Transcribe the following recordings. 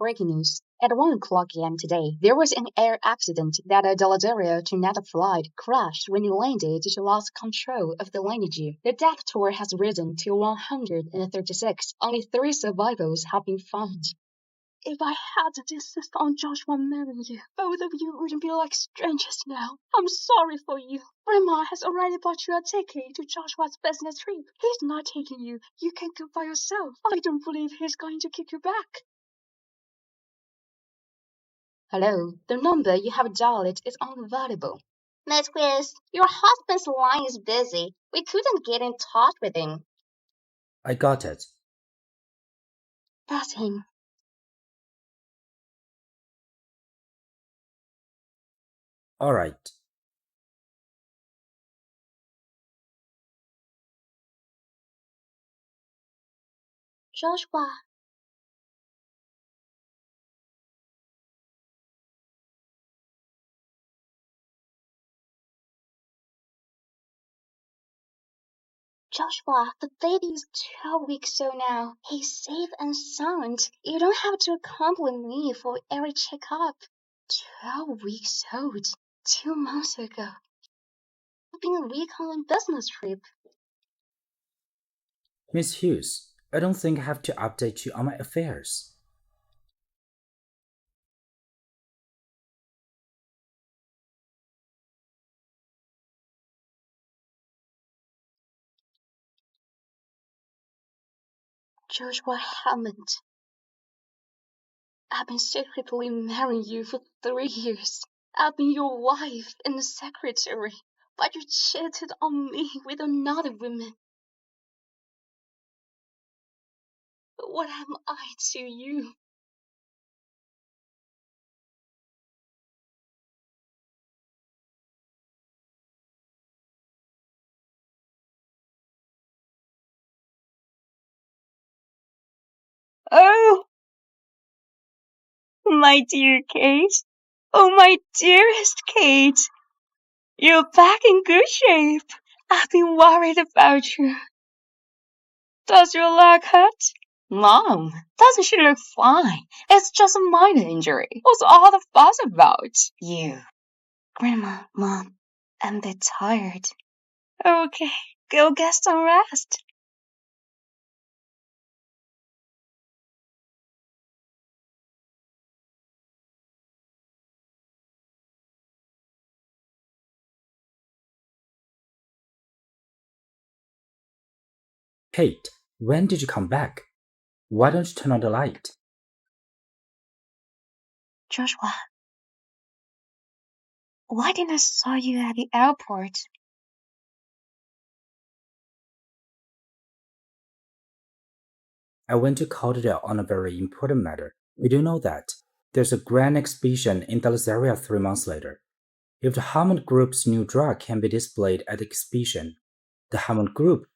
breaking news. At 1 o'clock a.m. today, there was an air accident that a Deladeria to Nata flight crashed when it landed to lost control of the landing gear. The death toll has risen to 136. Only 3 survivors have been found. If I had to insist on Joshua marrying you, both of you wouldn't be like strangers now. I'm sorry for you. Grandma has already bought you a ticket to Joshua's business trip. He's not taking you. You can go by yourself. I don't believe he's going to kick you back. Hello, the number you have dialed is unavailable. Mistress, your husband's line is busy. We couldn't get in touch with him. I got it. That's him. All right. Joshua. Joshua, the baby is 12 weeks old now. He's safe and sound. You don't have to accompany me for every checkup. 12 weeks old. 2 months ago. I've been a week on a business trip. Miss Hughes, I don't think I have to update you on my affairs. Joshua Hammond. I've been secretly marrying you for 3 years. I've been your wife and the secretary, but you cheated on me with another woman. But what am I to you? Oh, my dear Kate. Oh, my dearest Kate. You're back in good shape. I've been worried about you. Does your leg hurt? Mom, doesn't she look fine? It's just a minor injury. What's all the fuss about? You. Grandma, Mom, I'm a bit tired. Okay, go get some rest. Kate, when did you come back? Why don't you turn on the light? Joshua, why didn't I saw you at the airport? I went to Calderdale on a very important matter. You do know that. There's a grand exhibition in Dallas area 3 months later. If the Hammond Group's new drug can be displayed at the exhibition, the Hammond Group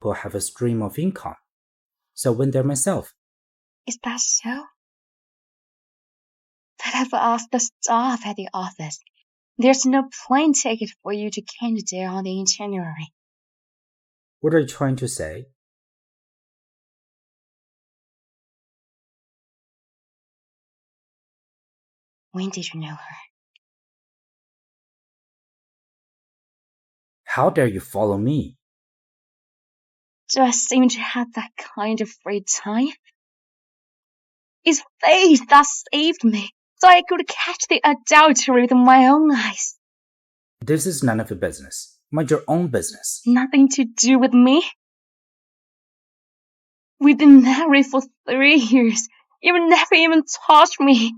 will have a stream of income. So I went there myself. Is that so? But I've asked the staff at the office. There's no plane ticket for you to Canada on the itinerary. What are you trying to say? When did you know her? How dare you follow me? Do I seem to have that kind of free time? It's fate that saved me, so I could catch the adultery with my own eyes. This is none of your business. Mind your own business. Nothing to do with me. We've been married for 3 years. You've never even touched me.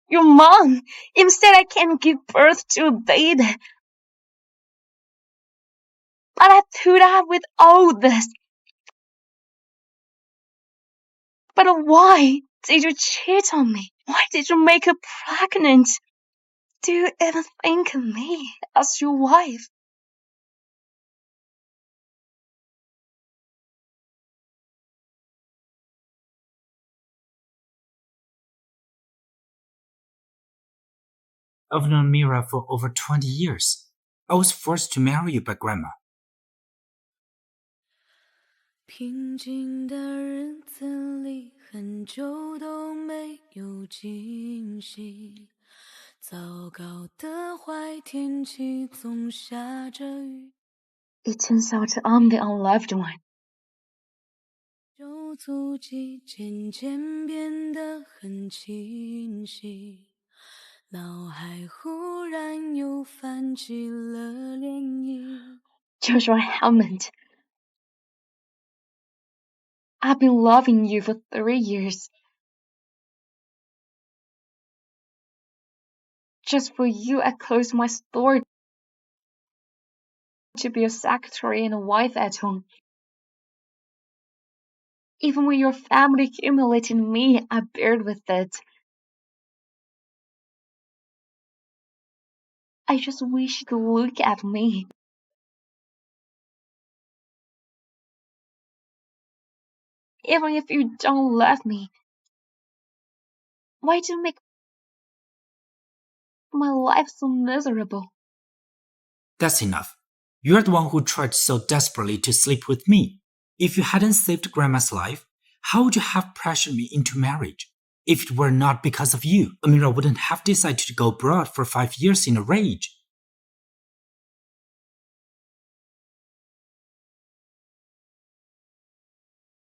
Your mom even said I can't give birth to a baby. But I put up with all this. But why did you cheat on me? Why did you make her pregnant? Do you ever think of me as your wife? I've known Mira for over 20 years. I was forced to marry you by Grandma. 平静的日子里，很久都没有惊喜。糟糕的坏天气，总下着雨。It turns out I'm the unloved one. 旧足迹渐渐变得很清晰，脑海忽然又泛起了涟漪。Joshua Hammond, I've been loving you for 3 years. Just for you, I closed my store to be a secretary and a wife at home. Even when your family humiliated me, I bared with it. I just wish you'd look at me. Even if you don't love me, why do you make my life so miserable? That's enough. You're the one who tried so desperately to sleep with me. If you hadn't saved Grandma's life, how would you have pressured me into marriage? If it were not because of you, Amira wouldn't have decided to go abroad for 5 years in a rage.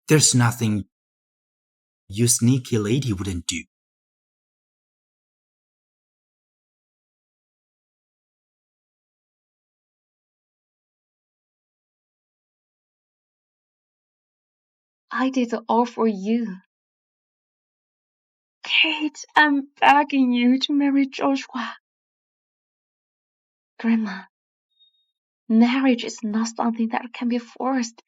There's nothing you sneaky lady wouldn't do. I did it all for you. Kate, I'm begging you to marry Joshua. Grandma, marriage is not something that can be forced.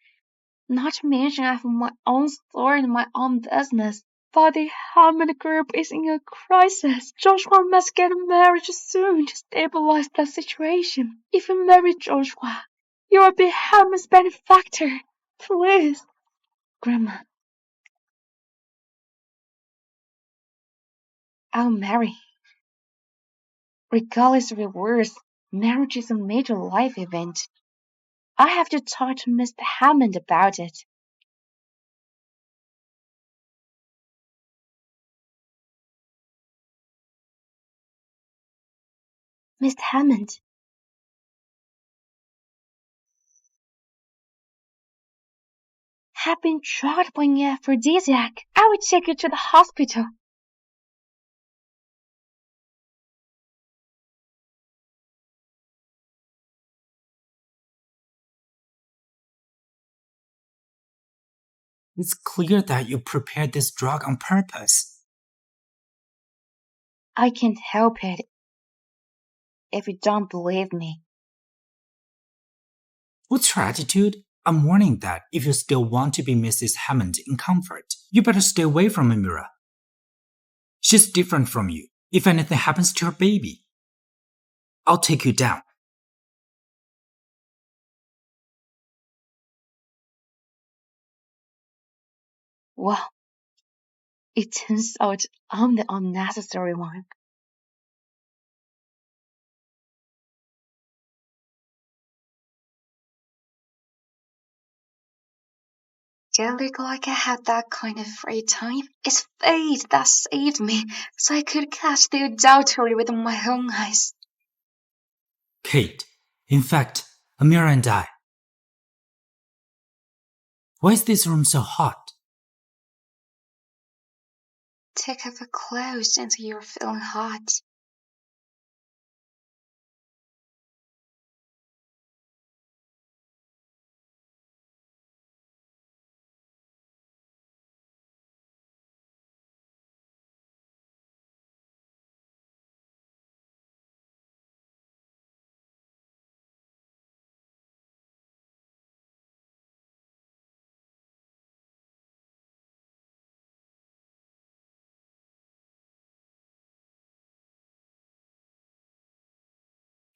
Not to mention I have my own store and my own business. But the Hammond Group is in a crisis. Joshua must get married soon to stabilize the situation. If you marry Joshua, you will be Hammond's benefactor. Please, Grandma. I'll marry. Regardless of the words, marriage is a major life event. I have to talk to Mr. Hammond about it. Mr. Hammond. Have been drugged by an aphrodisiac. I will take you to the hospital. It's clear that you prepared this drug on purpose. I can't help it if you don't believe me. What's your attitude? I'm warning that if you still want to be Mrs. Hammond in comfort, you better stay away from Amira. She's different from you. If anything happens to her baby, I'll take you down. Well, it turns out I'm the unnecessary one. Do I look like I had that kind of free time? It's fate that saved me, so I could catch the adultery with my own eyes. Kate, in fact, Amira and I. Why is this room so hot? Take off your clothes since you're feeling hot.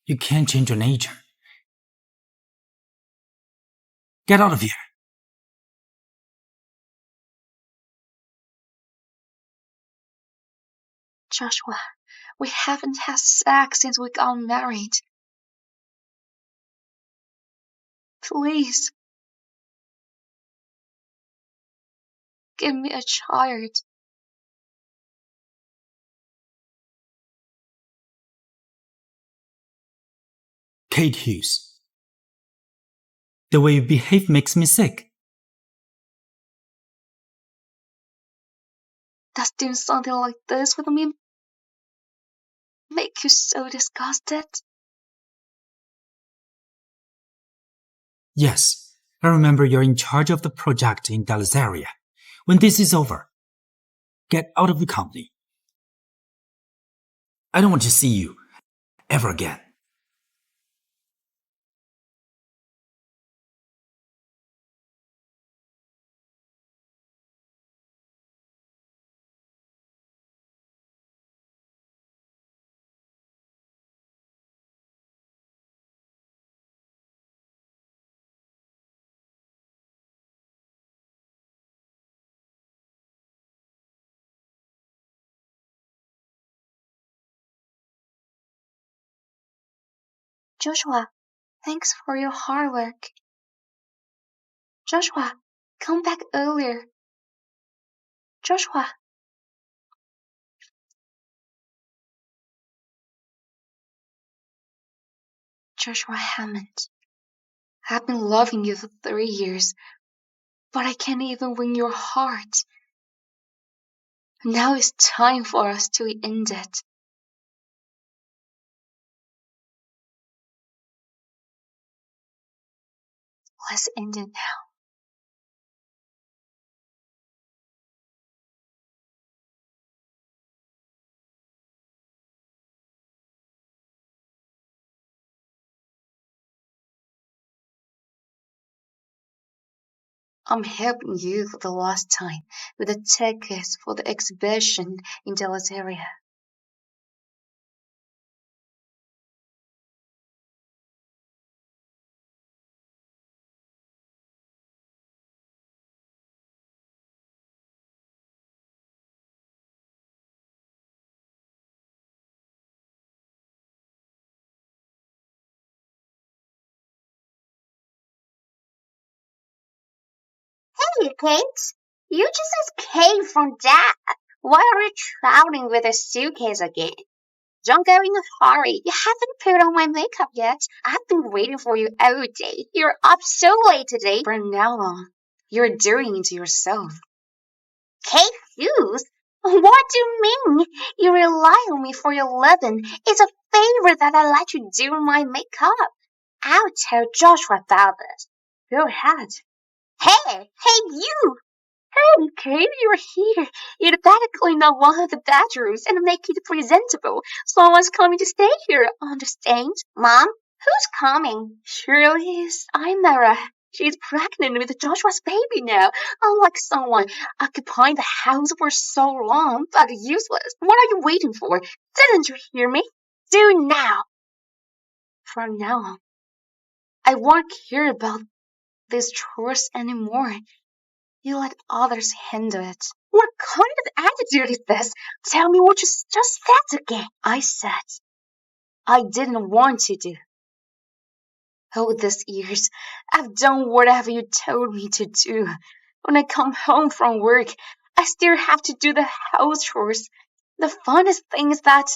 You can't change your nature. Get out of here. Joshua, we haven't had sex since we got married. Please. give me a child. Kate Hughes. The way you behave makes me sick. Does doing something like this with me make you so disgusted? Yes, I remember you're in charge of the project in Dallas area. When this is over, get out of the company. I don't want to see you ever again. Joshua, thanks for your hard work. Joshua, come back earlier. Joshua. Joshua Hammond, I've been loving you for 3 years, but I can't even win your heart. Now it's time for us to end it. Let's end it now. I'm helping you for the last time with the tickets for the exhibition in Dallas area. Hey, Kate, you just escaped from that. Why are you traveling with a suitcase again? Don't go in a hurry. You haven't put on my makeup yet. I've been waiting for you all day. You're up so late today. From now on, you're doing it to yourself. Kate Hughes? What do you mean? You rely on me for your living. It's a favor that I let you do my makeup. I'll tell Joshua about this. Go ahead. Hey, you! Hey, Kate, you're here. You'd better clean up one of the bedrooms and make it presentable. Someone's coming to stay here, understand? Mom, who's coming? Surely it's Imara. She's pregnant with Joshua's baby now. Unlike someone occupying the house for so long, but useless. What are you waiting for? Didn't you hear me? Do now. From now on, I won't care about these chores anymore. You let others handle it. What kind of attitude is this? Tell me what you just said again. I said I didn't want to do. All these years, I've done whatever you told me to do. When I come home from work, I still have to do the house chores. The funnest thing is that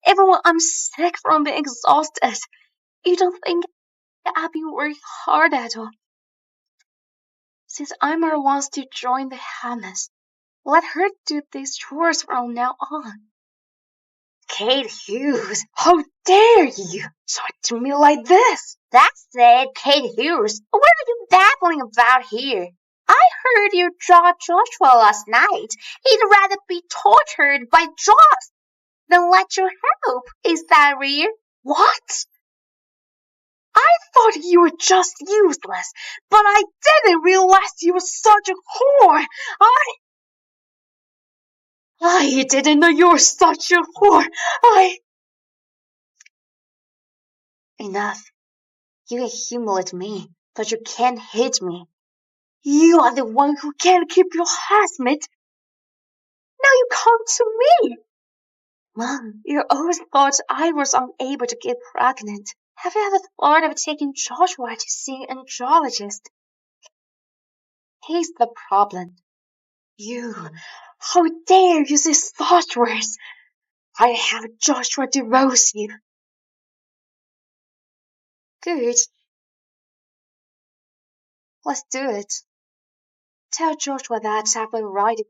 even when I'm sick from being exhausted, you don't think I've been working hard at all. Since Imar wants to join the Hamas, let her do these chores from now on. Kate Hughes, how dare you talk to me like this? That's it, Kate Hughes. What are you babbling about here? I heard you draw Joshua last night. He'd rather be tortured by Josh than let you help. Is that real? What? I thought you were just useless, but I didn't realize you were such a whore. I didn't know you were such a whore. Enough. You can humiliate me, but you can't hit me. You are the one who can't keep your husband. Now you come to me. Mom, you always thought I was unable to get pregnant. Have you ever thought of taking Joshua to see an andrologist? He's the problem. You, how dare you say such words? I have Joshua divorce you. Good. Let's do it. Tell Joshua that I have a right to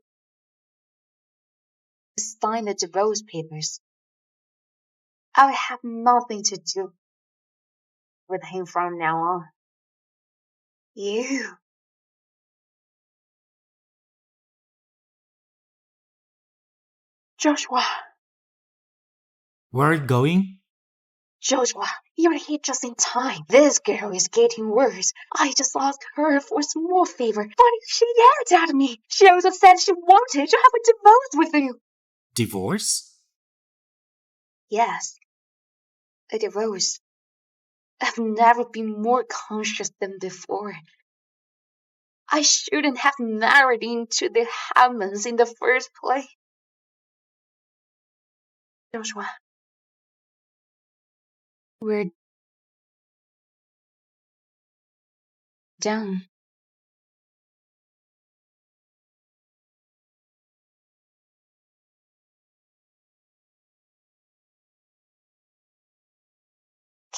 sign the divorce papers. I will have nothing to do with him from now on. You. Joshua. Where are you going? Joshua, you're here just in time. This girl is getting worse. I just asked her for a small favor, but she yelled at me. She also said she wanted to have a divorce with you. Divorce? Yes, a divorce. I've never been more conscious than before. I shouldn't have married into the Hammonds in the first place. Joshua, we're done.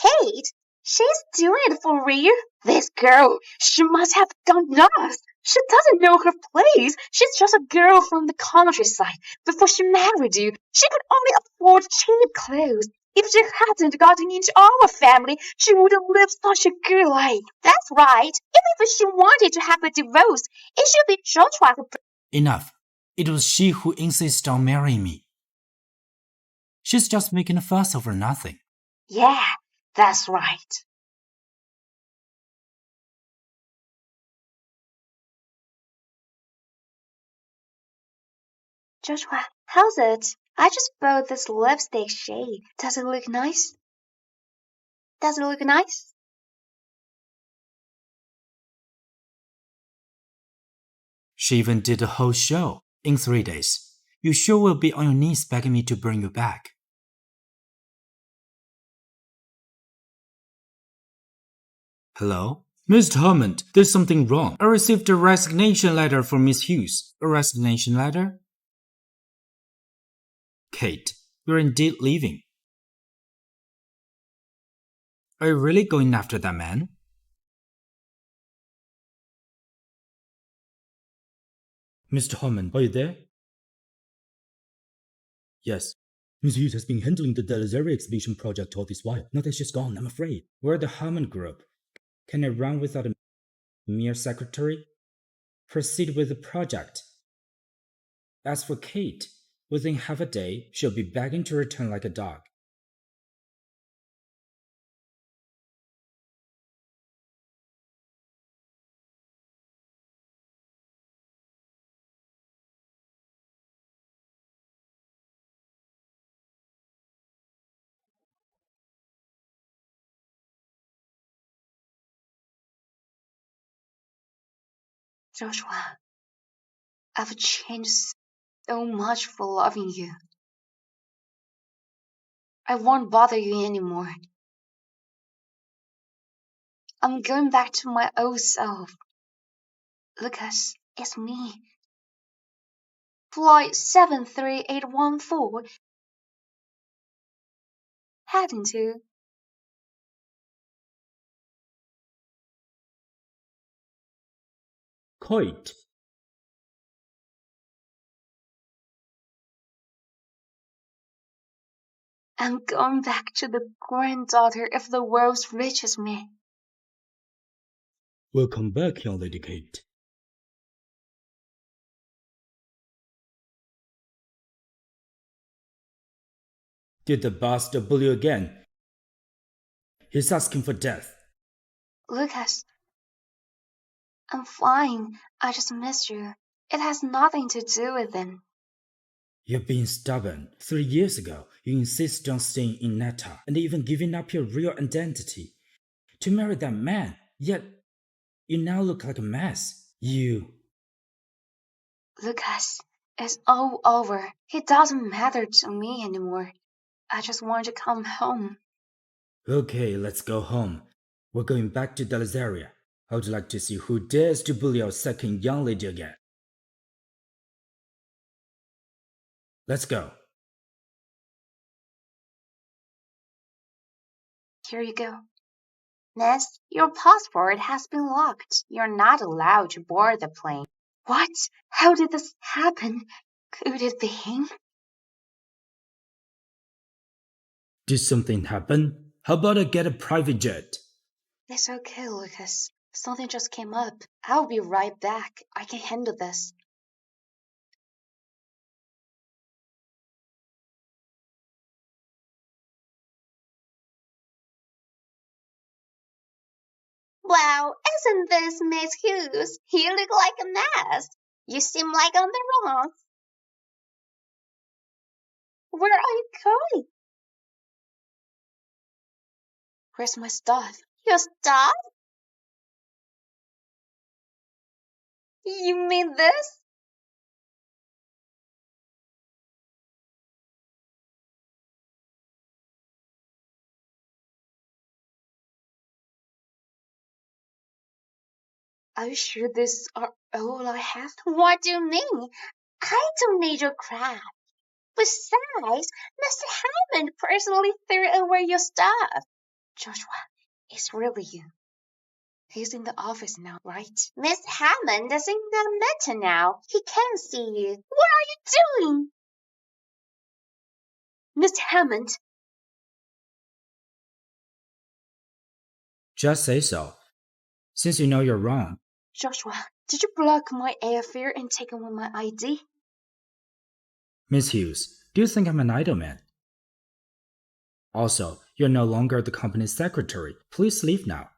Kate, she's doing it for real. This girl, she must have gone nuts. She doesn't know her place. She's just a girl from the countryside. Before she married you, she could only afford cheap clothes. If she hadn't gotten into our family, she wouldn't live such a good life. That's right. Even if she wanted to have a divorce, it should be Joshua who... Enough. It was she who insisted on marrying me. She's just making a fuss over nothing. Yeah, that's right. Joshua, how's it? I just bought this lipstick shade. Does it look nice? Does it look nice? She even did a whole show in 3 days. You sure will be on your knees begging me to bring you back. Hello? Mr. Hammond, there's something wrong. I received a resignation letter from Miss Hughes. A resignation letter? Kate, you're indeed leaving. Are you really going after that man? Mr. Hammond, are you there? Yes. Miss Hughes has been handling the Delazaria exhibition project all this while. Now that she's gone, I'm afraid. We're the Hammond Group. Can I run without a mere secretary? Proceed with the project. As for Kate, within half a day, she'll be begging to return like a dog. Joshua, I've changed so much for loving you. I won't bother you anymore. I'm going back to my old self. Lucas, it's me. Flight 73814. Heading to... Kate. I'm going back to the granddaughter of the world's richest man. Welcome back, young lady Kate. Did the bastard bully you again? He's asking for death. Lucas, I'm fine. I just missed you. It has nothing to do with him. You're being stubborn. 3 years ago, you insisted on staying in Netta and even giving up your real identity to marry that man. Yet, you now look like a mess. You... Lucas, it's all over. It doesn't matter to me anymore. I just want to come home. Okay, let's go home. We're going back to Delazaria. I would like to see who dares to bully our second young lady again. Let's go. Here you go. Miss, your passport has been locked. You're not allowed to board the plane. What? How did this happen? Could it be him? Did something happen? How about I get a private jet? It's okay, Lucas. Something just came up. I'll be right back. I can handle this. Wow, isn't this Miss Hughes? You look like a mess. You seem like on the wrong. Where are you going? Where's my stuff? Your stuff? You mean this? Are you sure these are all I have? What do you mean? I don't need your crap. Besides, Mr. Hammond personally threw away your stuff. Joshua, it's really you. He's in the office now, right? Miss Hammond is in the meeting now. He can't see you. What are you doing? Mr. Hammond! Just say so. Since you know you're wrong. Joshua, did you block my airfare and take away my ID? Miss Hughes, do you think I'm an idle man? Also, you're no longer the company's secretary. Please leave now.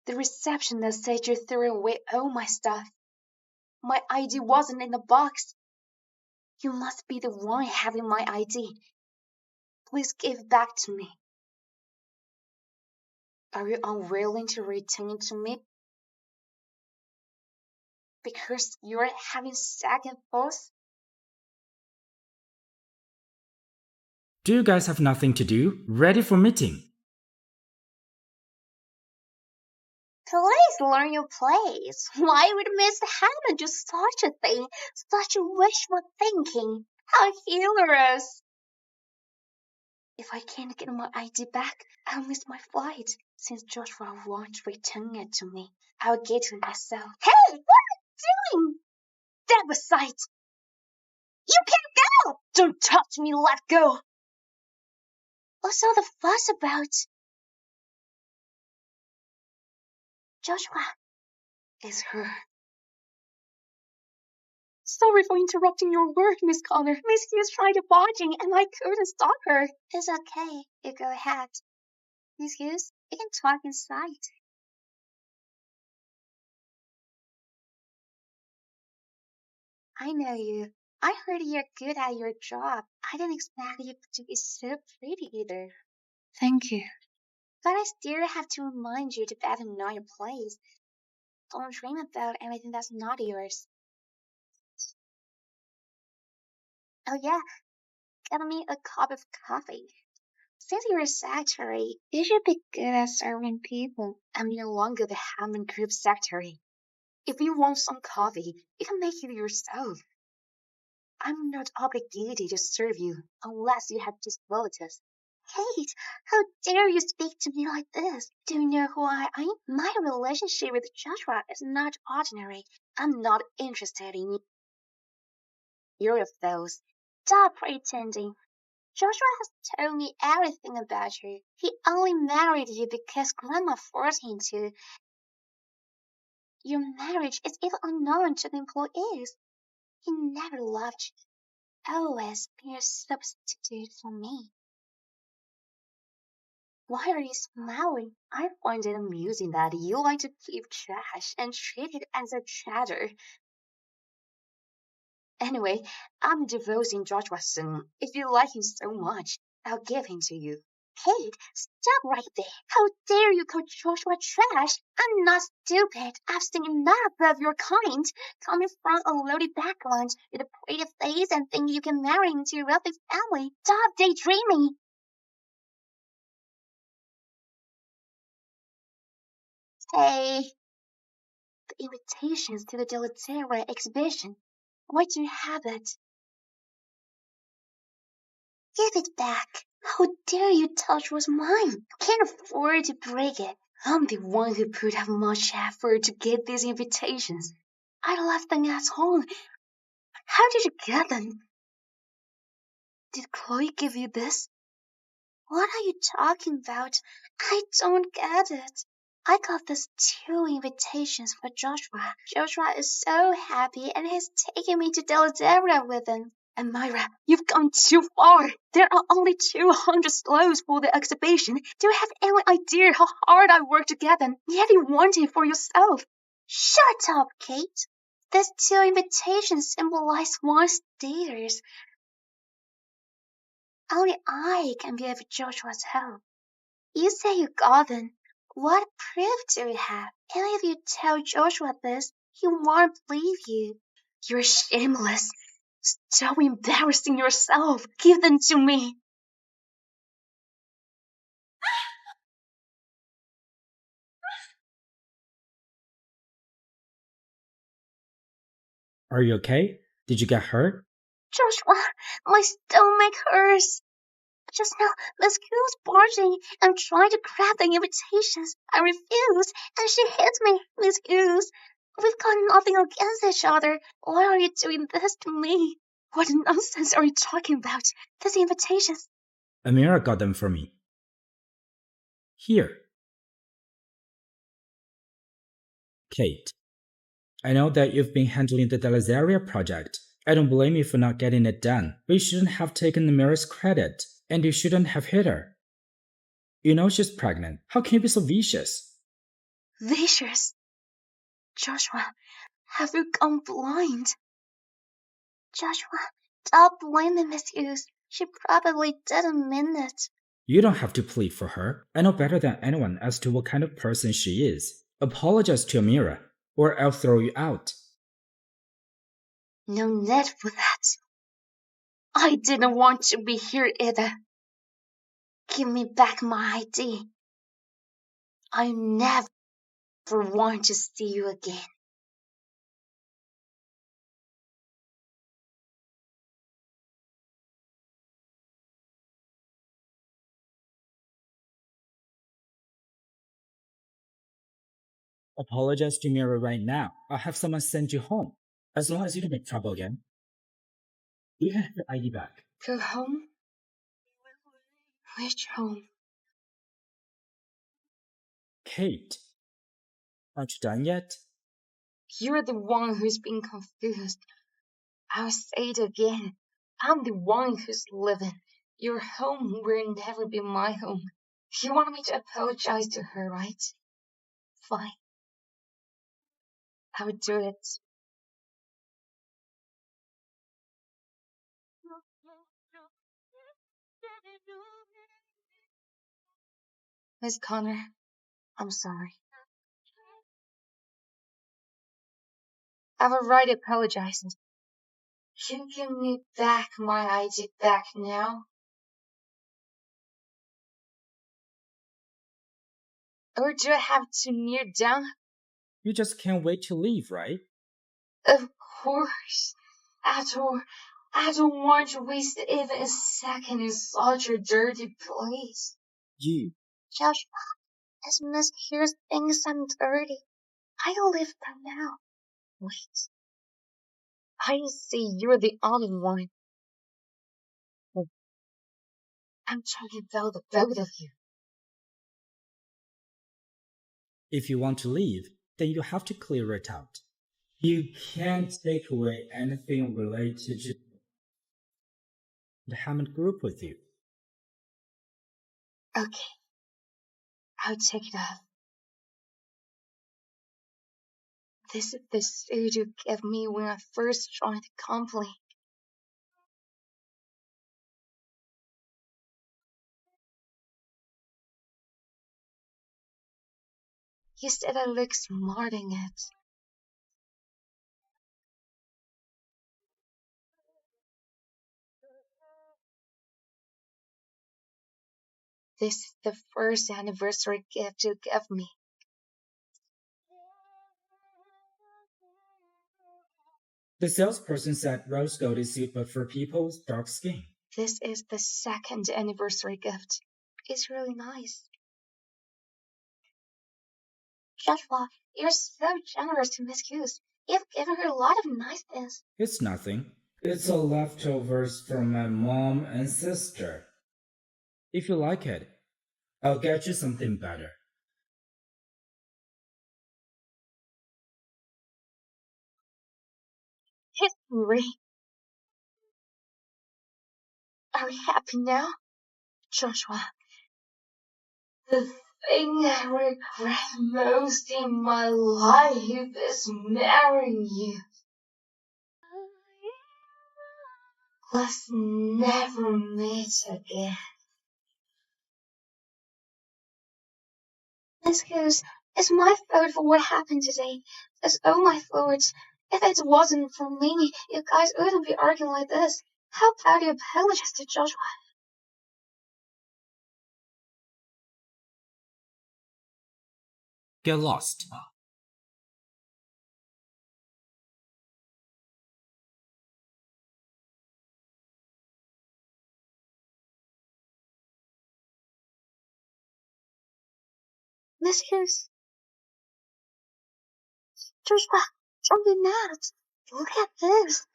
The receptionist said you threw away all my stuff. My ID wasn't in the box. You must be the one having my ID. Please give it back to me. Are you unwilling to return it to me? Because you're having second thoughts? Do you guys have nothing to do? Ready for meeting? Please learn your place. Why would Mr. Hammond do such a thing? Such wishful thinking. How humorous. If I can't get my ID back, I'll miss my flight. Since Joshua won't return it to me, I'll get it myself. Hey, what are you doing? Step aside! You can't go! Don't touch me, let go! What's all the fuss about? Joshua. It's her. Sorry for interrupting your work, Miss Connor. Miss Hughes tried barging and I couldn't stop her. It's okay. You go ahead. Miss Hughes, you can talk inside. I know you. I heard you're good at your job. I didn't expect you to be so pretty either. Thank you. But I still have to remind you to better know your place. Don't dream about anything that's not yours. Oh yeah, get me a cup of coffee. Since you're a secretary, you should be good at serving people. I'm no longer the Hammond Group secretary. If you want some coffee, you can make it yourself. I'm not obligated to serve you unless you have disabilities. Kate, how dare you speak to me like this? Do you know who I am? My relationship with Joshua is not ordinary. I'm not interested in either of those. Stop pretending. Joshua has told me everything about you. He only married you because Grandma forced him to. Your marriage is even unknown to the employees. He never loved you, always being a substitute for me. Why are you smiling? I find it amusing that you like to keep trash and treat it as a treasure. Anyway, I'm divorcing Joshua soon. If you like him so much, I'll give him to you. Kate, stop right there. How dare you call Joshua trash? I'm not stupid. I've seen enough of your kind. Coming from a loaded background with a pretty face and think you can marry into a wealthy family. Stop daydreaming. Hey, the invitations to the Deleteria exhibition. Why do you have it? Give it back. How dare you touch what's mine? I can't afford to break it. I'm the one who put out much effort to get these invitations. I left them at home. How did you get them? Did Chloe give you this? What are you talking about? I don't get it. I got these 2 invitations for Joshua. Joshua is so happy and he's taking me to Deleteria with him. And Myra, you've gone too far. There are only 200 slots for the exhibition. Do you have any idea how hard I worked to get them? Yet you want it for yourself. Shut up, Kate. These 2 invitations symbolize one status. Only I can be of Joshua's help. You say you got them. What proof do you have? And if you tell Joshua this, he won't believe you. You're shameless. Stop embarrassing yourself. Give them to me. Are you okay? Did you get hurt? Joshua, my stomach hurts. Just now, Miss Q was barging and trying to grab the invitations. I refused, and she hit me, Miss Hughes. We've got nothing against each other. Why are you doing this to me? What nonsense are you talking about? These invitations. Amira got them for me. Here. Kate, I know that you've been handling the Deleteria project. I don't blame you for not getting it done, but you shouldn't have taken Amira's credit, and you shouldn't have hit her. You know she's pregnant. How can you be so vicious? Vicious? Joshua, have you gone blind? Joshua, stop blaming Miss Hughes. She probably didn't mean it. You don't have to plead for her. I know better than anyone as to what kind of person she is. Apologize to Amira, or I'll throw you out. No need for that. I didn't want to be here either. Give me back my ID. I never want to see you again. Apologize to Amira right now. I'll have someone send you home. As long as you don't make trouble again. You can have your ID back. Go home? Which home? Kate, aren't you done yet? You're the one who's been confused. I'll say it again. I'm the one who's living. Your home will never be my home. You want me to apologize to her, right? Fine. I would do it. Miss Connor, I'm sorry. I've already apologized. You give me back my ID back now? Or do I have to kneel down? You just can't wait to leave, right? Of course. After all, I don't want to waste even a second in such a dirty place. You. Joshua, as Miss Hughes thinks I'm dirty, I'll leave them now. Wait. I see you're the only one. I'm talking about the both of you. If you want to leave, then you have to clear it out. You can't take away anything related to the Hammond group with you. Okay. I'll take it off. This is the suit you gave me when I first joined the company. You said I look smart in it. This is the first anniversary gift you gave me. The salesperson said rose gold is suitable for people with dark skin. This is the second anniversary gift. It's really nice. Joshua, you're so generous to Miss Goose. You've given her a lot of nice things. It's nothing. It's all leftovers from my mom and sister. If you like it, I'll get you something better. History. Are you happy now? Joshua, the thing I regret most in my life is marrying you. Let's never meet again. Miss Goose, it's my fault for what happened today. It's all my fault. If it wasn't for me, you guys wouldn't be arguing like this. How about you apologize to Joshua? Get lost. Miss Goose. Joshua, don't be mad. Look at this.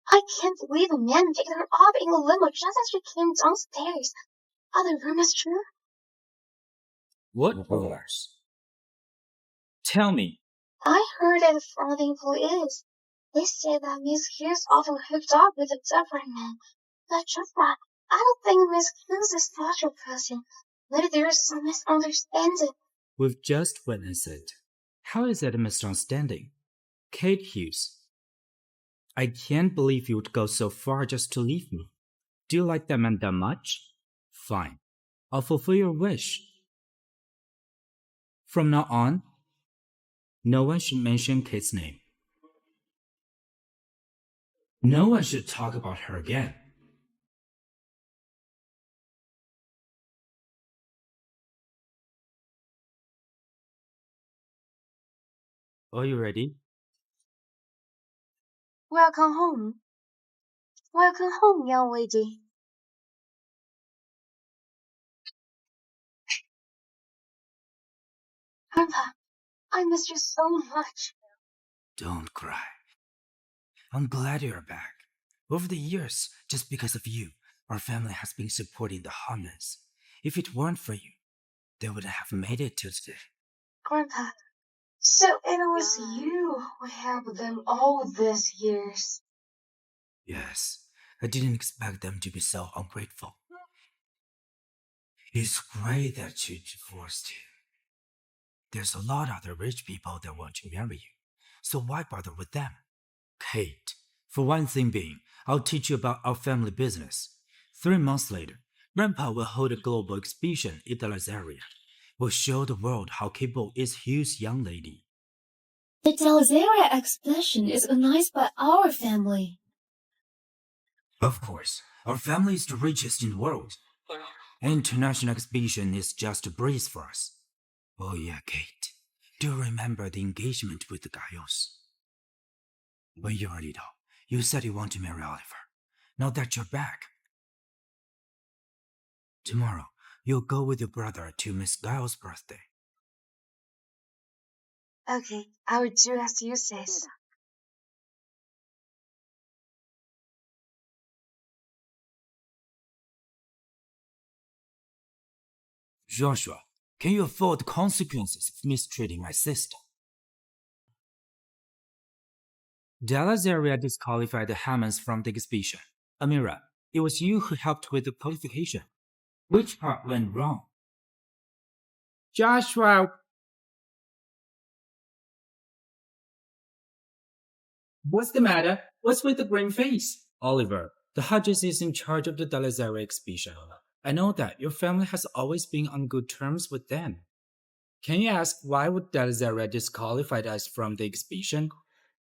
I can't believe a man picked her up in a limo just as she came downstairs. Are the rumors true? What rumors? Tell me. I heard it from the employees. They say that Miss Hughes often hooked up with a different man. But just that, I don't think Miss Hughes is such a person. Maybe there is some misunderstanding. We've just witnessed it. How is that a misunderstanding? Kate Hughes. I can't believe you would go so far just to leave me. Do you like that man that much? Fine. I'll fulfill your wish. From now on, no one should mention Kate's name. No one should talk about her again. Are you ready? Welcome home. Welcome home, young lady. Grandpa, I missed you so much. Don't cry. I'm glad you're back. Over the years, just because of you, our family has been supporting the Harmons. If it weren't for you, they wouldn't have made it to today. Grandpa, so it was you who helped them all these years. Yes, I didn't expect them to be so ungrateful. It's great that you divorced him. There's a lot of other rich people that want to marry you, so why bother with them? Kate, for one thing being, I'll teach you about our family business. 3 months later, Grandpa will hold a global exhibition in Dallas area. We'll show the world how capable is Hugh's young lady. The Dallas area exhibition is organized by our family. Of course, our family is the richest in the world. An international exhibition is just a breeze for us. Oh yeah, Kate. Do you remember the engagement with the Gayos? When you were little, you said you want to marry Oliver. Now that you're back, tomorrow you'll go with your brother to Miss Giles' birthday. Okay, I will do as you said. Joshua, can you afford the consequences of mistreating my sister? Dallas area disqualified the Hammonds from the exhibition. Amira, it was you who helped with the qualification. Which part went wrong? Joshua! What's the matter? What's with the green face? Oliver, the Hodges is in charge of the Dalazari expedition. I know that your family has always been on good terms with them. Can you ask why would Dalazari disqualify us from the expedition?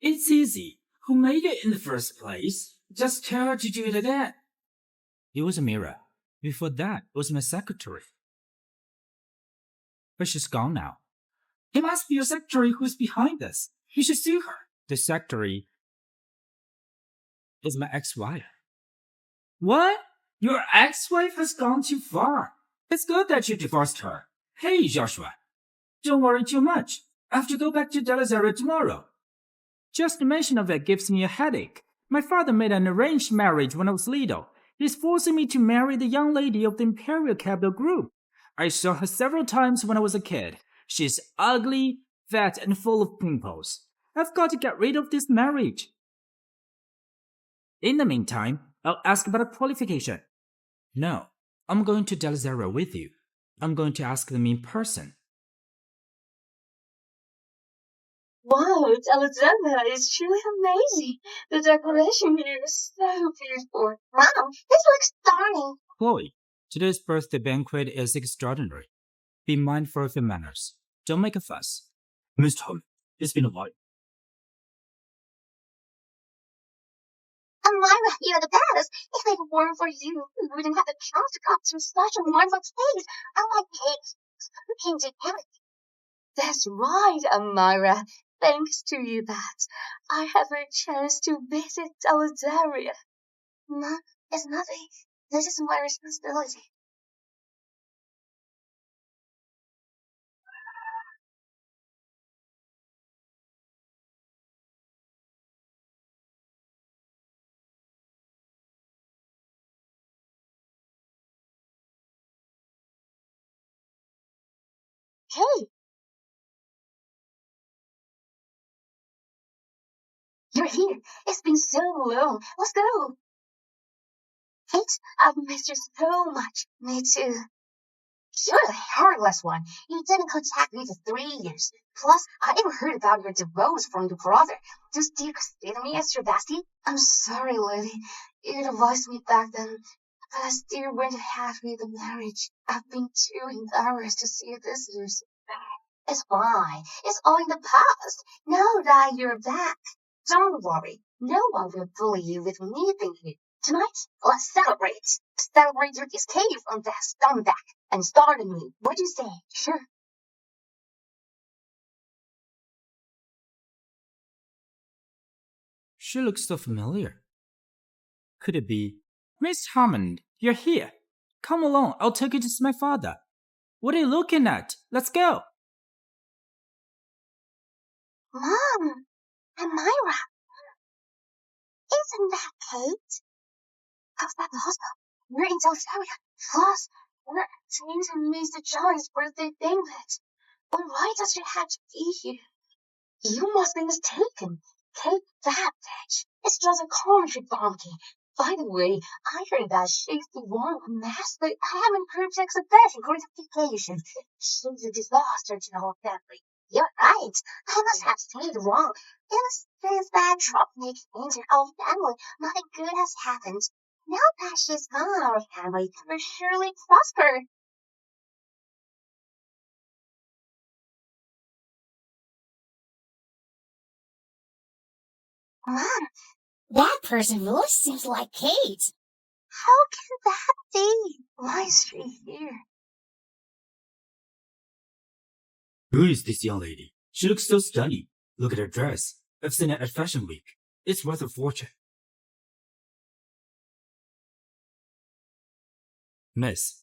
It's easy. Who made it in the first place? Just tell her to do it again. It was Amira. Before that, it was my secretary. But she's gone now. It must be your secretary who's behind this. You should sue her. The secretary is my ex-wife. What? Your ex-wife has gone too far. It's good that you divorced her. Hey, Joshua. Don't worry too much. I have to go back to Dalazara tomorrow. Just the mention of it gives me a headache. My father made an arranged marriage when I was little. He's forcing me to marry the young lady of the Imperial Capital Group. I saw her several times when I was a kid. She's ugly, fat, and full of pimples. I've got to get rid of this marriage. In the meantime, I'll ask about a qualification. No, I'm going to Dalazara with you. I'm going to ask them in person. Wow, Alexandra is truly amazing. The decoration here is so beautiful. Mom, this looks stunning. Chloe, today's birthday banquet is extraordinary. Be mindful of your manners. Don't make a fuss. Miss Tom, it's been a while. Myra, you're the best. If it weren't for you, we wouldn't have the chance to come to such a wonderful place. Unlike cakes, we can do everything. That's right, Amira. Thanks to you that I have a chance to visit Solidaria. Mom, it's nothing. This is my responsibility. Hey! You're here. It's been so long. Let's go. Kate, I've missed you so much. Me too. You're the heartless one. You didn't contact me for 3 years. Plus, I even heard about your divorce from your brother. Do you still consider me as your bestie? I'm sorry, Lily. You divorced me back then, but I still went ahead with the marriage. I've been too embarrassed to see visitors. It's fine. It's all in the past. Now that you're back, don't worry. No one will bully you with me here. Tonight, let's celebrate. Celebrate your escape from that scumbag and start anew. What do you say? Sure. She looks so familiar. Could it be? Miss Hammond, you're here. Come along, I'll take you to see my father. What are you looking at? Let's go. Mom! Amira! Isn't that Kate? How's that possible? We're in Dalsaria. Plus, we're attending Mr. John's birthday banquet. But why does she have to be here? You must be mistaken. Kate, that bitch. It's just a country bumpkin. By the way, I heard that she's the one who messed the Hammond Group's exhibition gratification. She's a disaster to the whole family. You're right. I must have stayed wrong. Since that troublemaker into our family, nothing good has happened. Now that she's gone, our family will surely prosper. Mom, that person really seems like Kate. How can that be? Why is she here? Who is this young lady? She looks so stunning. Look at her dress. I've seen it at Fashion Week. It's worth a fortune. Miss,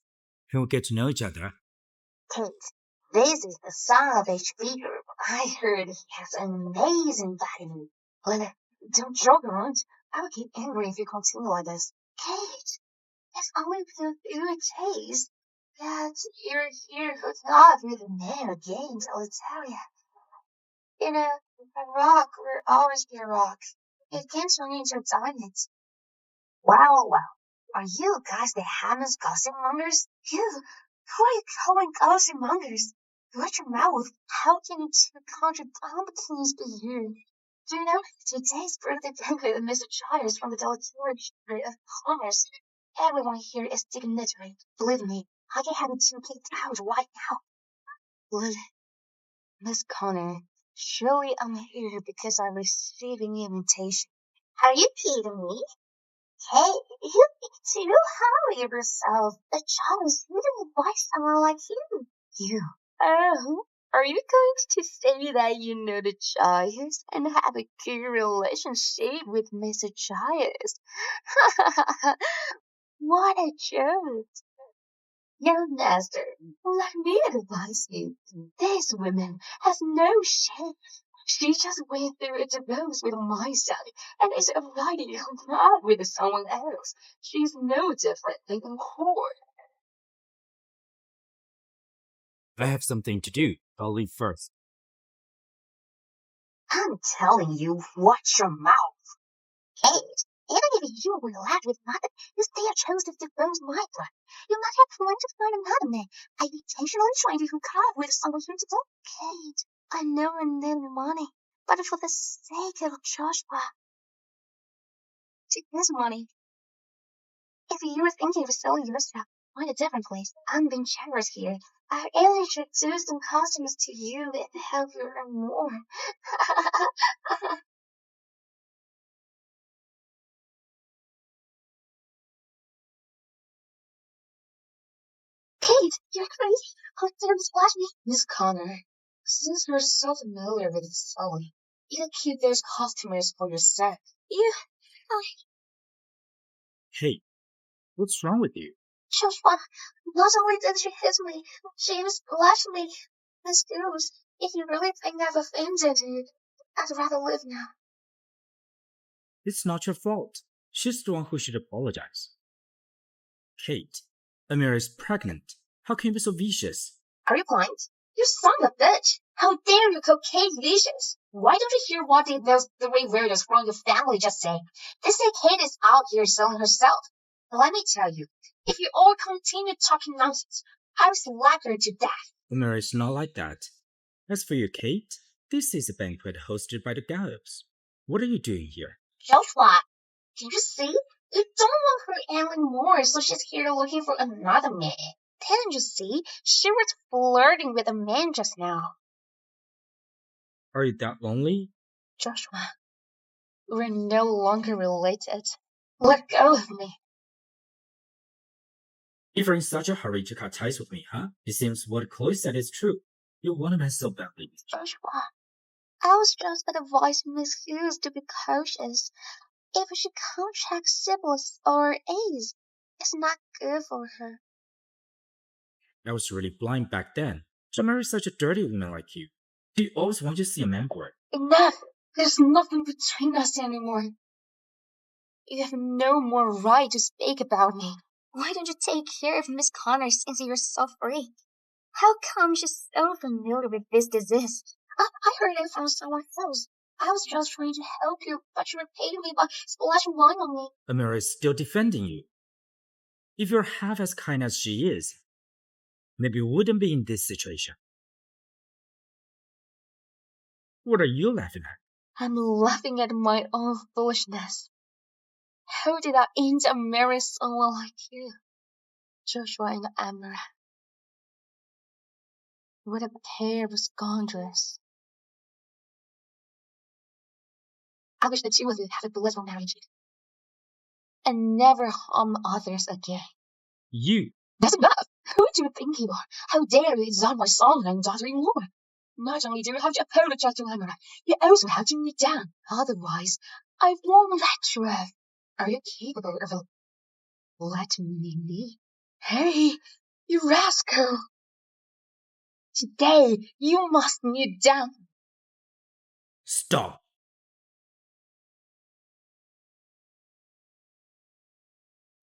can we get to know each other? Kate, this is the son of HB Group. I heard he has an amazing body. Lena, don't joke around. I will get angry if you continue like this. Kate, it's only been a few days that you're here hooked up with a man again, Solitaria. In a rock will always be a rock. It can't turn into a diamond. Well. Are you guys the Hammond's gossip mongers? Who are you calling gossip mongers? Watch your mouth. How can you two country bumpkins be here? Do you know, today's birthday banquet of Mr. Chires from the Delaware of Commerce. Everyone here is dignitary. Believe me, I can have 2 plate towers right now. But, Miss Connor, surely I'm here because I received an invitation. Are you kidding me? Hey, you need to hurry yourself. The job is hidden by someone like you. You? Oh, are you going to say that you know the Chires and have a good relationship with Mr. Chires? What a joke! Young master, let me advise you. This woman has no shame. She just went through a divorce with my son and is already in love with someone else. She's no different than a whore. I have something to do. I'll leave first. I'm telling you, watch your mouth. Kate, even if you were left with nothing, you still chose to divorce my brother. You must have planned to find another man. I intentionally trying to hook up with someone here today. Kate, I know I need money, but for the sake of Joshua, take his money. If you're thinking of selling yourself, find a different place. I'm being generous here. I'll introduce some customers to you and help you earn more. Kate, you're crazy. How dare you splash me? Miss Connor, since you're so familiar with selling, you can keep those customers for yourself. Hey, what's wrong with you? Joshua, not only did she hit me, she even splashed me. Miss Deuce, if you really think I've offended you, I'd rather live now. It's not your fault. She's the one who should apologize. Kate, Amira is pregnant. How can you be so vicious? Are you blind? You son of a bitch! How dare you call Kate vicious? Why don't you hear what those 3 weirdos from your family just say? They say Kate is out here selling herself. Let me tell you, if you all continue talking nonsense, I'll slap her to death. Amira is not like that. As for you, Kate, this is a banquet hosted by the Gallops. What are you doing here? Joshua, can you see? You don't want her anymore, so she's here looking for another man. Can't you see? She was flirting with a man just now. Are you that lonely? Joshua, we're no longer related. Let go of me. If you're in such a hurry to cut ties with me, huh? It seems what Chloe said is true. You want a man so badly. Joshua, I was just advising Miss Hughes to be cautious. If she contracts syphilis or AIDS, it's not good for her. I was really blind back then. To marry such a dirty woman like you. Do you always want to see a man for it? Enough! There's nothing between us anymore. You have no more right to speak about me. Why don't you take care of Miss Connor since you're so free? How come she's so familiar with this disease? I heard it from someone else. I was just trying to help you, but you repaid me by splashing wine on me. Amira is still defending you. If you're half as kind as she is, maybe you wouldn't be in this situation. What are you laughing at? I'm laughing at my own foolishness. How did I end up marrying someone like you, Joshua and Amira? What a pair of scoundrels. I wish the 2 of you have a blissful marriage and never harm others again. You! That's enough! Who do you think you are? How dare you exalt my son and daughter-in-law? Not only do you have to apologize to Amira, you also have to kneel down. Otherwise, I won't let you off. Are you capable of letting me be? Hey, you rascal! Today, you must kneel down. Stop!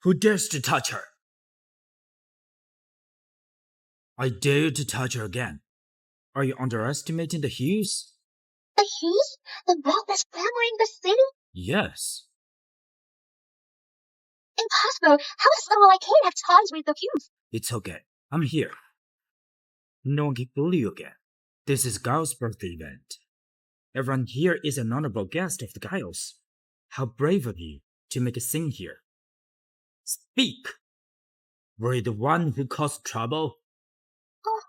Who dares to touch her? I dare you to touch her again. Are you underestimating the Hughes? The Hughes? The wealthiest family in the city? Yes. Impossible! How does someone like Kate have ties with the Hughes? It's okay. I'm here. No one can bully you again. This is Gao's birthday event. Everyone here is an honorable guest of the Giles. How brave of you to make a scene here. Speak! Were you the one who caused trouble? Oh.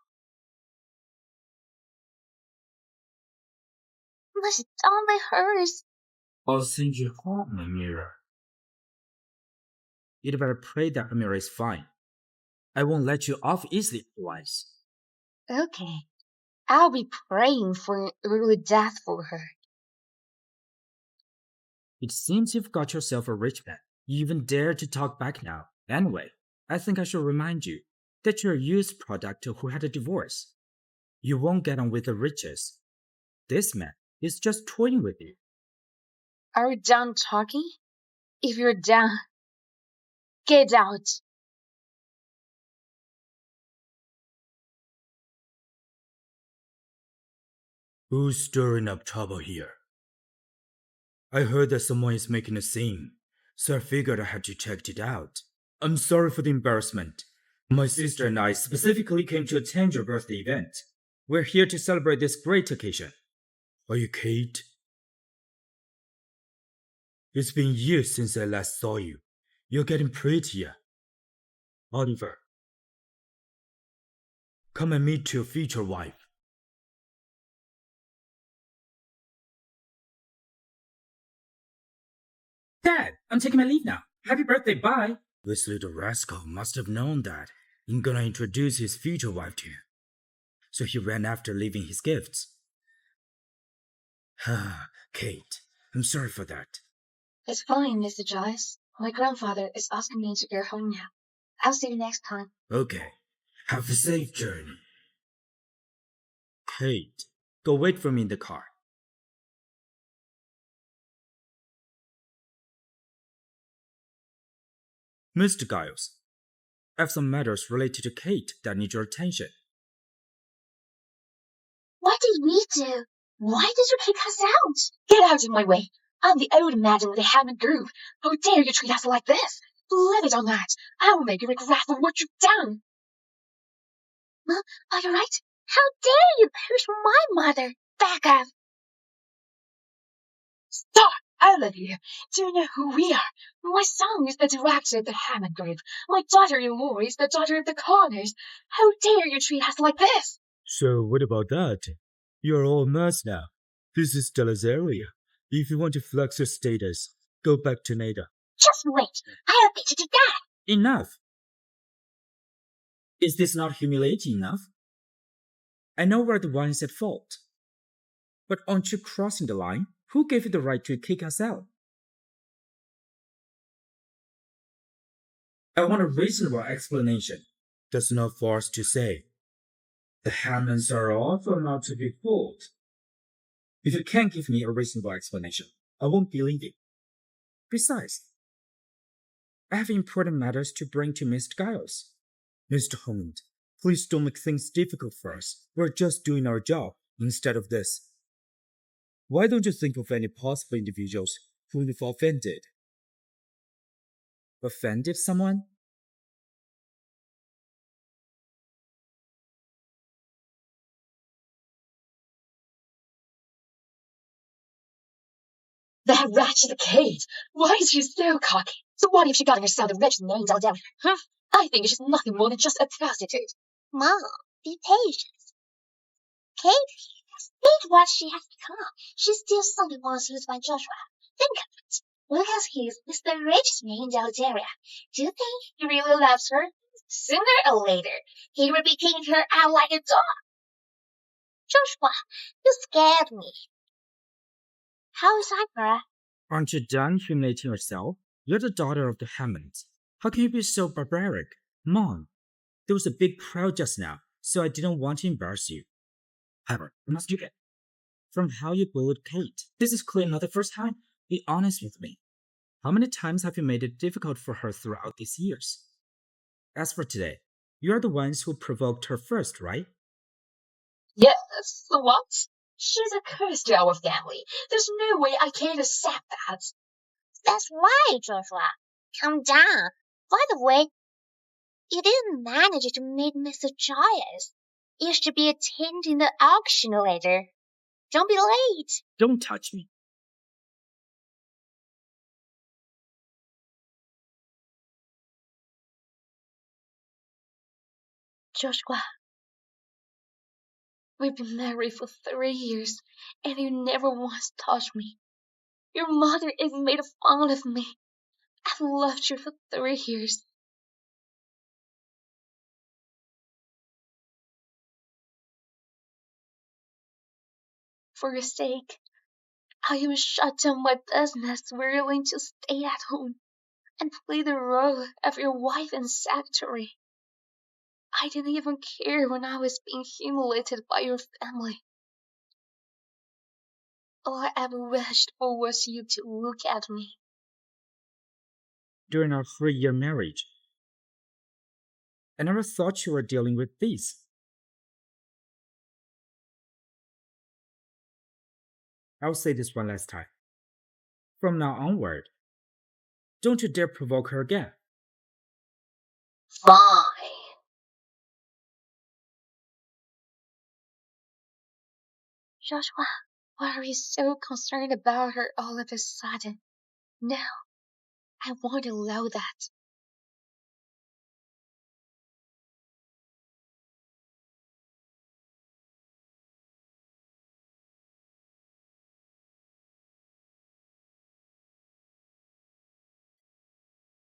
My stomach hurts. I'll send you home, Amira. You'd better pray that Amira is fine. I won't let you off easily otherwise. Okay. I'll be praying for early death for her. It seems you've got yourself a rich man. You even dare to talk back now. Anyway, I think I should remind you that you're a used product who had a divorce. You won't get on with the richest. This man is just toying with you. Are we done talking? If you're done, get out. Who's stirring up trouble here? I heard that someone is making a scene, so I figured I had to check it out. I'm sorry for the embarrassment. My sister and I specifically came to attend your birthday event. We're here to celebrate this great occasion. Are you Kate? It's been years since I last saw you. You're getting prettier. Oliver, come and meet your future wife. Dad, I'm taking my leave now. Happy birthday, bye. This little rascal must have known that I'm gonna introduce his future wife to him. So he ran after leaving his gifts. Kate, I'm sorry for that. It's fine, Mr. Giles. My grandfather is asking me to go home now. I'll see you next time. Okay. Have a safe journey. Kate, go wait for me in the car. Mr. Giles, I have some matters related to Kate that need your attention. What did we do? Why did you kick us out? Get out of my way. I'm the old madam of the Hammond Group. How dare you treat us like this? Blame it on that. I will make you regret for what you've done. Mom, are you right? How dare you push my mother? Back up. Stop! I love you. Do you know who we are? My son is the director of the Hammond Group. My daughter-in-law is the daughter of the Connors. How dare you treat us like this? So what about that? You're all mess now. This is Delazaria. If you want to flex your status, go back to Nada. Just wait. I'll beat you to death. Enough! Is this not humiliating enough? I know we're the ones at fault. But aren't you crossing the line? Who gave you the right to kick us out? I want a reasonable explanation. That's not for us to say. The Hammonds are awful not to be fooled. If you can't give me a reasonable explanation, I won't believe it. Besides, I have important matters to bring to Mr. Giles. Mr. Hammond, please don't make things difficult for us. We're just doing our job instead of this. Why don't you think of any possible individuals who you've offended? Offended someone? That wretched Kate! Why is she so cocky? So what if she got herself a rich name down there? Huh? I think she's nothing more than just a prostitute. Mom, be patient. Kate is what she has become. She's still something once used by Joshua. Think of it. Lucas Hughes is the richest man in Algeria. Do you think he really loves her? Sooner or later, he will be kicking her out like a dog. Joshua, you scared me. How is Ivora? Aren't you done humiliating yourself? You're the daughter of the Hammonds. How can you be so barbaric? Mom, there was a big crowd just now, so I didn't want to embarrass you. However, must you get from how you bullied Kate? This is clearly not the first time. Be honest with me. How many times have you made it difficult for her throughout these years? As for today, you're the ones who provoked her first, right? Yes, so what? She's a curse to our family. There's no way I can accept that. That's right, Joshua. Calm down. By the way, you didn't manage to meet Mr. Giles. You should be attending the auction later. Don't be late. Don't touch me. Joshua, we've been married for 3 years, and you never once touched me. Your mother even made fun of me. I've loved you for 3 years. For your sake, I even shut down my business, willing to stay at home and play the role of your wife and secretary. I didn't even care when I was being humiliated by your family. All I ever wished for was you to look at me. During our 3-year marriage, I never thought you were dealing with this. I'll say this one last time. From now onward, don't you dare provoke her again. Fine. Joshua, why are you so concerned about her all of a sudden? No, I want to know that.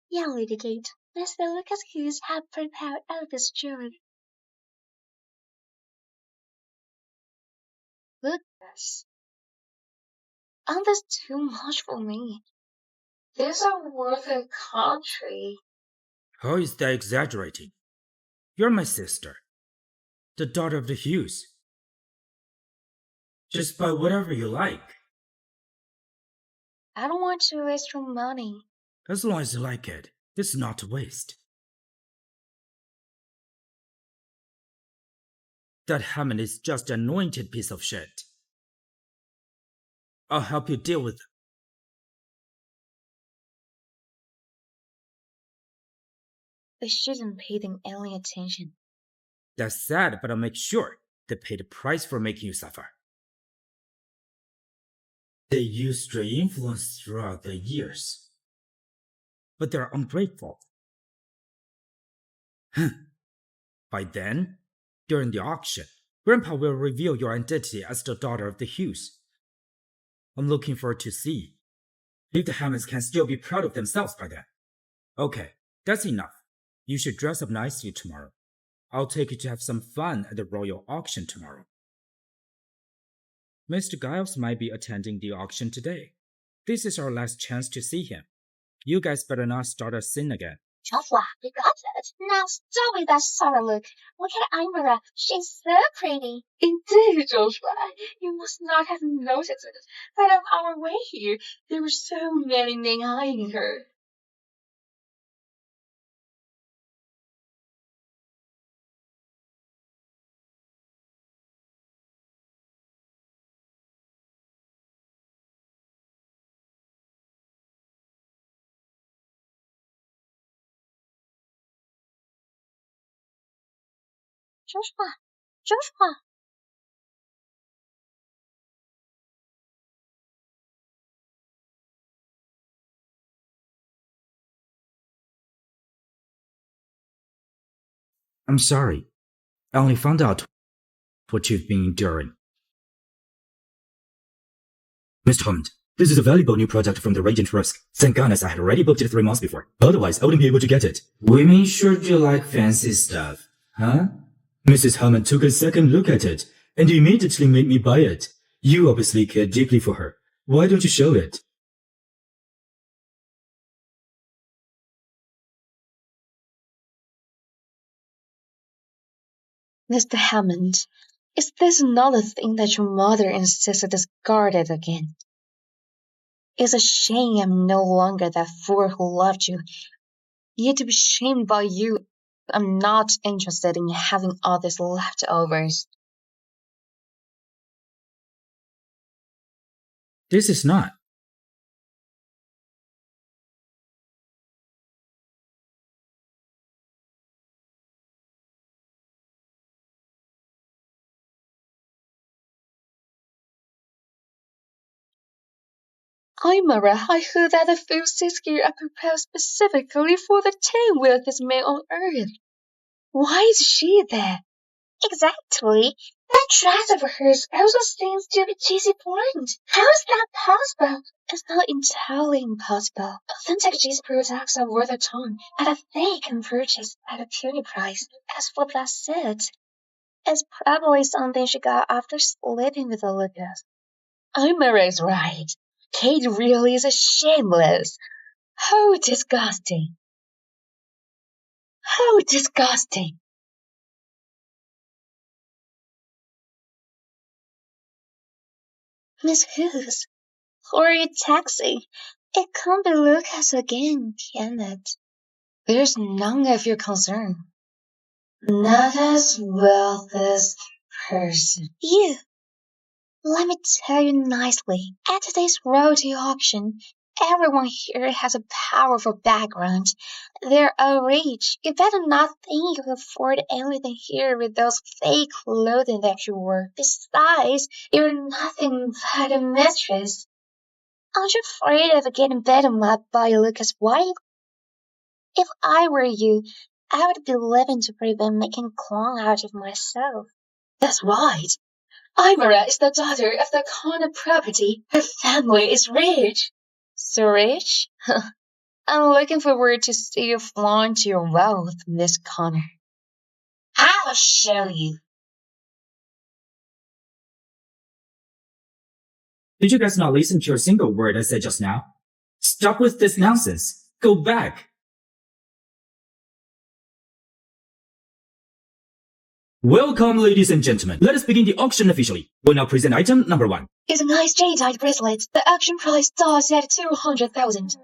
Yeah, Lady Kate. Mr. Lucas Hughes had prepared all this jewelry. Lucas, aren't this too much for me? These are worth a country. How is that exaggerating? You're my sister, the daughter of the Hughes. Just buy whatever you like, I don't want to waste your money. as long as you like it. This is not a waste. That Hammond is just an anointed piece of shit. I'll help you deal with him. They shouldn't pay them any attention. That's sad, but I'll make sure they pay the price for making you suffer. They used your influence throughout the years, but they're ungrateful. By then, during the auction, Grandpa will reveal your identity as the daughter of the Hughes. I'm looking forward to see if the Hammonds can still be proud of themselves by then. Okay, that's enough. You should dress up nicely tomorrow. I'll take you to have some fun at the royal auction tomorrow. Mr. Giles might be attending the auction today. This is our last chance to see him. You guys better not start a sin again. Joshua, you got it. Now stop with that sort of look. Look at Ira. She's so pretty. Indeed, Joshua, you must not have noticed it. But on our way here, there were so many men eyeing her. Joshua, Joshua. I'm sorry. I only found out what you've been enduring. Mr. Hunt, this is a valuable new product from the Regent Rusk. Thank goodness I had already booked it 3 months before. Otherwise, I wouldn't be able to get it. Women sure do like fancy stuff, huh? Mrs. Hammond took a second look at it and immediately made me buy it. You obviously care deeply for her. Why don't you show it? Mr. Hammond, is this another thing that your mother insisted is guarded again? It's a shame I'm no longer that fool who loved you. Yet to be shamed by you, I'm not interested in having all these leftovers. This is not. Imara, I heard that the food sits here are prepared specifically for the 10 wealthiest men on earth. Why is she there? Exactly. That dress of hers also seems to be cheesy point. How is that possible? It's not entirely impossible. Authentic cheese products are worth a ton, and they can purchase at a puny price. As for that set, it's probably something she got after sleeping with Lucas. Imara's right. Kate really is a shameless. How disgusting. How disgusting. Miss Hughes, who are you texting? It can't be Lucas again, can it? There's none of your concern. Not as wealthiest person. You. Let me tell you nicely, at today's royalty auction, everyone here has a powerful background. They're all rich. You better not think you can afford anything here with those fake clothing that you wear. Besides, you're nothing but a mistress. Aren't you afraid of getting beaten up by Lucas' wife? If I were you, I would be living to prevent making a clown out of myself. That's right. Imara is the daughter of the Connor property. Her family is rich. So rich? I'm looking forward to see you flaunt your wealth, Miss Connor. I'll show you. Did you guys not listen to a single word I said just now? Stop with this nonsense. Go back. Welcome, ladies and gentlemen. Let us begin the auction officially. We'll now present item number 1. It's a nice jadeite bracelet. The auction price starts at 200,000.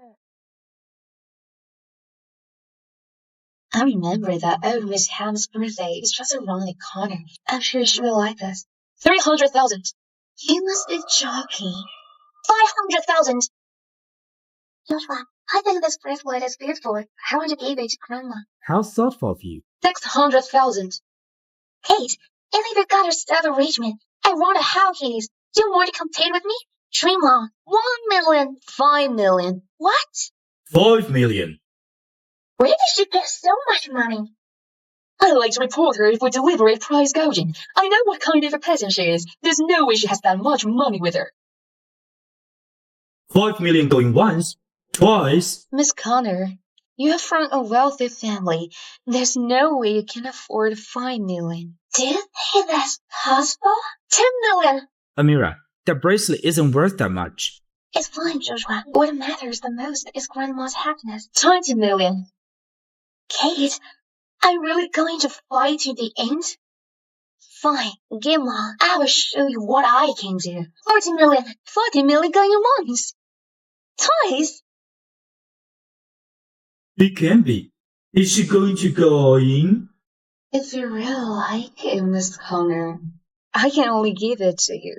I remember that old Miss Ham's birthday is just around the corner. I'm sure she will like this. 300,000. You must be joking. 500,000. Joshua, I think this bracelet is beautiful. I want to give it to Grandma. How thoughtful of you. 600,000. Kate, if you got her stuff arrangement, I want a house keys. Do you want to compete with me? Dream on. 1 million. 5 million. What? 5 million. Where did she get so much money? I'd like to report her if we deliberate prize gouging. I know what kind of a peasant she is. There's no way she has that much money with her. 5 million going once, twice. Miss Connor, you're from a wealthy family. There's no way you can afford 5 million. Do you think that's possible? 10 million. Amira, that bracelet isn't worth that much. It's fine, Joshua. What matters the most is Grandma's happiness. 20 million. Kate, are you really going to fight to the end? Fine, give on. I will show you what I can do. 40 million. 40 million going once. Twice. It can be. Is she going to go all in? If you really like it, Miss Connor, I can only give it to you.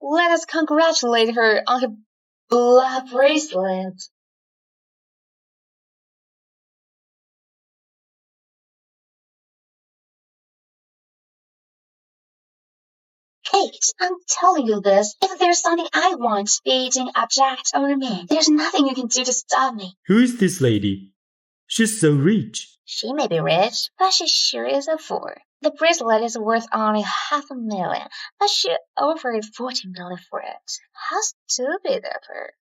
Let us congratulate her on her blood bracelet. Kate, I'm telling you this. If there's something I want, be it an object or a man, there's nothing you can do to stop me. Who is this lady? She's so rich. She may be rich, but she sure is a fool. The bracelet is worth only 500,000, but she offered 40 million for it. How stupid of her.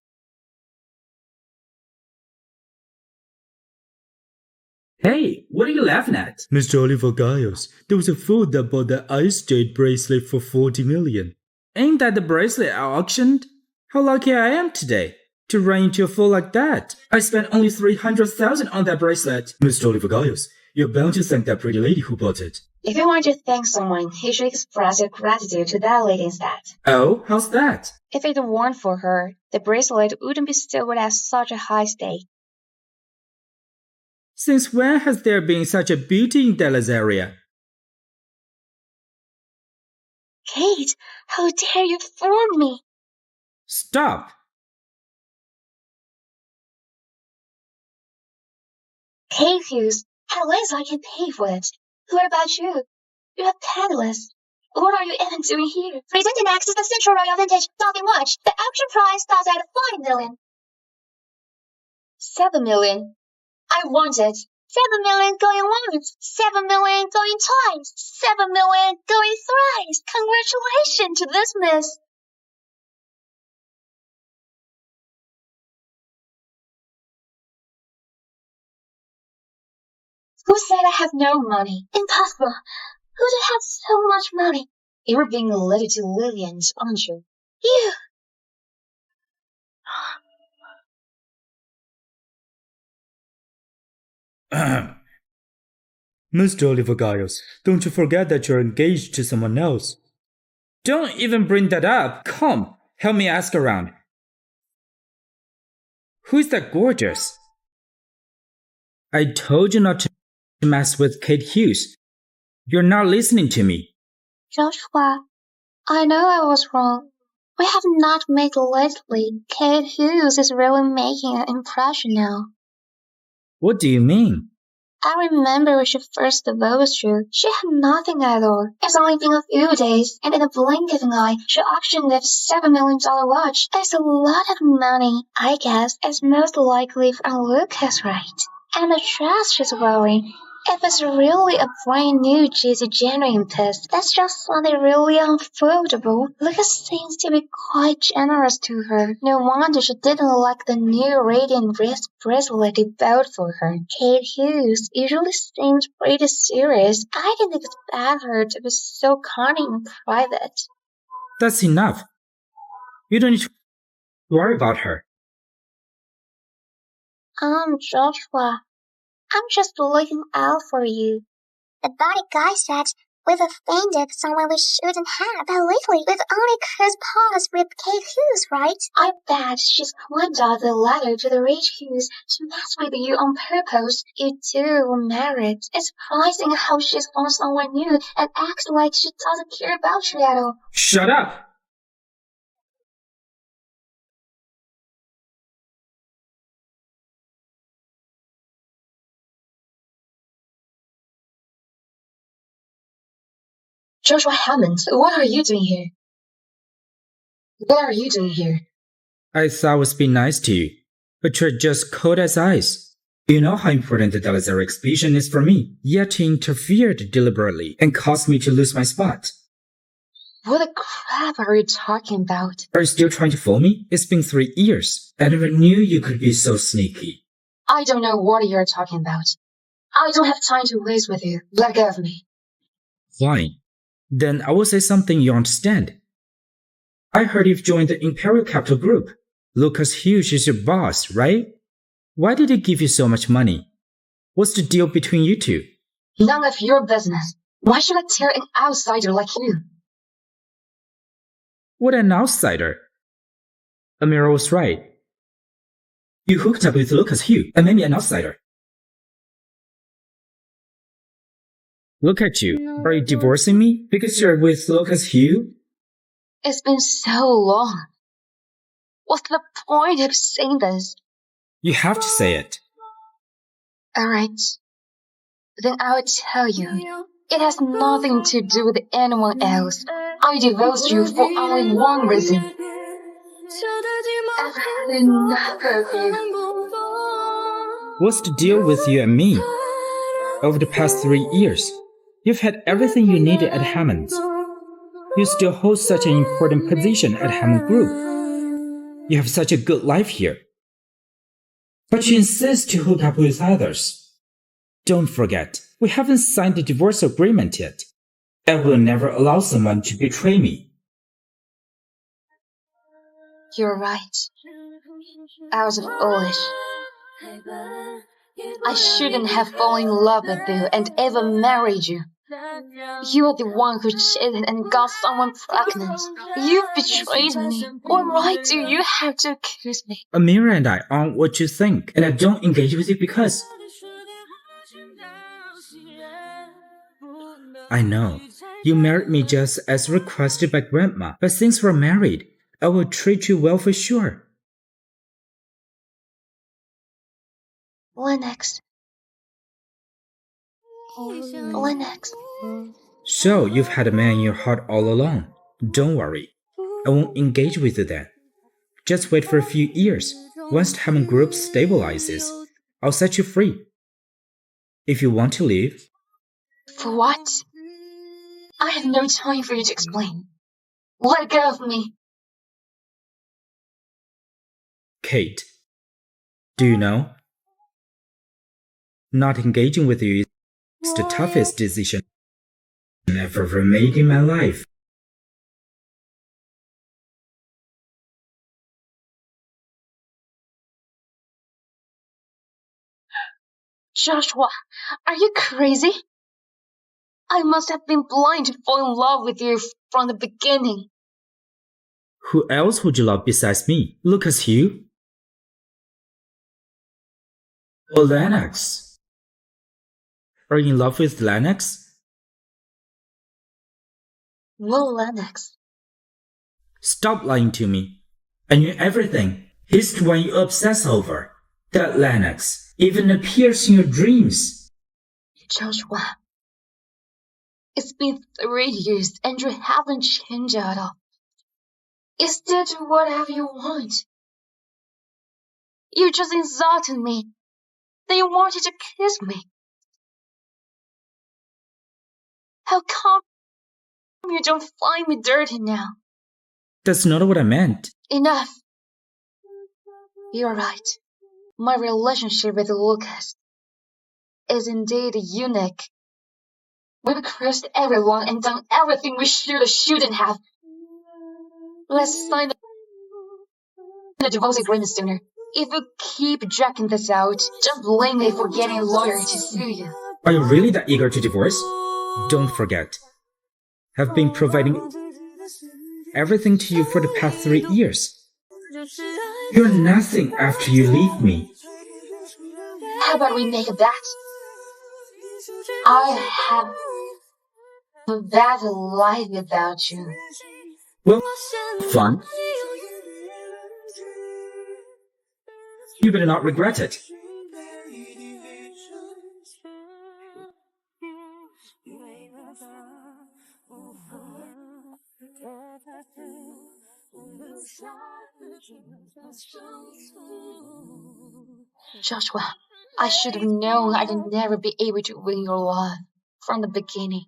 Hey, what are you laughing at? Mr. Oliver Giles, there was a fool that bought the ice jade bracelet for 40 million. Ain't that the bracelet I auctioned? How lucky I am today to run into a fool like that. I spent only 300,000 on that bracelet. Mr. Oliver Giles, you're bound to thank that pretty lady who bought it. If you want to thank someone, you should express your gratitude to that lady instead. Oh, how's that? If it weren't for her, the bracelet wouldn't be sold at such a high stake. Since when has there been such a beauty in Dallas area? Kate, how dare you fool me? Stop! Kate Hughes, at least I can pay for it. What about you? You're penniless. What are you even doing here? Presenting X is the central royal vintage. Nothing much. The auction price starts at 5 million. 7 million. I want it. 7 million going once, 7 million going twice, 7 million going thrice. Congratulations to this miss. Who said I have no money? Impossible. Who would have so much money? You're being led to millions, aren't you? You. Mr. Oliver Giles, don't you forget that you're engaged to someone else. Don't even bring that up. Come, help me ask around. Who's that gorgeous? I told you not to mess with Kate Hughes. You're not listening to me. Joshua, I know I was wrong. We have not met lately. Kate Hughes is really making an impression now. What do you mean? I remember when she first divorced you. She had nothing at all. It's only been a few days, and in a blink of an eye, she auctioned that $7 million watch. It's a lot of money. I guess it's most likely from Lucas, right? And the dress she's wearing. If it's really a brand new juicy genuine piece, that's just something really unfoldable. Lucas seems to be quite generous to her. No wonder she didn't like the new radiant wrist bracelet he bought for her. Kate Hughes usually seems pretty serious. I didn't expect her to be so cunning and private. That's enough. You don't need to worry about her. Joshua, I'm just looking out for you. The body guy said we've offended someone we shouldn't have. But lately, we've only crossed paths with Kate Hughes, right? I bet she's climbed out the ladder to the rich Hughes to mess with you on purpose. You two were married. It's surprising how she's found someone new and acts like she doesn't care about you at all. Shut up! Joshua Hammond, what are you doing here? What are you doing here? I thought I was being nice to you, but you're just cold as ice. You know how important the Delazar expedition is for me, yet you interfered deliberately and caused me to lose my spot. What the crap are you talking about? Are you still trying to fool me? It's been 3 years. I never knew you could be so sneaky. I don't know what you're talking about. I don't have time to waste with you. Let go of me. Fine. Then I will say something you understand. I heard you've joined the Imperial Capital Group. Lucas Hughes is your boss, right? Why did he give you so much money? What's the deal between you two? None of your business. Why should I tear an outsider like you? What an outsider. Amira was right. You hooked up with Lucas Hughes and made me an outsider. Look at you. Are you divorcing me because you're with Lucas Hughes? It's been so long. What's the point of saying this? You have to say it. Alright. Then I'll tell you. It has nothing to do with anyone else. I divorced you for only one reason. I've had enough of you. What's the deal with you and me? Over the past 3 years, you've had everything you needed at Hammond's. You still hold such an important position at Hammond Group. You have such a good life here. But you insist to hook up with others. Don't forget, we haven't signed the divorce agreement yet. I will never allow someone to betray me. You're right. I was foolish. I shouldn't have fallen in love with you and ever married you. You are the one who cheated and got someone pregnant. You betrayed me. What right do you have to accuse me? Amira and I aren't what you think, and I don't engage with you because... I know. You married me just as requested by Grandma, but since we're married, I will treat you well for sure. Lennox. Lennox. So you've had a man in your heart all along. Don't worry. I won't engage with you then. Just wait for a few years. Once the Hammond group stabilizes, I'll set you free. If you want to leave. For what? I have no time for you to explain. Let go of me. Kate, do you know? Not engaging with you is the toughest decision I've ever made in my life. Joshua, are you crazy? I must have been blind to fall in love with you from the beginning. Who else would you love besides me? Lucas Hugh? Or Lennox? Are you in love with Lennox? Well, Lennox. Stop lying to me. I knew everything. He's the one you obsess over. That Lennox even appears in your dreams. Joshua, it's been 3 years and you haven't changed at all. Instead, do whatever you want. You just insulted me. Then you wanted to kiss me. How come you don't find me dirty now? That's not what I meant. Enough. You're right. My relationship with Lucas is indeed unique. We've cursed everyone and done everything we should or shouldn't have. Let's sign the divorce agreement sooner. If you keep dragging this out, don't blame me for getting a lawyer to sue you. Are you really that eager to divorce? Don't forget, I've been providing everything to you for the past 3 years. You're nothing after you leave me. How about we make a bet? I have a better life without you. Well, fun. You better not regret it. Joshua, I should have known I'd never be able to win your love from the beginning.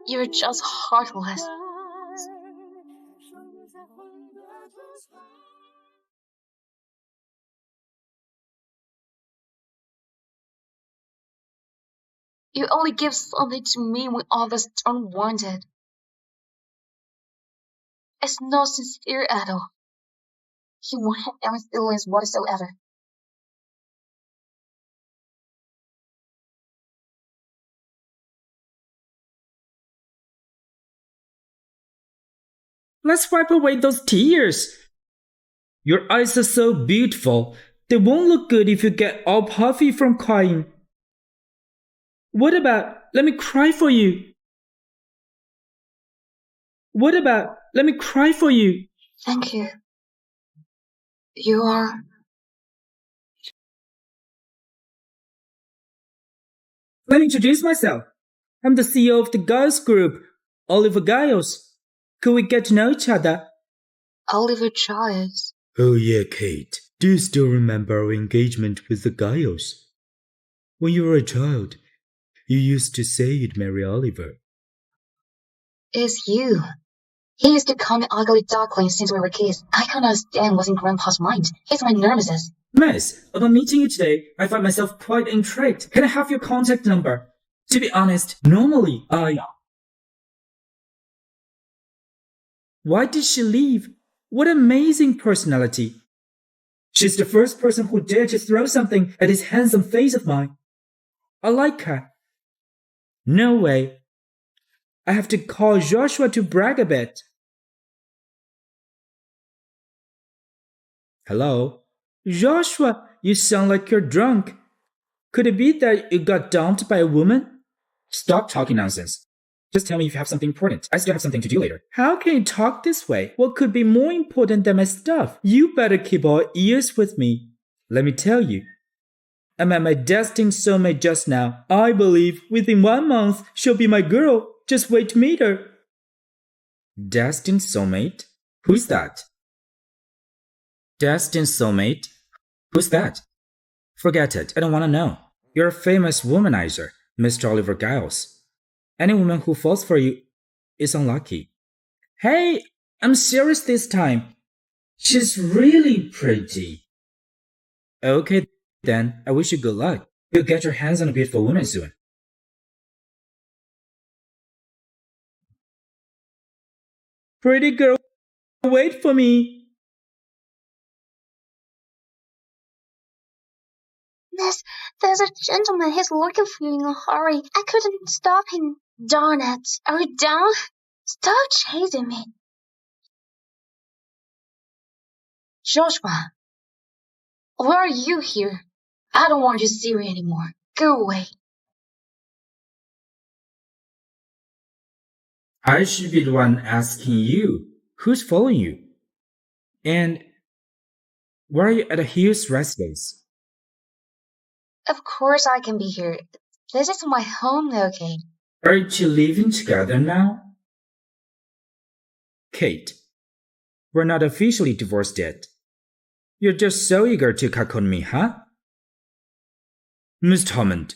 You're just heartless. You only give something to me when others don't want it. It's not sincere at all. You won't have any feelings whatsoever. Let's wipe away those tears. Your eyes are so beautiful. They won't look good if you get all puffy from crying. What about, let me cry for you? What about, let me cry for you? Thank you. You are... Let me introduce myself. I'm the CEO of the Giles Group, Oliver Giles. Could we get to know each other? Oliver Giles. Oh yeah, Kate. Do you still remember our engagement with the Giles? When you were a child, you used to say you'd marry Oliver. It's you. He used to call me ugly duckling since we were kids. I can't understand what's in Grandpa's mind. He's my nemesis. Miss, upon meeting you today, I find myself quite intrigued. Can I have your contact number? To be honest, normally Why did she leave? What amazing personality. She's the first person who dared to throw something at this handsome face of mine. I like her. No way. I have to call Joshua to brag a bit. Hello? Joshua, you sound like you're drunk. Could it be that you got dumped by a woman? Stop talking nonsense. Just tell me if you have something important. I still have something to do later. How can you talk this way? What could be more important than my stuff? You better keep all ears with me. Let me tell you. I met my destined soulmate just now. I believe within 1 month she'll be my girl. Just wait to meet her. Destined soulmate? Who's that? Destined soulmate? Who's that? Forget it, I don't want to know. You're a famous womanizer, Mr. Oliver Giles. Any woman who falls for you is unlucky. Hey, I'm serious this time. She's really pretty. Okay then, I wish you good luck. You'll get your hands on a beautiful woman soon. Pretty girl, wait for me. Miss, there's a gentleman. He's looking for you in a hurry. I couldn't stop him. Darn it. Are you down? Stop chasing me. Joshua, why are you here? I don't want you to see me anymore. Go away. I should be the one asking you. Who's following you? And why are you at Hugh's residence? Of course I can be here. This is my home now, Kate. Are you two living together now? Kate, we're not officially divorced yet. You're just so eager to cuckold me, huh? Miss Hammond,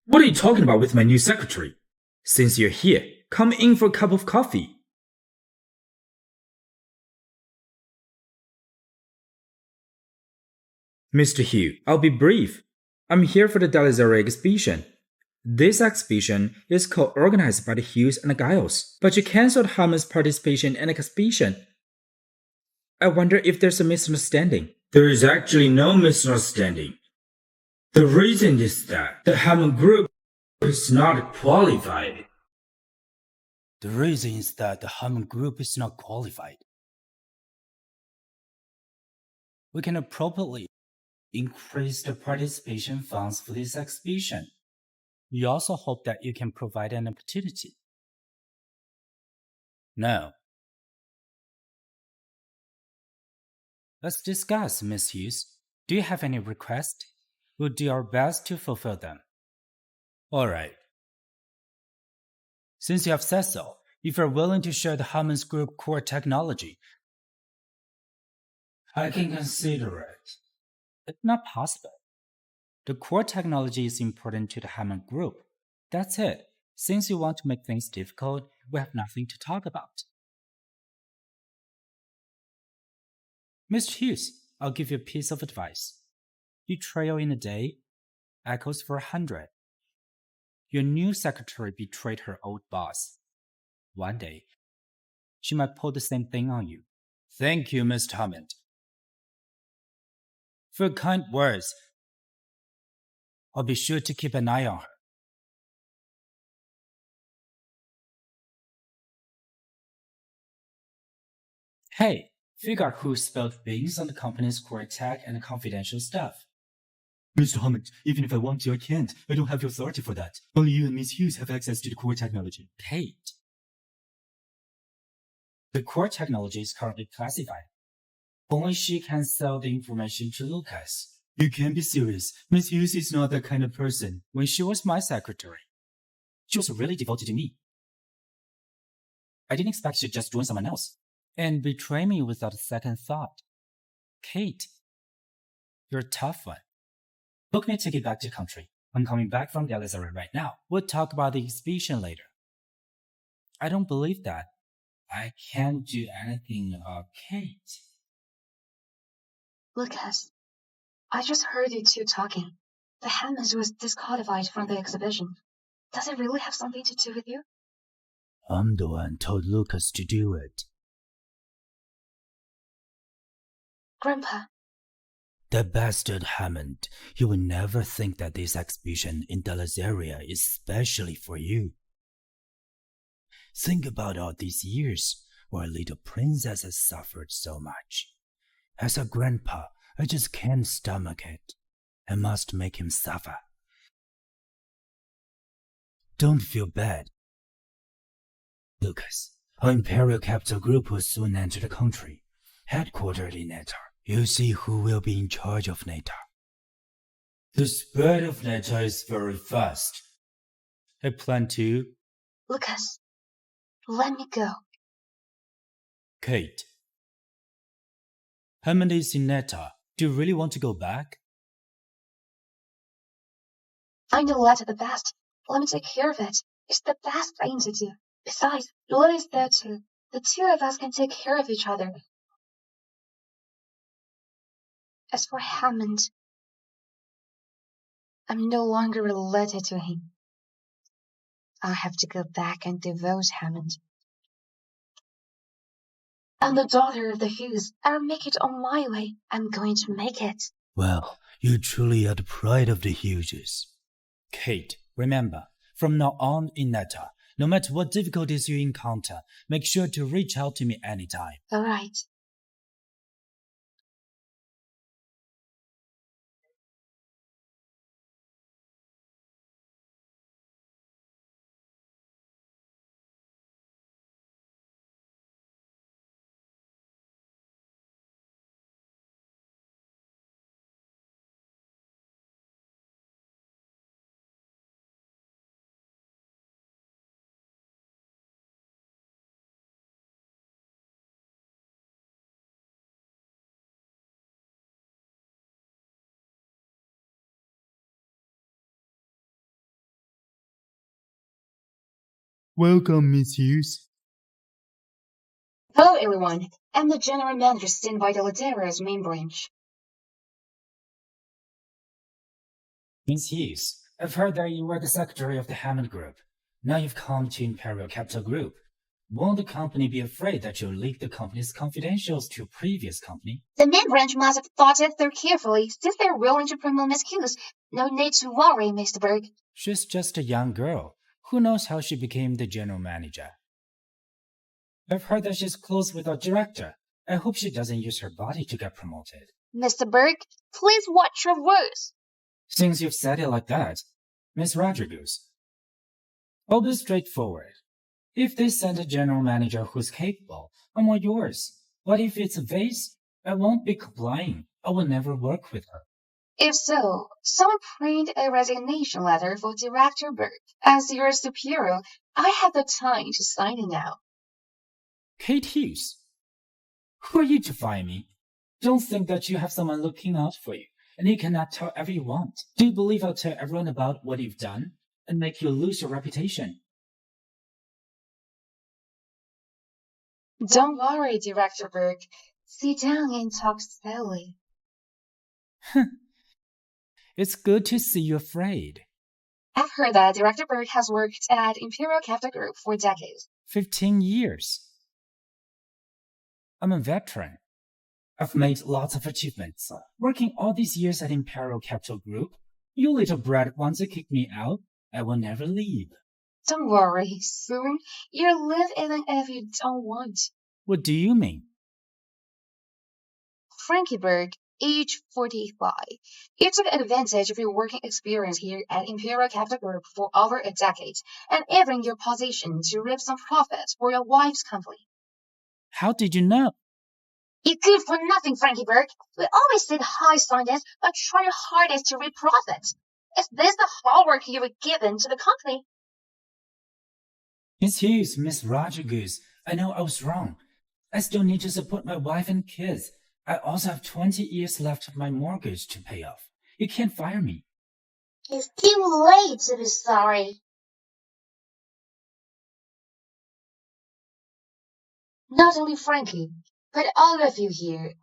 what are you talking about with my new secretary? Since you're here, come in for a cup of coffee. Mr. Hugh, I'll be brief. I'm here for the Delazare exhibition. This exhibition is co-organized by the Hughes and the Giles, but you cancelled Hammond's participation in the exhibition. I wonder if there's a misunderstanding. There is actually no misunderstanding. The reason is that the Hammond group is not qualified. The reason is that the Hammond group is not qualified. We can appropriately increase the participation funds for this exhibition. We also hope that you can provide an opportunity. Now, let's discuss, Miss Hughes. Do you have any requests? We'll do our best to fulfill them. Alright. Since you have said so, if you're willing to share the Hammond's group core technology, I can consider it. It's not possible. The core technology is important to the Hammond group. That's it. Since you want to make things difficult, we have nothing to talk about. Mr. Hughes, I'll give you a piece of advice. Betrayal in a day echoes for 100. Your new secretary betrayed her old boss. One day, she might pull the same thing on you. Thank you, Mr. Hammond. For your kind words, I'll be sure to keep an eye on her. Hey, figure out who spilled beans on the company's core tech and confidential stuff. Mr. Hammond, even if I want to, I can't. I don't have the authority for that. Only you and Miss Hughes have access to the core technology. Kate. The core technology is currently classified. Only she can sell the information to Lucas. You can't be serious. Miss Hughes is not that kind of person. When she was my secretary, she was really devoted to me. I didn't expect she'd just join someone else and betray me without a second thought. Kate, you're a tough one. Book me a ticket back to the country. I'm coming back from the Elizabeth right now. We'll talk about the exhibition later. I don't believe that. I can't do anything about Kate. Lucas, I just heard you two talking. The Hammonds was disqualified from the exhibition. Does it really have something to do with you? I'm the one told Lucas to do it. Grandpa. The bastard Hammond. He will never think that this exhibition in Delazaria is specially for you. Think about all these years where little princess has suffered so much. As a grandpa, I just can't stomach it. I must make him suffer. Don't feel bad. Lucas, our Imperial Capital Group will soon enter the country, headquartered in Natar. You'll see who will be in charge of Natar. The spread of Natar is very fast. I plan to Lucas, let me go. Kate. Hammond is in Netta. Do you really want to go back? I know Letta the best. Let me take care of it. It's the best thing to do. Besides, Lily's there too. The two of us can take care of each other. As for Hammond, I'm no longer related to him. I'll have to go back and divorce Hammond. I'm the daughter of the Hughes. I'll make it on my way. I'm going to make it. Well, you truly are the pride of the Hughes. Kate, remember, from now on in Netta, no matter what difficulties you encounter, make sure to reach out to me anytime. All right. Welcome, Miss Hughes. Hello, everyone. I'm the general manager sent by the Ladera's main branch. Miss Hughes, I've heard that you were the secretary of the Hammond Group. Now you've come to Imperial Capital Group. Won't the company be afraid that you'll leak the company's confidentials to a previous company? The main branch must have thought it through carefully, since they're willing to promote Miss Hughes. No need to worry, Mr. Berg. She's just a young girl. Who knows how she became the general manager? I've heard that she's close with our director. I hope she doesn't use her body to get promoted. Mr. Berg, please watch your words. Since you've said it like that, Miss Rodriguez, I'll be straightforward. If they send a general manager who's capable, I'm all yours. But if it's a vase, I won't be complying. I will never work with her. If so, someone print a resignation letter for Director Berg. As your superior, I have the time to sign it now. Kate Hughes, who are you to fire me? Don't think that you have someone looking out for you, and you cannot tell everyone you want. Do you believe I'll tell everyone about what you've done and make you lose your reputation? Don't worry, Director Berg. Sit down and talk slowly. It's good to see you afraid. I've heard that Director Berg has worked at Imperial Capital Group for decades. 15 years. I'm a veteran. I've made lots of achievements. Working all these years at Imperial Capital Group, you little brat wants to kick me out, I will never leave. Don't worry, soon you'll live even if you don't want. What do you mean? Frankie Berg, age 45. You took advantage of your working experience here at Imperial Capital Group for over a decade, and even your position to reap some profits for your wife's company. How did you know? You're good for nothing, Frankie Berg. We always say the high scientists but try your hardest to reap profits. Is this the hard work you were given to the company? Miss Hughes, Miss Rodriguez, I know I was wrong. I still need to support my wife and kids. I also have 20 years left of my mortgage to pay off. You can't fire me. It's too late to be sorry. Not only Frankie, but all of you here.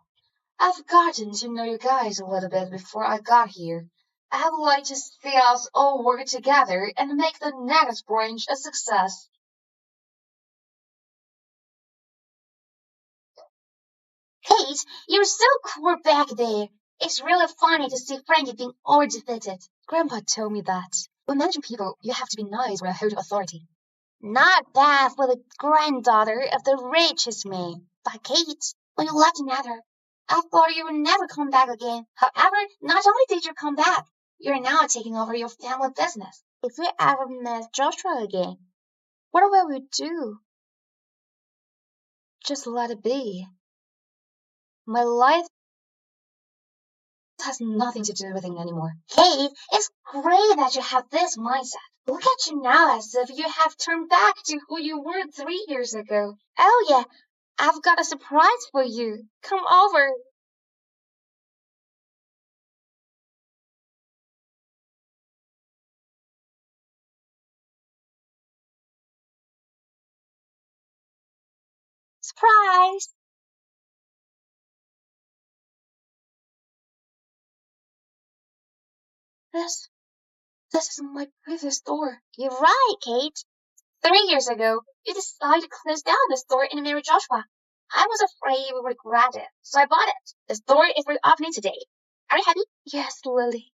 I've gotten to know you guys a little bit before I got here. I would like to see us all work together and make the next branch a success. Kate, you're so cool back there. It's really funny to see Frankie being all defeated. Grandpa told me that. When managing people, you have to be nice or hold authority. Not bad for the granddaughter of the richest man. But Kate, when you left Nether, I thought you would never come back again. However, not only did you come back, you're now taking over your family business. If we ever met Joshua again, what will we do? Just let it be. My life has nothing to do with it anymore. Kate, it's great that you have this mindset. Look at you now as if you have turned back to who you were 3 years ago. Oh yeah, I've got a surprise for you. Come over. Surprise! This is my previous store. You're right, Kate. 3 years ago, you decided to close down the store in Mary Joshua. I was afraid you would regret it, so I bought it. The store is reopening today. Are you happy? Yes, Lily.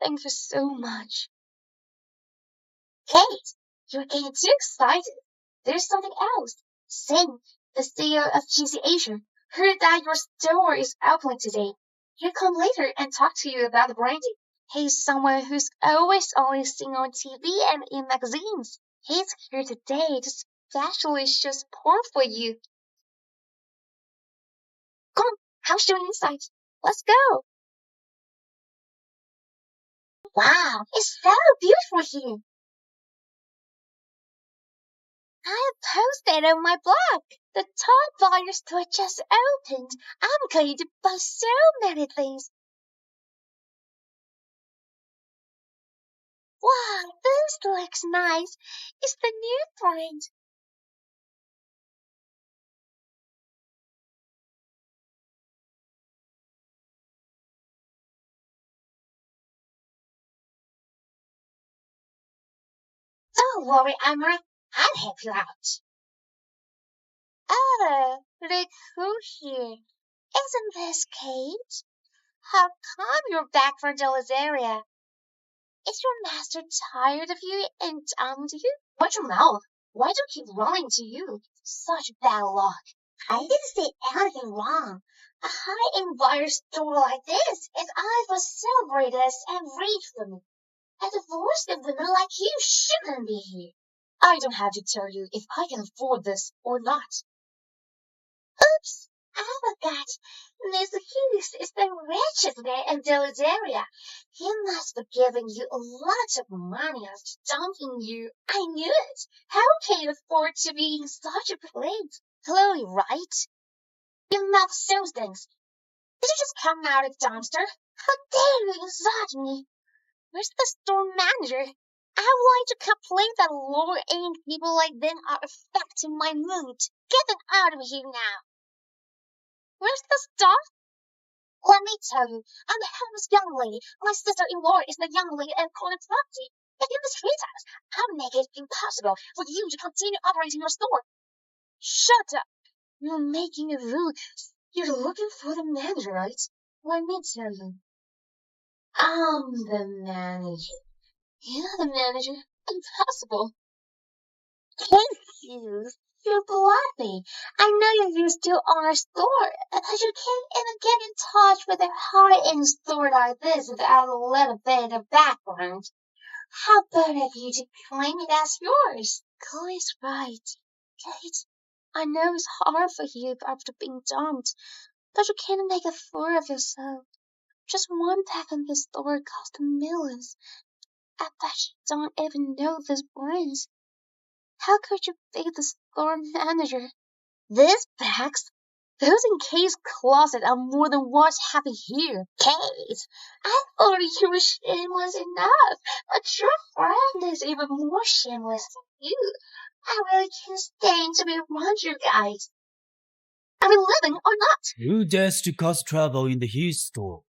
Thank you so much. Kate, you're getting too excited. There's something else. Sin, the CEO of GC Asia, heard that your store is opening today. He'll come later and talk to you about the branding. He's someone who's always only seen on TV and in magazines. He's here today to specially show support for you. Come on, I'll show you inside. Let's go. Wow, it's so beautiful here. I posted on my blog. The top buyer store just opened. I'm going to buy so many things. Wow, this looks nice. It's the new brand. Don't worry, Amara. I'll help you out. Oh, look who's here. Isn't this Kate? How come you're back from Delizaria? Is your master tired of you and dumped you? Watch your mouth. Why do you keep running to you? Such bad luck. I didn't say anything wrong. A high-end buyer store like this is either celebrated and rich for me. A divorced woman like you shouldn't be here. I don't have to tell you if I can afford this or not. Oops, I forgot. Mr. Hughes is the richest man in Delizaria. He must be giving you a lot of money after dumping you. I knew it. How can you afford to be in such a place? Clearly, right? Your mouth shows things. Did you just come out of the dumpster? How dare you insult me? Where's the store manager? I would like to complain that lower-end people like them are affecting my mood. Get them out of here now. Where's the stuff? Let me tell you, I'm the homeless young lady. My sister-in-law is the young lady at corner property. If you mistreat us, I'll make it impossible for you to continue operating your store. Shut up. You're making a rule. You're looking for the manager, right? Let me tell you, I'm the manager. You're the manager. Impossible. Thank you. You're bluffing. I know you used to own a store, but you can't even get in touch with a high-end store like this without a little bit of background. How about of you to claim it as yours? Chloe's right. Kate, I know it's hard for you after being dumped, but you can't make a fool of yourself. Just one pack in this store cost millions. I bet you don't even know this brand. How could you be the store manager? These bags? Those in Kate's closet are more than what's happening here. Kate, I thought you were shameless enough, but your friend is even more shameless than you. I really can't stand to be around you guys. Are we living or not? Who dares to cause trouble in the Hughes store?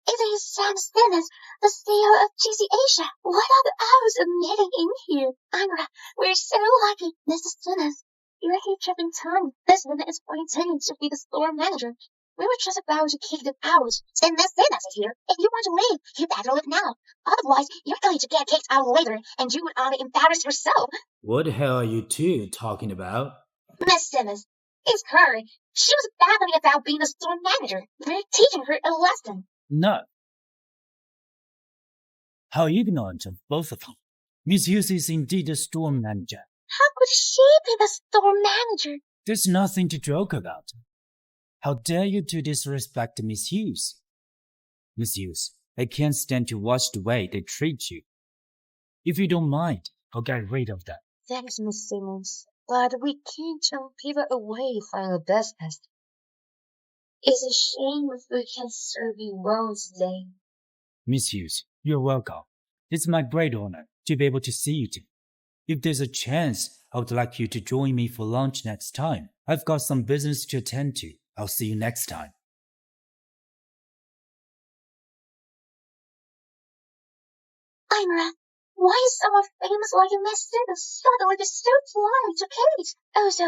It is Sam Simmons, the CEO of GC Asia. What are the hours of meeting in here? Ira, we're so lucky, Mrs. Simmons. You're here tripping time. This woman is pretending to be the store manager. We were just about to kick them out. And Miss Simmons is here. If you want to leave, you better leave now. Otherwise, you're going to get kicked out later, and you would only embarrass yourself. What the hell are you two talking about? Miss Simmons, it's her. She was babbling about being the store manager. We're teaching her a lesson. No. How ignorant of both of them. Miss Hughes is indeed a store manager. How could she be the store manager? There's nothing to joke about. How dare you to disrespect Miss Hughes? Miss Hughes, I can't stand to watch the way they treat you. If you don't mind, I'll get rid of that. Thanks, Miss Simmons, but we can't turn people away from the business. It's a shame if we can't serve you well today. Miss Hughes, you're welcome. It's my great honor to be able to see you today. If there's a chance, I would like you to join me for lunch next time. I've got some business to attend to. I'll see you next time. Ira, why is someone famous like Miss Simmons suddenly so polite to Kate? Also,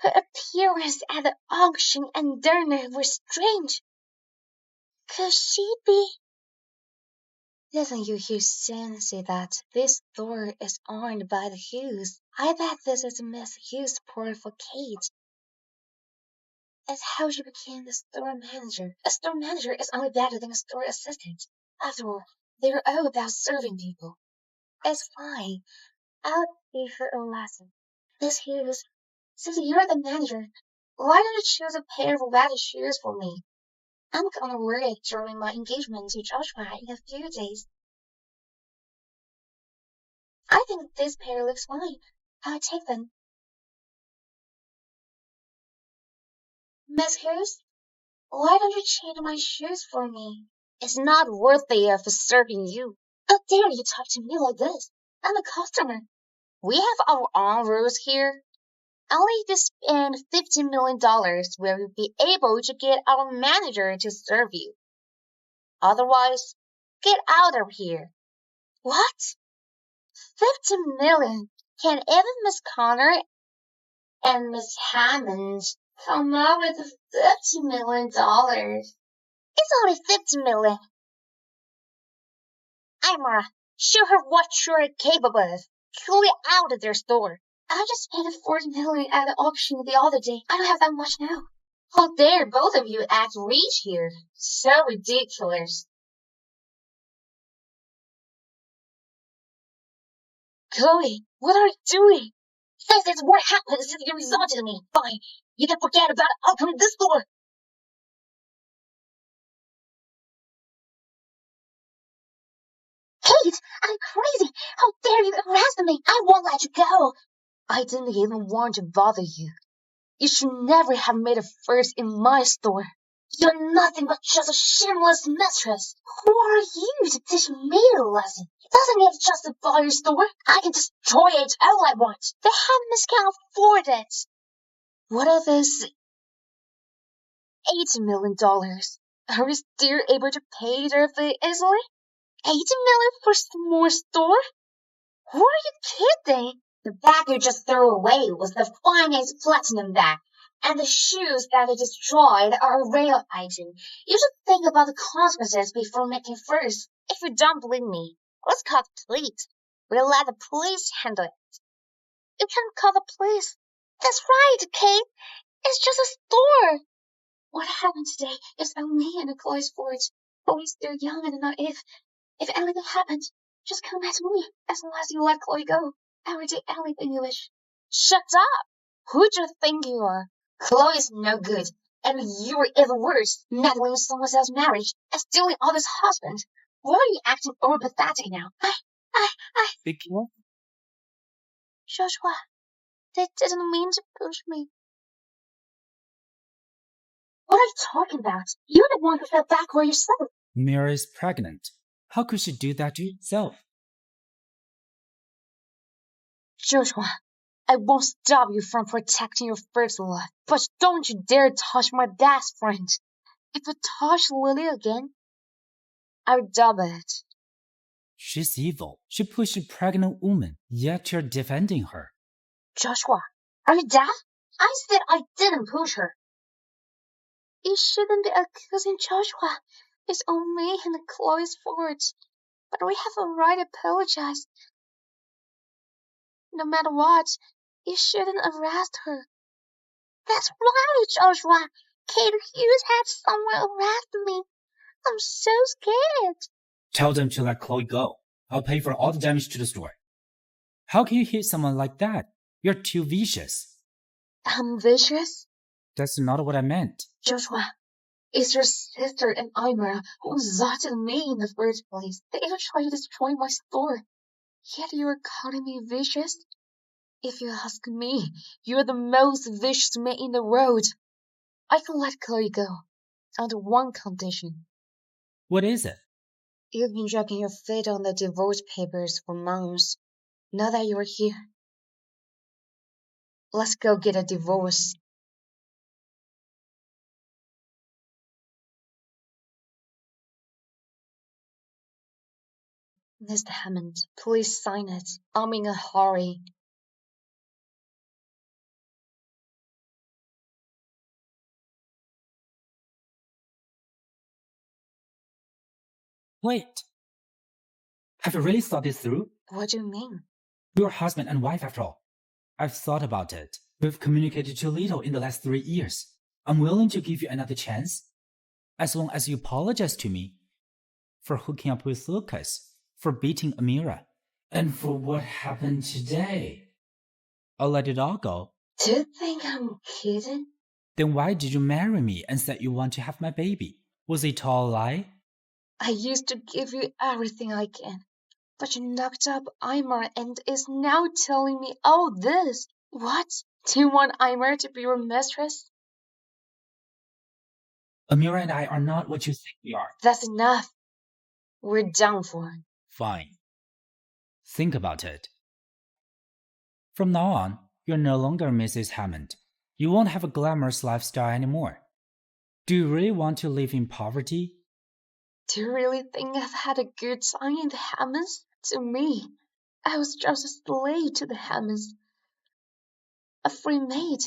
her appearance at the auction and dinner were strange. Could she be? Didn't you hear Sam say that this store is owned by the Hughes? I bet this is Miss Hughes' report for Kate. It's how she became the store manager. A store manager is only better than a store assistant. After all, they're all about serving people. It's fine. I'll give her a lesson. Miss Hughes, since you're the manager, why don't you choose a pair of leather shoes for me? I'm gonna wear it during my engagement to Joshua in a few days. I think this pair looks fine. I'll take them. Miss Hughes, why don't you change my shoes for me? It's not worthy of serving you. How dare you talk to me like this? I'm a customer. We have our own rules here. Only if you spend $50 million will we be able to get our manager to serve you. Otherwise, get out of here. What? 50 million? Can even Miss Connor and Miss Hammond come up with $50 million? It's only 50 million. Ira, show her what you're capable of. Clear out of their store. I just spent $40 million at the auction the other day. I don't have that much now. How dare both of you act rich here? So ridiculous. Chloe, what are you doing? This is what happens if you resort to me. Fine, you can forget about it. I'll come to this store. Kate, I'm crazy. How dare you arrest me? I won't let you go. I didn't even want to bother you. You should never have made a fuss in my store. You're nothing but just a shameless mistress. Who are you to teach me a lesson? Doesn't it justify your store? I can destroy it all I want. The Hammers can't afford it. What of this $80 million? Are we still able to pay their fee easily? $80 million for a small store? Who are you kidding? The bag you just threw away was the finest platinum bag, and the shoes that it destroyed are a rare item. You should think about the consequences before making first. If you don't believe me, let's call the police. We'll let the police handle it. You can't call the police. That's right, Kate. It's just a store. What happened today is only in Chloe's fault. Chloe's still young and naive. If anything happened, just come at me as long as you let Chloe go. I will do anything you wish. Shut up! Who do you think you are? Chloe's no good, and you were even worse, meddling with someone else's marriage and stealing others' husband. Why are you acting over pathetic now? Be careful. Joshua, they didn't mean to push me. What are you talking about? You're the one who fell backward yourself. Mira is pregnant. How could she do that to herself? Joshua, I won't stop you from protecting your first life, but don't you dare touch my best friend. If you touch Lily again, I'll double it. She's evil. She pushed a pregnant woman, yet you're defending her. Joshua, are you deaf? I said I didn't push her. You shouldn't be accusing Joshua. It's on me and Chloe's fault. But we have a right to apologize. No matter what, you shouldn't arrest her. That's right, Joshua. Kate Hughes had someone arrest me. I'm so scared. Tell them to let Chloe go. I'll pay for all the damage to the store. How can you hit someone like that? You're too vicious. I'm vicious? That's not what I meant. Joshua, It's your sister and Imra who insulted me in the first place. They even tried to destroy my store. Yet you're calling me vicious? If you ask me, you're the most vicious man in the world. I can let Chloe go, under one condition. What is it? You've been dragging your feet on the divorce papers for months. Now that you're here, let's go get a divorce. Mr. Hammond, please sign it. I'm in a hurry. Wait. Have you really thought this through? What do you mean? You're husband and wife after all. I've thought about it. We've communicated too little in the last 3 years. I'm willing to give you another chance, as long as you apologize to me for hooking up with Lucas, for beating Amira, and for what happened today. I'll let it all go. Do you think I'm kidding? Then why did you marry me and said you want to have my baby? Was it all a lie? I used to give you everything I can, but you knocked up Imra and is now telling me all this. What? Do you want Imra to be your mistress? Amira and I are not what you think we are. That's enough. We're done for. Fine. Think about it. From now on, you're no longer Mrs. Hammond. You won't have a glamorous lifestyle anymore. Do you really want to live in poverty? Do you really think I've had a good time in the Hammonds? To me, I was just a slave to the Hammonds. A free maid.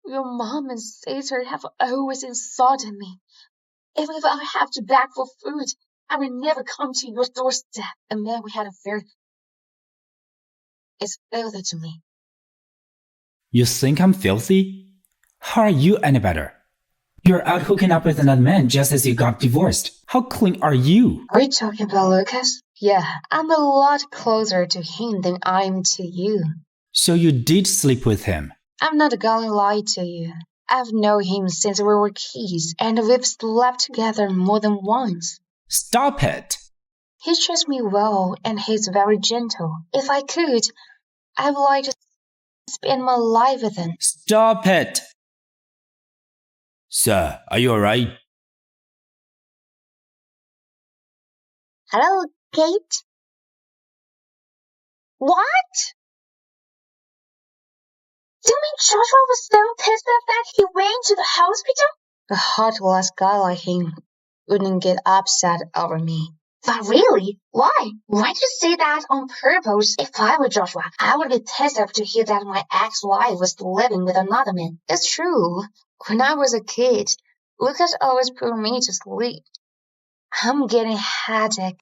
Your mom and sister have always insulted me. Even if I have to beg for food, I will never come to your doorstep. And then we had an affair. It's filthy to me. You think I'm filthy? How are you any better? You're out hooking up with another man just as you got divorced. How clean are you? Are you talking about Lucas? Yeah, I'm a lot closer to him than I am to you. So you did sleep with him? I'm not going to lie to you. I've known him since we were kids, and we've slept together more than once. Stop it! He treats me well, and he's very gentle. If I could, I would like to spend my life with him. Stop it! Sir, are you alright? Hello, Kate? What? You mean Joshua was so pissed off that he went to the hospital? A heartless guy like him wouldn't get upset over me. But really? Why? Why did you say that on purpose? If I were Joshua, I would be pissed off to hear that my ex-wife was living with another man. It's true. When I was a kid, Lucas always put me to sleep. I'm getting headache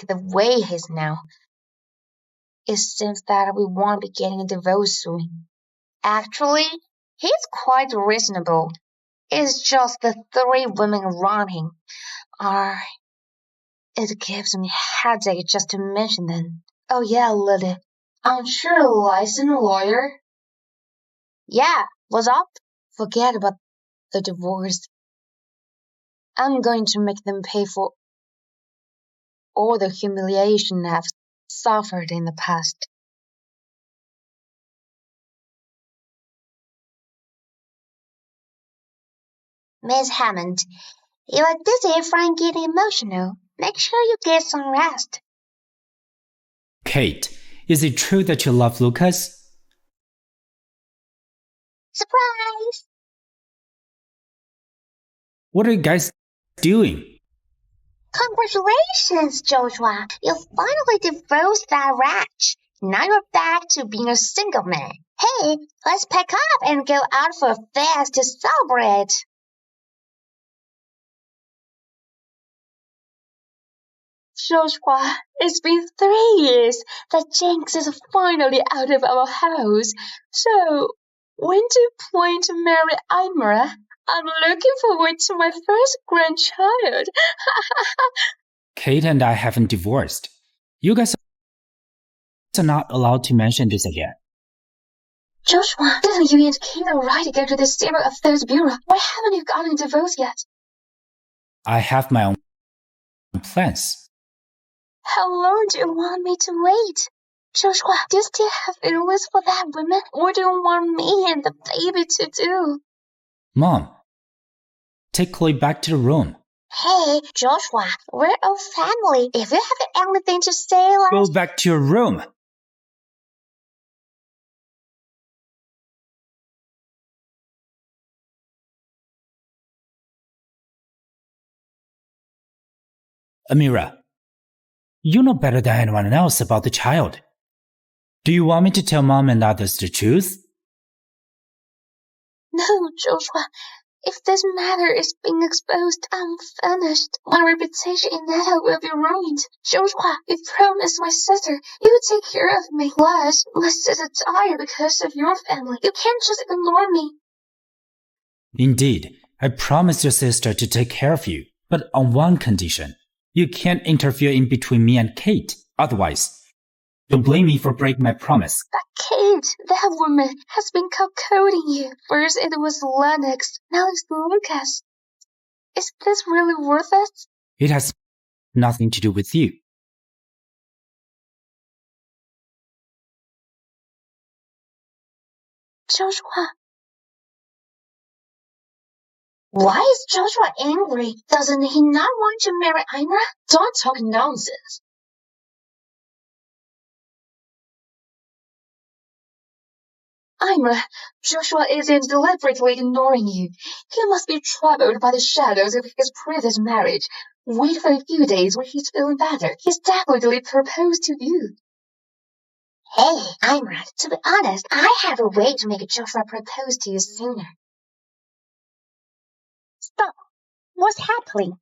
the way he is now. It seems that we won't be getting a divorce soon. Actually, he's quite reasonable. It's just the 3 women around him are... It gives me headache just to mention them. Oh yeah, Lily. Aren't you a licensed lawyer? Yeah, what's up? Forget about the divorce. I'm going to make them pay for all the humiliation I've suffered in the past. Miss Hammond, you are dizzy from getting emotional. Make sure you get some rest. Kate, is it true that you love Lucas? Surprise! What are you guys doing? Congratulations, Joshua. You finally divorced that wretch. Now you're back to being a single man. Hey, let's pack up and go out for a fest to celebrate. Joshua, it's been 3 years. The jinx is finally out of our house. So, when do you plan to marry Imra? I'm looking forward to my first grandchild. Kate and I haven't divorced. You guys are not allowed to mention this again. Joshua, didn't you and Kate right to go to the Civil Affairs Bureau? Why haven't you gotten a divorce yet? I have my own plans. How long do you want me to wait? Joshua, do you still have feelings for that woman? What do you want me and the baby to do? Mom, take Chloe back to the room. Hey, Joshua, we're a family. If you have anything to say, Go back to your room. Amira, you know better than anyone else about the child. Do you want me to tell Mom and others the truth? No, Joshua. If this matter is being exposed, I'm finished. My reputation in Netta will be ruined. Joshua, you promised my sister you would take care of me. Plus, my sister died because of your family. You can't just ignore me. Indeed, I promised your sister to take care of you, but on one condition. You can't interfere in between me and Kate. Otherwise, don't blame me for breaking my promise. But Kate, that woman has been cuckolding you. First it was Lennox, now it's Lucas. Is this really worth it? It has nothing to do with you. Joshua. Why is Joshua angry? Doesn't he not want to marry Imra? Don't talk nonsense. Imra, Joshua isn't deliberately ignoring you. He must be troubled by the shadows of his previous marriage. Wait for a few days when he's feeling better. He's definitely proposed to you. Hey, Imra, to be honest, I have a way to make Joshua propose to you sooner. Stop. What's happening?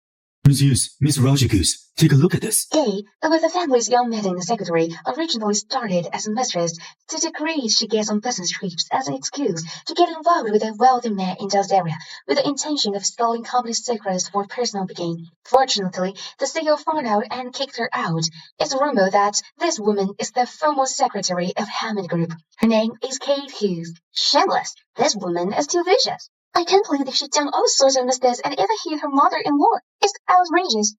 Miss Rojagus, take a look at this. Kate, with the family's young meeting secretary, originally started as a mistress to the degree she gets on business trips as an excuse to get involved with a wealthy man in those areas with the intention of stealing company secrets for personal gain. Fortunately, the CEO found out and kicked her out. It's rumored that this woman is the former secretary of Hammond Group. Her name is Kate Hughes. Shameless. This woman is too vicious. I can't believe that she's done all sorts of mistakes and even hit her mother-in-law. It's outrageous.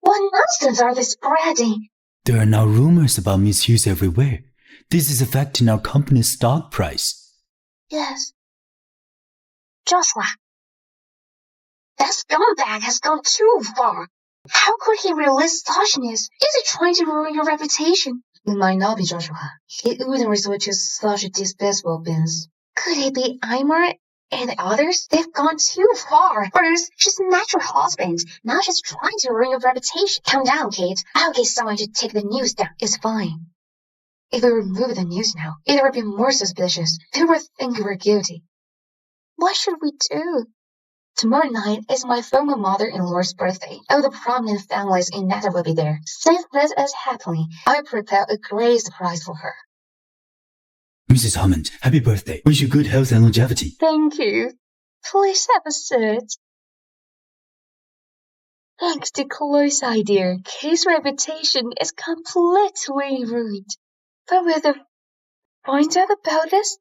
What nonsense are they spreading? There are now rumors about Miss Hughes everywhere. This is affecting our company's stock price. Yes. Joshua, that scumbag has gone too far. How could he release such news? Is he trying to ruin your reputation? It might not be Joshua. He wouldn't resort to such despicable things. Could it be Imra and the others? They've gone too far. First, she's a natural husband. Now she's trying to ruin your reputation. Calm down, Kate. I'll get someone to take the news down. It's fine. If we remove the news now, it would be more suspicious. People would think we're guilty. What should we do? Tomorrow night is my former mother-in-law's birthday. All the prominent families in Netta will be there. Since this is happening, I'll prepare a great surprise for her. Mrs. Hammond, happy birthday. Wish you good health and longevity. Thank you. Please have a seat. Thanks to Chloe's idea, Kate's reputation is completely ruined. But will they find out about this?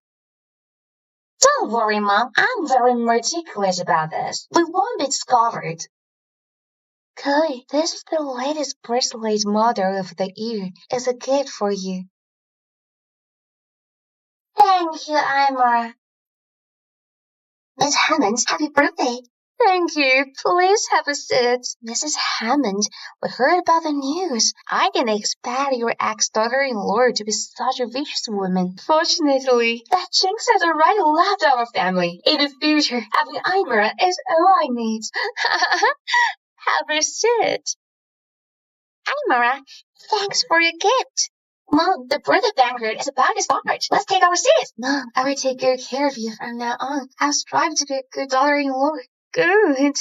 Don't worry, Mom. I'm very meticulous about this. We won't be discovered. Chloe, this is the latest bracelet model of the year. It's a gift for you. Thank you, Imra. Miss Hammond, happy birthday. Thank you. Please have a seat. Mrs. Hammond, we heard about the news. I didn't expect your ex-daughter-in-law to be such a vicious woman. Fortunately, that jinx has already left our family. In the future, having Imra is all I need. Have a seat. Imra, thanks for your gift. Mom, the birthday banquet is about to start. Let's take our seats. Mom, I will take good care of you from now on. I'll strive to be a good daughter-in-law. Good.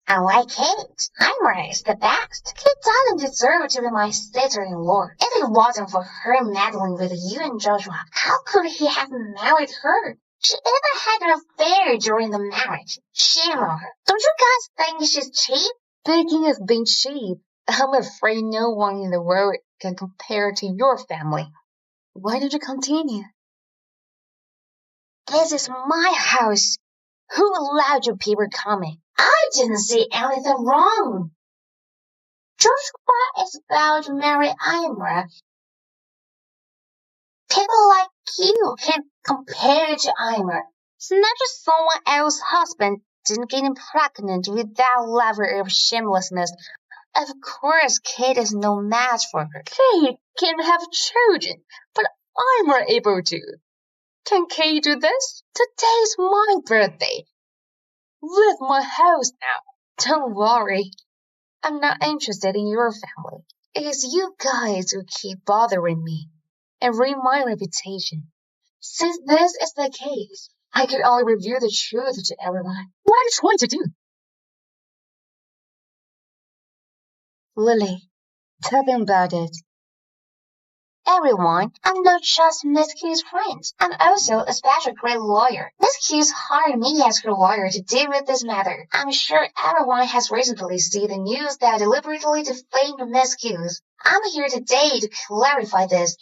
I like Kate. Imra is the best. Kate doesn't deserve to be my sister-in-law. If it wasn't for her meddling with you and Joshua, how could he have married her? She even had an affair during the marriage. Shame on her. Don't you guys think she's cheap? Speaking of being cheap, I'm afraid no one in the world can compare to your family. Why don't you continue? This is my house. Who allowed you people coming? I didn't see anything wrong. Joshua is about to marry Imra. People like you can compare to Imra. It's not just someone else's husband getting pregnant without level of shamelessness. Of course, Kate is no match for her. Kate can have children, but I'm not able to. Can Kate do this? Today's my birthday. Leave my house now. Don't worry. I'm not interested in your family. It's you guys who keep bothering me and ruin my reputation. Since this is the case, I could only reveal the truth to everyone. What are you trying to do? Lily, tell me about it. Everyone, I'm not just Miss Q's friend. I'm also a special great lawyer. Miss Q's hired me as her lawyer to deal with this matter. I'm sure everyone has recently seen the news that deliberately defamed Miss Q's. I'm here today to clarify this.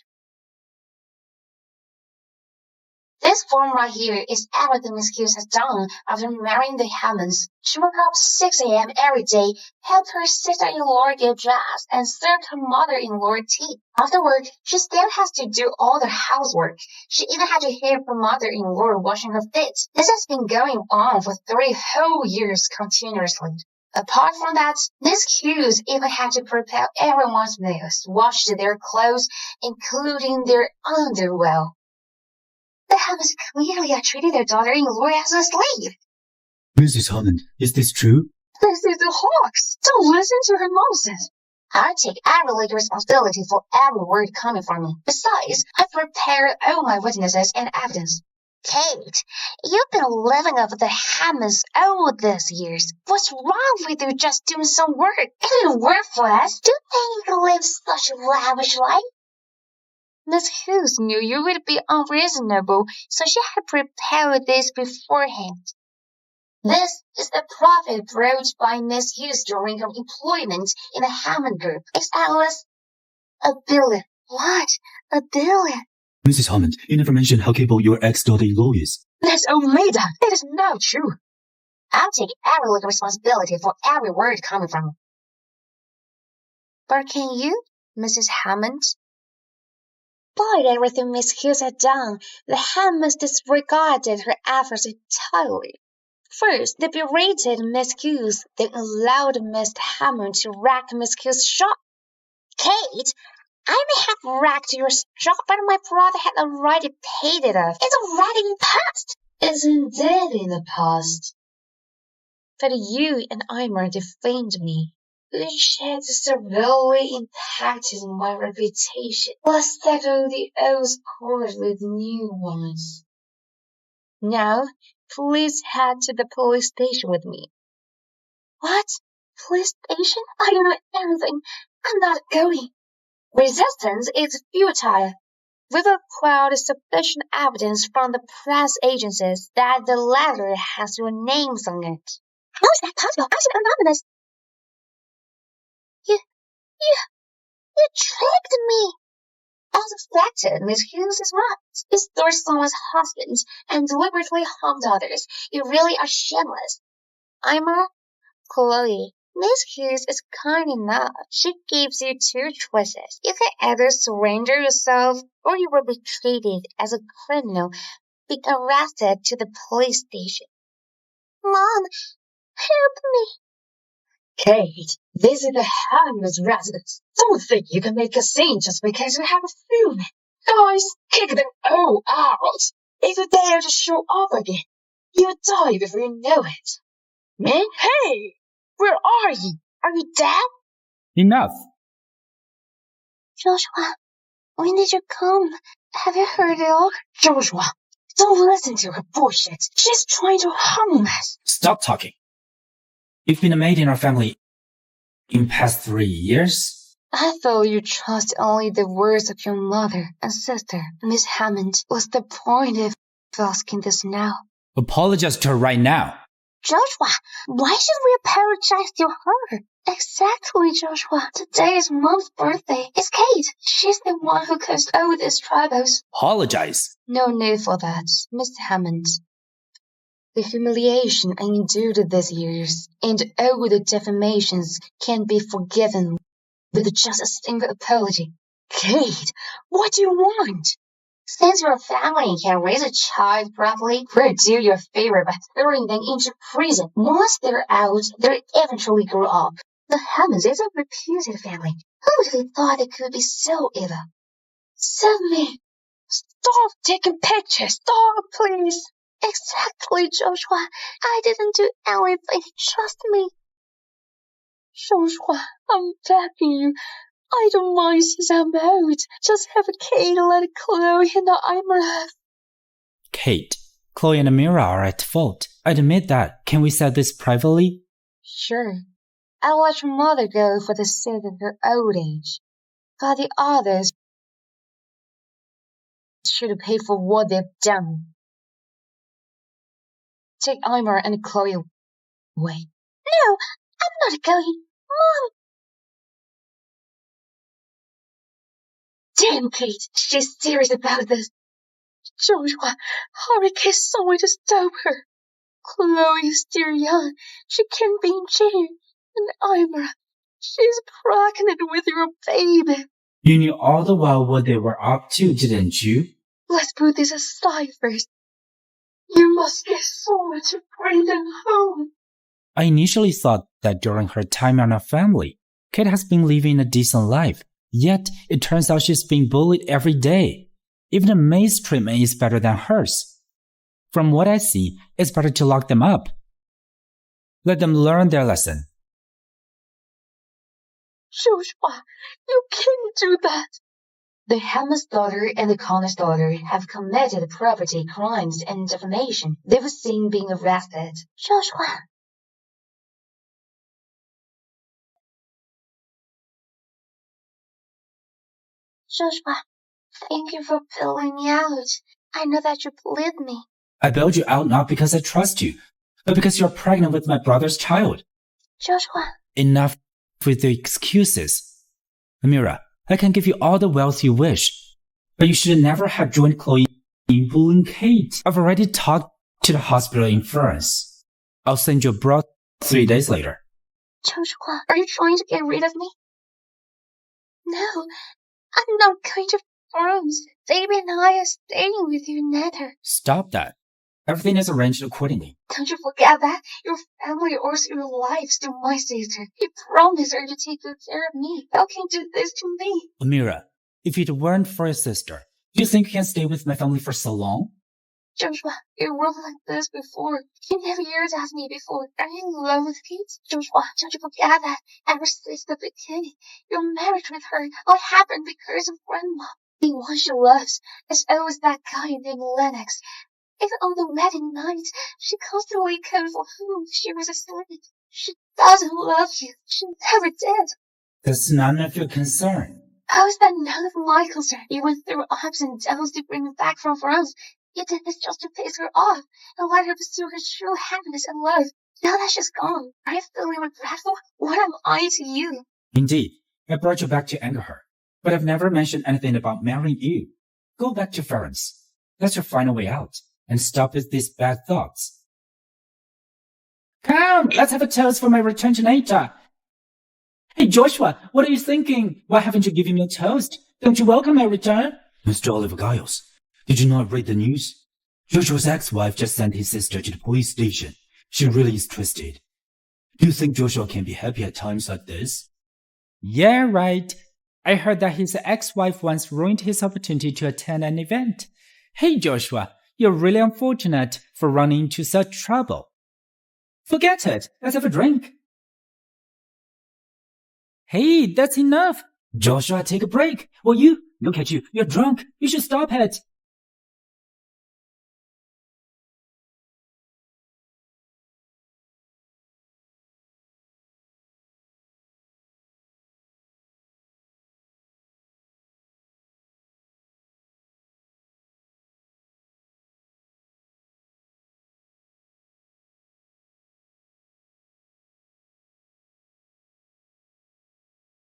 This form right here is everything Miss Hughes has done after marrying the Hammonds. She woke up 6 a.m. every day, helped her sister-in-law get dressed, and served her mother-in-law tea. After work, she still has to do all the housework. She even had to help her mother-in-law washing her feet. This has been going on for 3 whole years continuously. Apart from that, Miss Hughes even had to prepare everyone's meals, wash their clothes, including their underwear. The Hammonds clearly are treating their daughter-in-law as a slave. Mrs. Hammond, is this true? This is a hoax. Don't listen to her nonsense. I take every legal responsibility for every word coming from me. Besides, I've prepared all my witnesses and evidence. Kate, you've been living off the Hammonds all these years. What's wrong with you just doing some work? Isn't it worthless? Do you think you can live such a lavish life? Miss Hughes knew you would be unreasonable, so she had prepared this beforehand. This is the profit brought by Miss Hughes during her employment in the Hammond Group. It's at least $1 billion. What? $1 billion? Mrs. Hammond, in information how capable your ex-daughter-in-law is. That's Omega. That is not true. I'll take every legal responsibility for every word coming from her. But can you, Mrs. Hammond? Despite everything Miss Hughes had done, the Hammonds disregarded her efforts entirely. First, they berated Miss Hughes, then allowed Miss Hammond to wreck Miss Hughes' shop. Kate, I may have wrecked your shop, but my brother had already paid it off. It's already in the past. It's indeed in the past. But you and Imra defamed me, which had severely impacted my reputation. Let's settle the old scores with new ones. Now, please head to the police station with me. What? Police station? I don't know anything. I'm not going. Resistance is futile. We've acquired sufficient evidence from the press agencies that the letter has your names on it. How is that possible? I should anonymous. You tricked me. As expected, Miss Hughes is right. You stole someone's husband and deliberately harmed others. You really are shameless. Imra, Chloe, Miss Hughes is kind enough. She gives you 2 choices. You can either surrender yourself or you will be treated as a criminal, be arrested to the police station. Mom, help me. Kate, this is the Hammonds' residence. Don't think you can make a scene just because you have a feeling. Guys, kick them all out. If you dare to show off again, you'll die before you know it. Man, hey! Where are you? Are you dead? Enough. Joshua, when did you come? Have you heard it all? Joshua, don't listen to her bullshit. She's trying to harm us. Stop talking. You've been a maid in our family in past 3 years? I thought you trust only the words of your mother and sister, Miss Hammond. What's the point of asking this now? Apologize to her right now. Joshua, why should we apologize to her? Exactly, Joshua. Today is Mom's birthday. It's Kate. She's the one who caused all these troubles. Apologize. No need for that, Mr. Hammond. The humiliation I endured these years and all the defamations can be forgiven with just a single apology. Kate, what do you want? Since your family can raise a child properly, we'll do you a favor by throwing them into prison. Once they're out, they'll eventually grow up. The Hammonds is a reputed family. Who would have thought they could be so evil? Save me! Stop taking pictures! Stop, please! Exactly, Joshua. I didn't do anything. Trust me. Joshua, I'm begging you. I don't mind since I'm out. Just have Kate let Chloe and Amira have. Kate, Chloe and Amira are at fault. I admit that. Can we settle this privately? Sure. I'll let your mother go for the sake of her old age. But the others should pay for what they've done. Take Amira and Chloe away. No, I'm not going. Mom! Damn, Kate, she's serious about this. Joshua, hurry, get someone to stop her. Chloe is still young. She can't be in jail. And Amira, she's pregnant with your baby. You knew all the while what they were up to, didn't you? Let's put this aside first. You must get someone to bring them home. I initially thought that during her time in our family, Kate has been living a decent life. Yet, it turns out she's being bullied every day. Even a maid's treatment is better than hers. From what I see, it's better to lock them up. Let them learn their lesson. Joshua, you can't do that. The Hammond's daughter and the Connor's daughter have committed property crimes and defamation. They were seen being arrested. Joshua. Joshua, thank you for bailing me out. I know that you believe me. I bailed you out not because I trust you, but because you're pregnant with my brother's child. Joshua. Enough with the excuses. Amira, I can give you all the wealth you wish, but you should never have joined Chloe in bullying Kate. I've already talked to the hospital in France. I'll send you abroad 3 days later. Joshua, are you trying to get rid of me? No, I'm not going to France. Baby and I are staying with you, Nether. Stop that. Everything is arranged accordingly. Don't you forget that? Your family owes your lives to my sister. You promised her to take good care of me. How can you do this to me? Amira, if it weren't for your sister, do you think you can stay with my family for so long? Joshua, you weren't like this before. You never yelled at me before. Are you in love with Kate? Joshua, don't you forget that? Ever since the beginning, your marriage with her all happened because of Grandma. The one she loves is always that guy named Lennox. Even on the wedding night, she constantly called for whom she was asleep. She doesn't love you. She never did. That's none of your concern. How is that none of my concern? You went through ups and downs to bring me back from France. You did this just to piss her off and let her pursue her true happiness and love. Now that she's gone, are you feeling regretful? What am I to you? Indeed, I brought you back to anger her, but I've never mentioned anything about marrying you. Go back to France. That's your final way out, and stop with these bad thoughts. Come, let's have a toast for my return to nature. Hey, Joshua, what are you thinking? Why haven't you given me a toast? Don't you welcome my return? Mr. Oliver Giles, did you not read the news? Joshua's ex-wife just sent his sister to the police station. She really is twisted. Do you think Joshua can be happy at times like this? Yeah, right. I heard that his ex-wife once ruined his opportunity to attend an event. Hey, Joshua, you're really unfortunate for running into such trouble. Forget it. Let's have a drink. Hey, that's enough. Joshua, take a break. Well, you, look at you. You're drunk. You should stop it.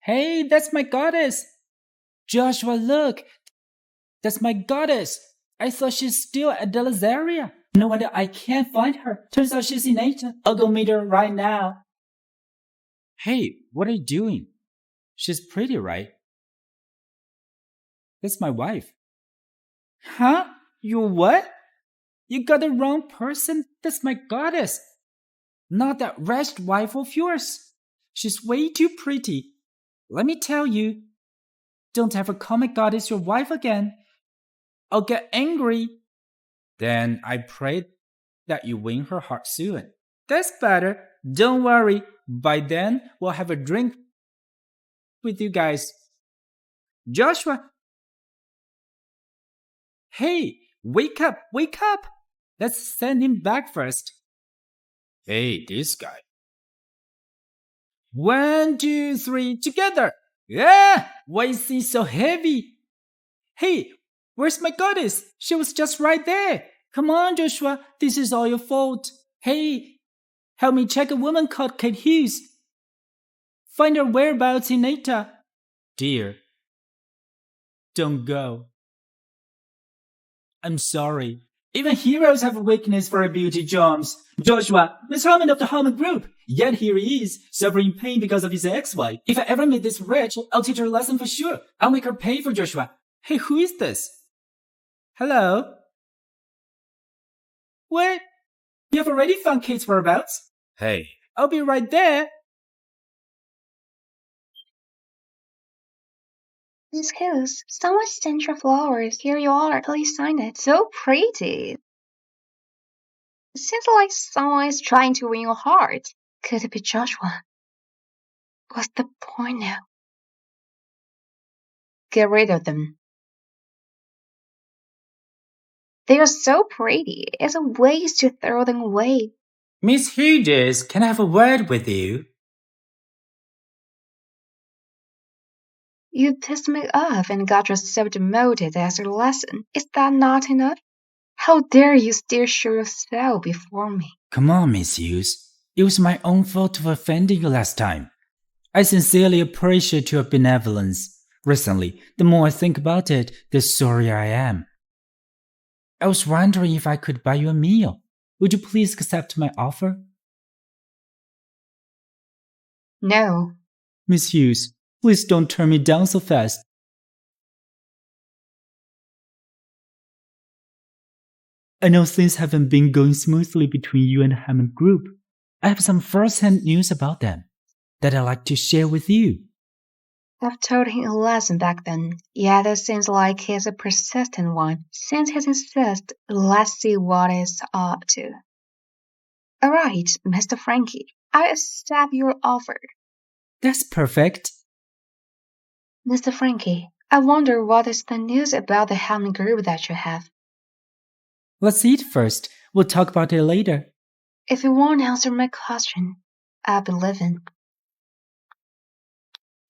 Hey, that's my goddess! Joshua, look! That's my goddess! I thought she's still at the Lazaria. No wonder I can't find her. Turns out she's in Asia. I'll go meet her right now. Hey, what are you doing? She's pretty, right? That's my wife. Huh? You what? You got the wrong person? That's my goddess. Not that wretched wife of yours. She's way too pretty. Let me tell you, don't ever call my goddess your wife again. I'll get angry. Then I pray that you win her heart soon. That's better. Don't worry. By then, we'll have a drink with you guys. Joshua! Hey, wake up, wake up! Let's send him back first. Hey, this guy. 1, 2, 3, together! Yeah! Why is he so heavy? Hey, where's my goddess? She was just right there. Come on, Joshua, this is all your fault. Hey, help me check a woman called Kate Hughes. Find her whereabouts in Nata. Dear, don't go. I'm sorry. Even heroes have a weakness for beauty charms. Joshua, Miss Harmon of the Harmon Group. Yet here he is, suffering pain because of his ex-wife. If I ever meet this wretch, I'll teach her a lesson for sure. I'll make her pay for Joshua. Hey, who is this? Hello? What? You have already found Kate's whereabouts? Hey, I'll be right there. Miss Hughes, someone sent your flowers. Here you are. Please sign it. So pretty. It seems like someone is trying to win your heart. Could it be Joshua? What's the point now? Get rid of them. They are so pretty. It's a waste to throw them away. Miss Hughes, can I have a word with you? You pissed me off and got yourself demoted as a lesson. Is that not enough? How dare you still show yourself before me? Come on, Miss Hughes. It was my own fault for offending you last time. I sincerely appreciate your benevolence. Recently, the more I think about it, the sorrier I am. I was wondering if I could buy you a meal. Would you please accept my offer? No. Miss Hughes, please don't turn me down so fast. I know things haven't been going smoothly between you and the Hammond Group. I have some first-hand news about them that I'd like to share with you. I've told him a lesson back then, yet it seems like he's a persistent one. Since he insists, let's see what he's up to. All right, Mr. Frankie, I accept your offer. That's perfect. Mr. Frankie, I wonder what is the news about the Hammond Group that you have. Let's eat first. We'll talk about it later. If you won't answer my question, I'll be leaving.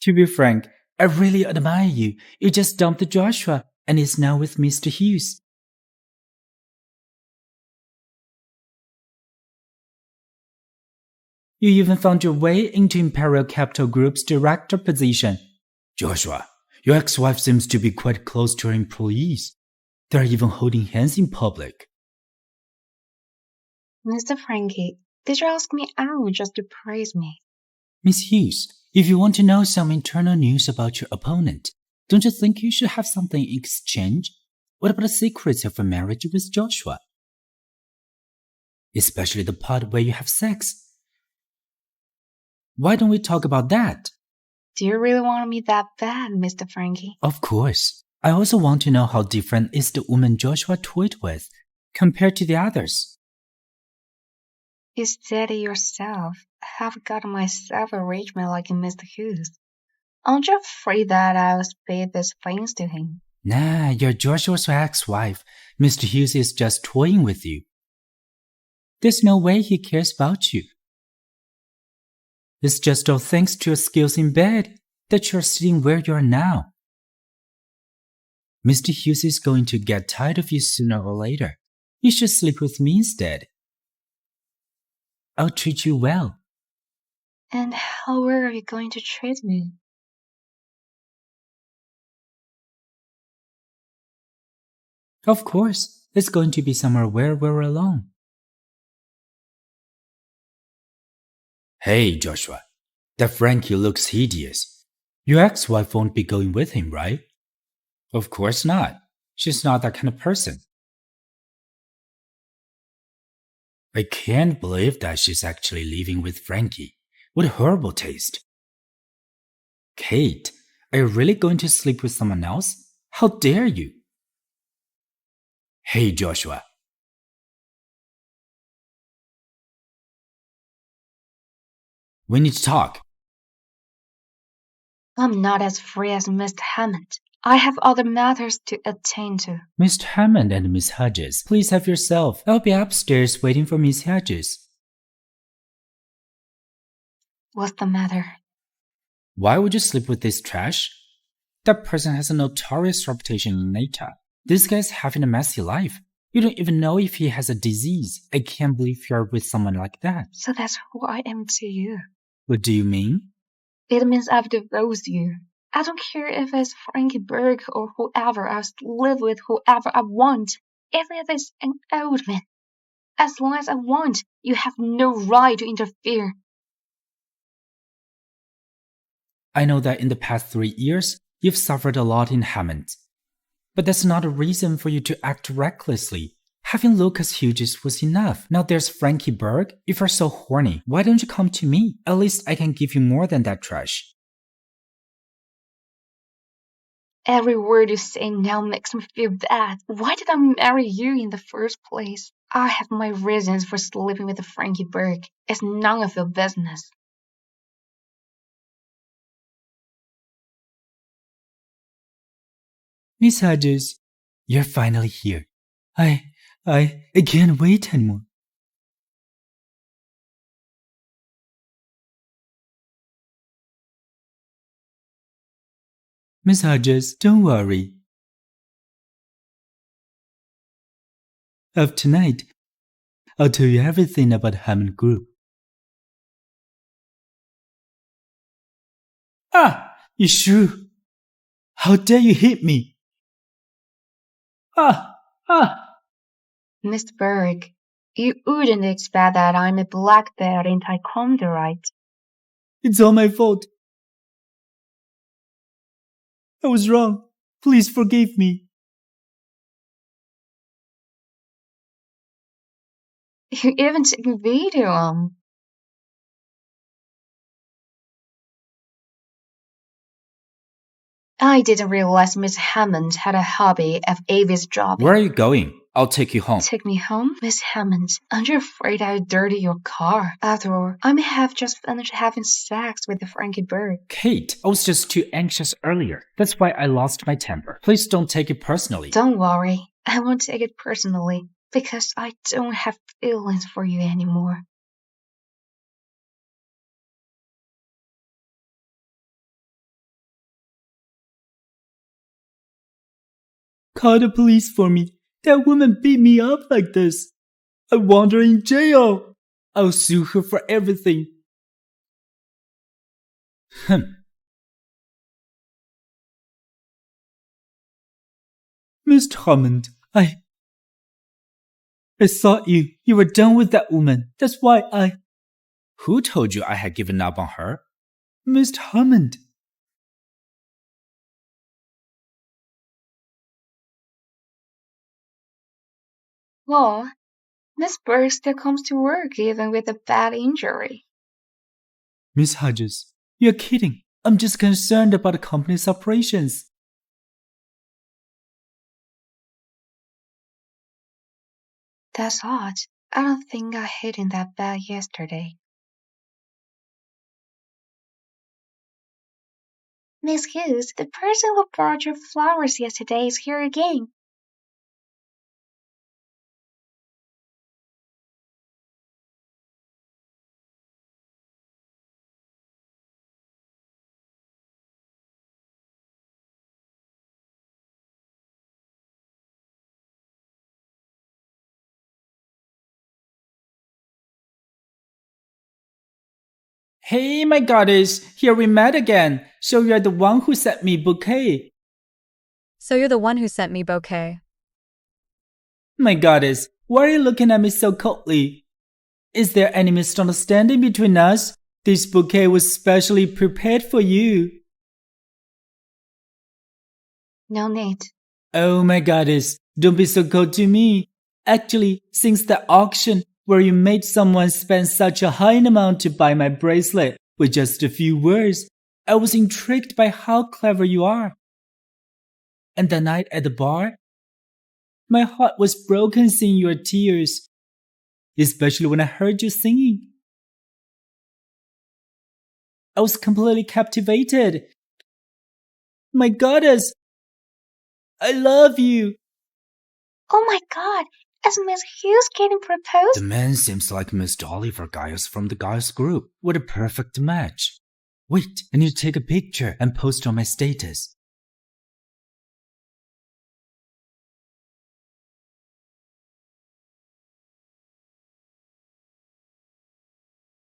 To be frank, I really admire you. You just dumped Joshua and is now with Mr. Hughes. You even found your way into Imperial Capital Group's director position. Joshua, your ex-wife seems to be quite close to her employees. They're even holding hands in public. Mr. Frankie, did you ask me out just to praise me? Miss Hughes, if you want to know some internal news about your opponent, don't you think you should have something in exchange? What about the secrets of your marriage with Joshua? Especially the part where you have sex. Why don't we talk about that? Do you really want me that bad, Mr. Frankie? Of course. I also want to know how different is the woman Joshua toyed with compared to the others. You said it yourself. I have got myself a rich man like Mr. Hughes. Aren't you afraid that I'll speak these things to him? Nah, you're Joshua's ex-wife. Mr. Hughes is just toying with you. There's no way he cares about you. It's just all thanks to your skills in bed that you're sitting where you are now. Mr. Hughes is going to get tired of you sooner or later. You should sleep with me instead. I'll treat you well. And how are you going to treat me? Of course, it's going to be somewhere where we're alone. Hey, Joshua. That Frankie looks hideous. Your ex-wife won't be going with him, right? Of course not. She's not that kind of person. I can't believe that she's actually living with Frankie. What a horrible taste. Kate, are you really going to sleep with someone else? How dare you? Hey, Joshua. We need to talk. I'm not as free as Mr. Hammond. I have other matters to attend to. Mr. Hammond and Miss Hodges, please have yourself. I'll be upstairs waiting for Miss Hodges. What's the matter? Why would you sleep with this trash? That person has a notorious reputation in Nata. This guy's having a messy life. You don't even know if he has a disease. I can't believe you're with someone like that. So that's who I am to you. What do you mean? It means I've divorced you. I don't care if it's Frankie Berg or whoever. I'll live with whoever I want. If it is an old man. As long as I want, you have no right to interfere. I know that in the past 3 years, you've suffered a lot in Hammond. But that's not a reason for you to act recklessly. Having Lucas Hughes was enough. Now there's Frankie Berg. If you're so horny, why don't you come to me? At least I can give you more than that trash. Every word you say now makes me feel bad. Why did I marry you in the first place? I have my reasons for sleeping with Frankie Berg. It's none of your business. Miss Hodges, you're finally here. I can't wait anymore. Miss Hodges, don't worry. After tonight, I'll tell you everything about Hammond Group. Ah, you shrew! How dare you hit me? Ah! Mr. Berg, you wouldn't expect that I'm a black belt in taekwondo, right? It's all my fault. I was wrong. Please forgive me. You even took a video. I didn't realize Miss Hammond had a hobby of eavesdropping. Where are you going? I'll take you home. Take me home? Miss Hammond, aren't you afraid I'll dirty your car? After all, I may have just finished having sex with Frankie Berg. Kate, I was just too anxious earlier. That's why I lost my temper. Please don't take it personally. Don't worry, I won't take it personally, because I don't have feelings for you anymore. Call the police for me. That woman beat me up like this. I want her in jail. I'll sue her for everything. Mr. Hammond, I thought you were done with that woman. That's why I... Who told you I had given up on her? Mr. Hammond. Well, Miss Berg still comes to work even with a bad injury. Miss Hodges, you're kidding. I'm just concerned about the company's operations. That's odd. I don't think I hit him that bad yesterday. Miss Hughes, the person who brought your flowers yesterday is here again. Hey, my goddess, here we met again. So you're the one who sent me bouquet. So you're the one who sent me bouquet. My goddess, why are you looking at me so coldly? Is there any misunderstanding between us? This bouquet was specially prepared for you. No need. Oh my goddess, don't be so cold to me. Actually, since the auction where you made someone spend such a high amount to buy my bracelet with just a few words, I was intrigued by how clever you are. And the night at the bar, my heart was broken seeing your tears, especially when I heard you singing. I was completely captivated. My goddess, I love you. Oh my god, is Miss Hughes getting proposed? The man seems like Mr. Oliver Giles from the Giles group. What a perfect match. Wait, I need to take a picture and post on my status.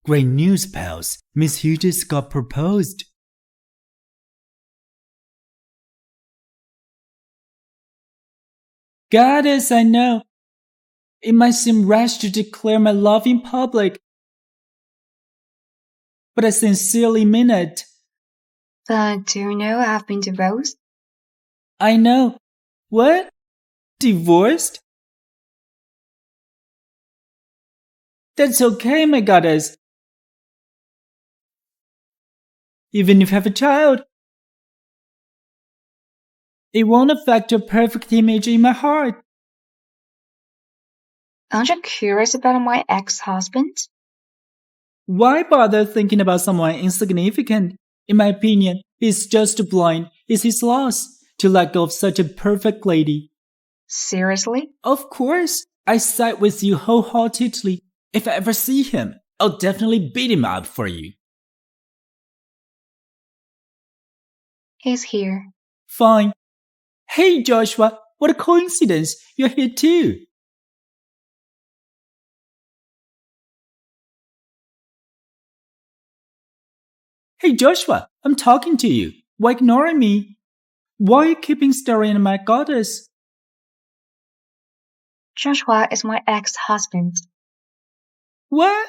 Great news, pals. Miss Hughes got proposed. Goddess, I know. It might seem rash to declare my love in public, but I sincerely mean it. But do you know I've been divorced? I know. What? Divorced? That's okay, my goddess. Even if you have a child, it won't affect your perfect image in my heart. Aren't you curious about my ex-husband? Why bother thinking about someone insignificant? In my opinion, he's just blind. It's his loss to let go of such a perfect lady. Seriously? Of course, I side with you wholeheartedly. If I ever see him, I'll definitely beat him up for you. He's here. Fine. Hey, Joshua, what a coincidence. You're here too. Hey, Joshua, I'm talking to you. Why ignoring me? Why are you keeping staring at my goddess? Joshua is my ex-husband. What?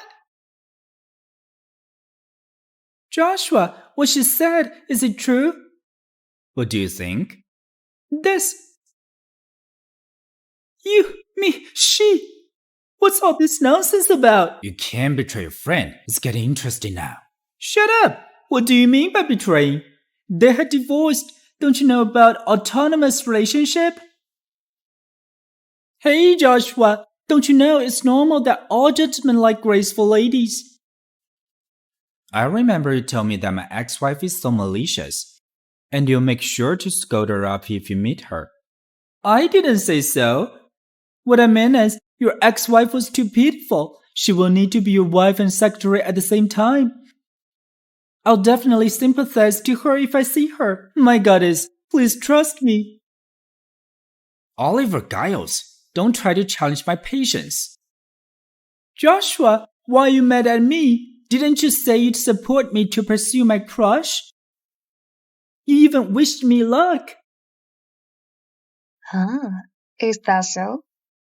Joshua, what she said, is it true? What do you think? This. You, me, she. What's all this nonsense about? You can't betray your friend. It's getting interesting now. Shut up! What do you mean by betraying? They had divorced. Don't you know about autonomous relationship? Hey, Joshua, don't you know it's normal that all gentlemen like graceful ladies? I remember you told me that my ex-wife is so malicious, and you'll make sure to scold her up if you meet her. I didn't say so. What I meant is, your ex-wife was too pitiful. She will need to be your wife and secretary at the same time. I'll definitely sympathize to her if I see her. My goddess, please trust me. Oliver Giles, don't try to challenge my patience. Joshua, why are you mad at me? Didn't you say you'd support me to pursue my crush? You even wished me luck. Huh? Is that so?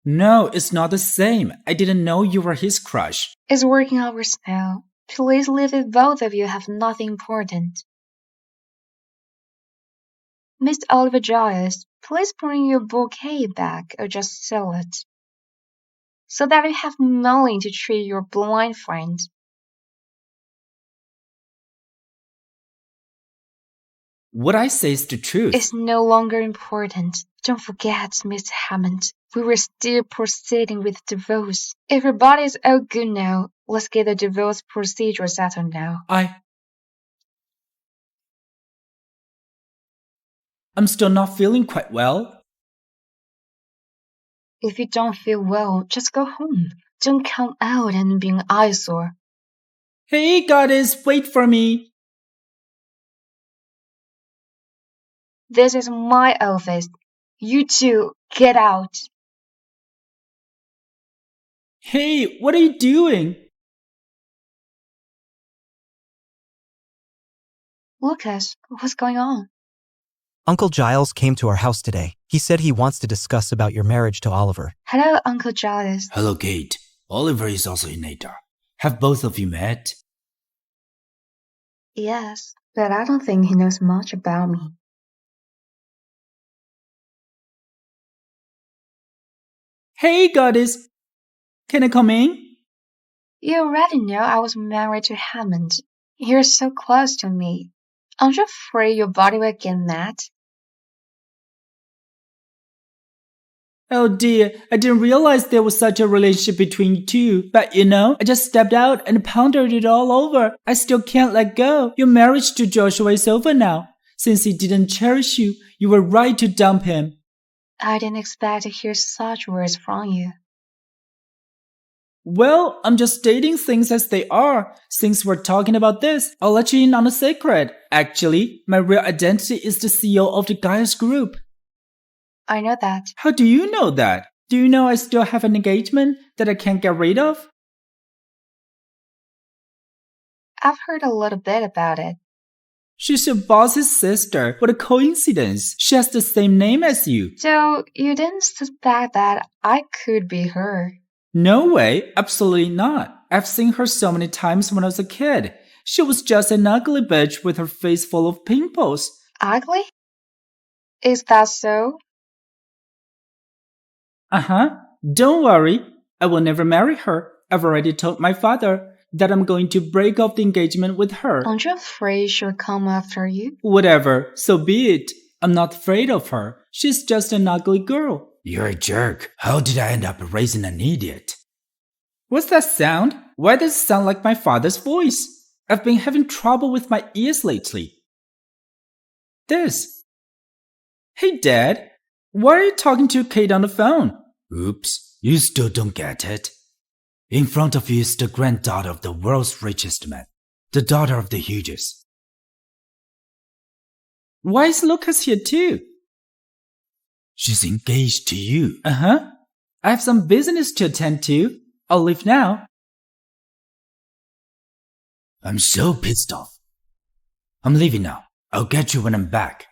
No, it's not the same. I didn't know you were his crush. It's working hours now. Please leave it, both of you have nothing important. Mr. Oliver Giles, please bring your bouquet back or just sell it. So that you have money to treat your blind friend. What I say is the truth. It's no longer important. Don't forget, Miss Hammond, we were still proceeding with divorce. Everybody's all good now. Let's get the divorce procedure settled now. I'm still not feeling quite well. If you don't feel well, just go home. Don't come out and be an eyesore. Hey, goddess, wait for me. This is my office. You two, get out. Hey, what are you doing? Lucas, what's going on? Uncle Giles came to our house today. He said he wants to discuss about your marriage to Oliver. Hello, Uncle Giles. Hello, Kate. Oliver is also in Natar. Have both of you met? Yes, but I don't think he knows much about me. Hey, goddess. Can I come in? You already know I was married to Hammond. You're so close to me. Aren't you afraid your body will get mad? Oh dear, I didn't realize there was such a relationship between you two. But I just stepped out and pondered it all over. I still can't let go. Your marriage to Joshua is over now. Since he didn't cherish you, you were right to dump him. I didn't expect to hear such words from you. Well, I'm just stating things as they are. Since we're talking about this, I'll let you in on a secret. Actually, my real identity is the CEO of the Gaius Group. I know that. How do you know that? Do you know I still have an engagement that I can't get rid of? I've heard a little bit about it. She's your boss's sister. What a coincidence. She has the same name as you. So you didn't suspect that I could be her? No way. Absolutely not. I've seen her so many times when I was a kid. She was just an ugly bitch with her face full of pimples. Ugly? Is that so? Uh-huh. Don't worry. I will never marry her. I've already told my father that I'm going to break off the engagement with her. Aren't you afraid she'll come after you? Whatever. So be it. I'm not afraid of her. She's just an ugly girl. You're a jerk. How did I end up raising an idiot? What's that sound? Why does it sound like my father's voice? I've been having trouble with my ears lately. This. Hey, Dad. Why are you talking to Kate on the phone? Oops, you still don't get it. In front of you is the granddaughter of the world's richest man, the daughter of the hugest. Why is Lucas here too? She's engaged to you. Uh-huh. I have some business to attend to. I'll leave now. I'm so pissed off. I'm leaving now. I'll get you when I'm back.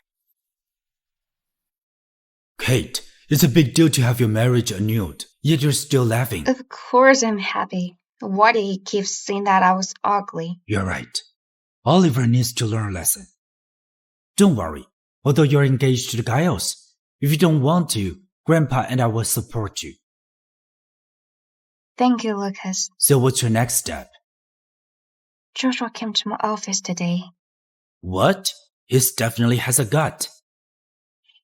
Kate, it's a big deal to have your marriage annulled, yet you're still laughing. Of course I'm happy. Why did he keep saying that I was ugly? You're right. Oliver needs to learn a lesson. Don't worry, although you're engaged to the Giles. If you don't want to, Grandpa and I will support you. Thank you, Lucas. So what's your next step? Joshua came to my office today. What? He definitely has a gut.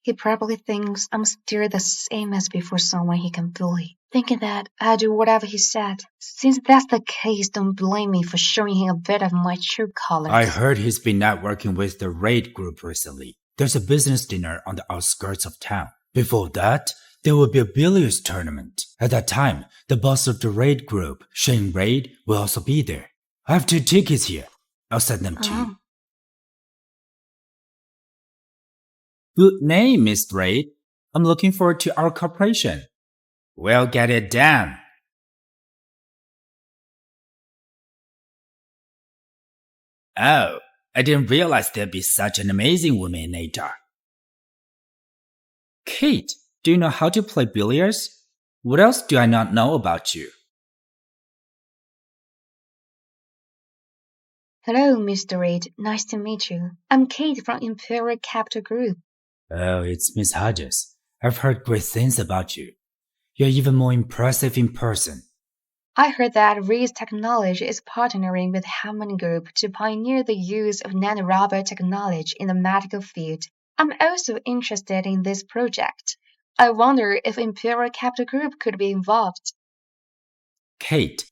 He probably thinks I'm still the same as before someone he can bully, thinking that I'll do whatever he said. Since that's the case, don't blame me for showing him a bit of my true colors. I heard he's been networking with the Raid Group recently. There's a business dinner on the outskirts of town. Before that, there will be a billiards tournament. At that time, the boss of the Raid Group, Shane Raid, will also be there. I have 2 tickets here. I'll send them to you. Good name, Miss Raid. I'm looking forward to our cooperation. We'll get it done. Oh, I didn't realize there'd be such an amazing woman in Natar. Kate, do you know how to play billiards? What else do I not know about you? Hello, Mr. Reid. Nice to meet you. I'm Kate from Imperial Capital Group. Oh, it's Miss Hodges. I've heard great things about you. You're even more impressive in person. I heard that Reed's Technology is partnering with Hammond Group to pioneer the use of nanorubber technology in the medical field. I'm also interested in this project. I wonder if Imperial Capital Group could be involved. Kate,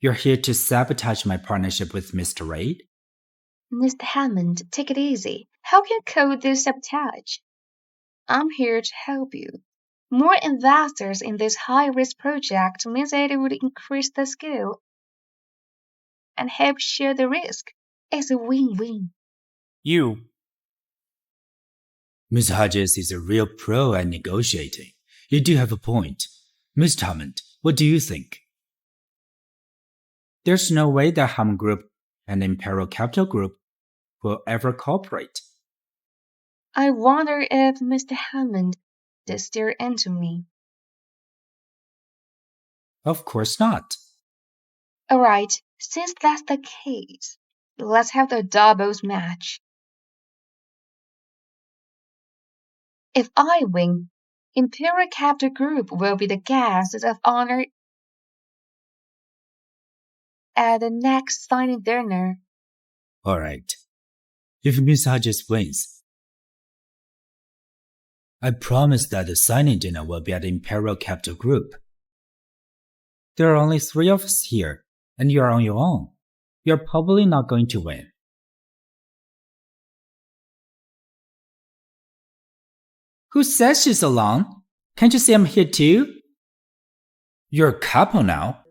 you're here to sabotage my partnership with Mr. Raid? Mr. Hammond, take it easy. How can you code this sabotage? I'm here to help you. More investors in this high-risk project means that it would increase the scale and help share the risk. It's a win-win. Miss Hodges is a real pro at negotiating. You do have a point. Mr. Hammond, what do you think? There's no way that Hammond Group and Imperial Capital Group will ever cooperate. I wonder if Mr. Hammond did stare into me. Of course not. Alright, since that's the case, let's have the doubles match. If I win, Imperial Capital Group will be the guests of honor at the next signing dinner. Alright. If Miss Hodges wins, I promise that the signing dinner will be at the Imperial Capital Group. There are only 3 of us here, and you're on your own. You're probably not going to win. Who says she's alone? Can't you see I'm here too? You're a couple now.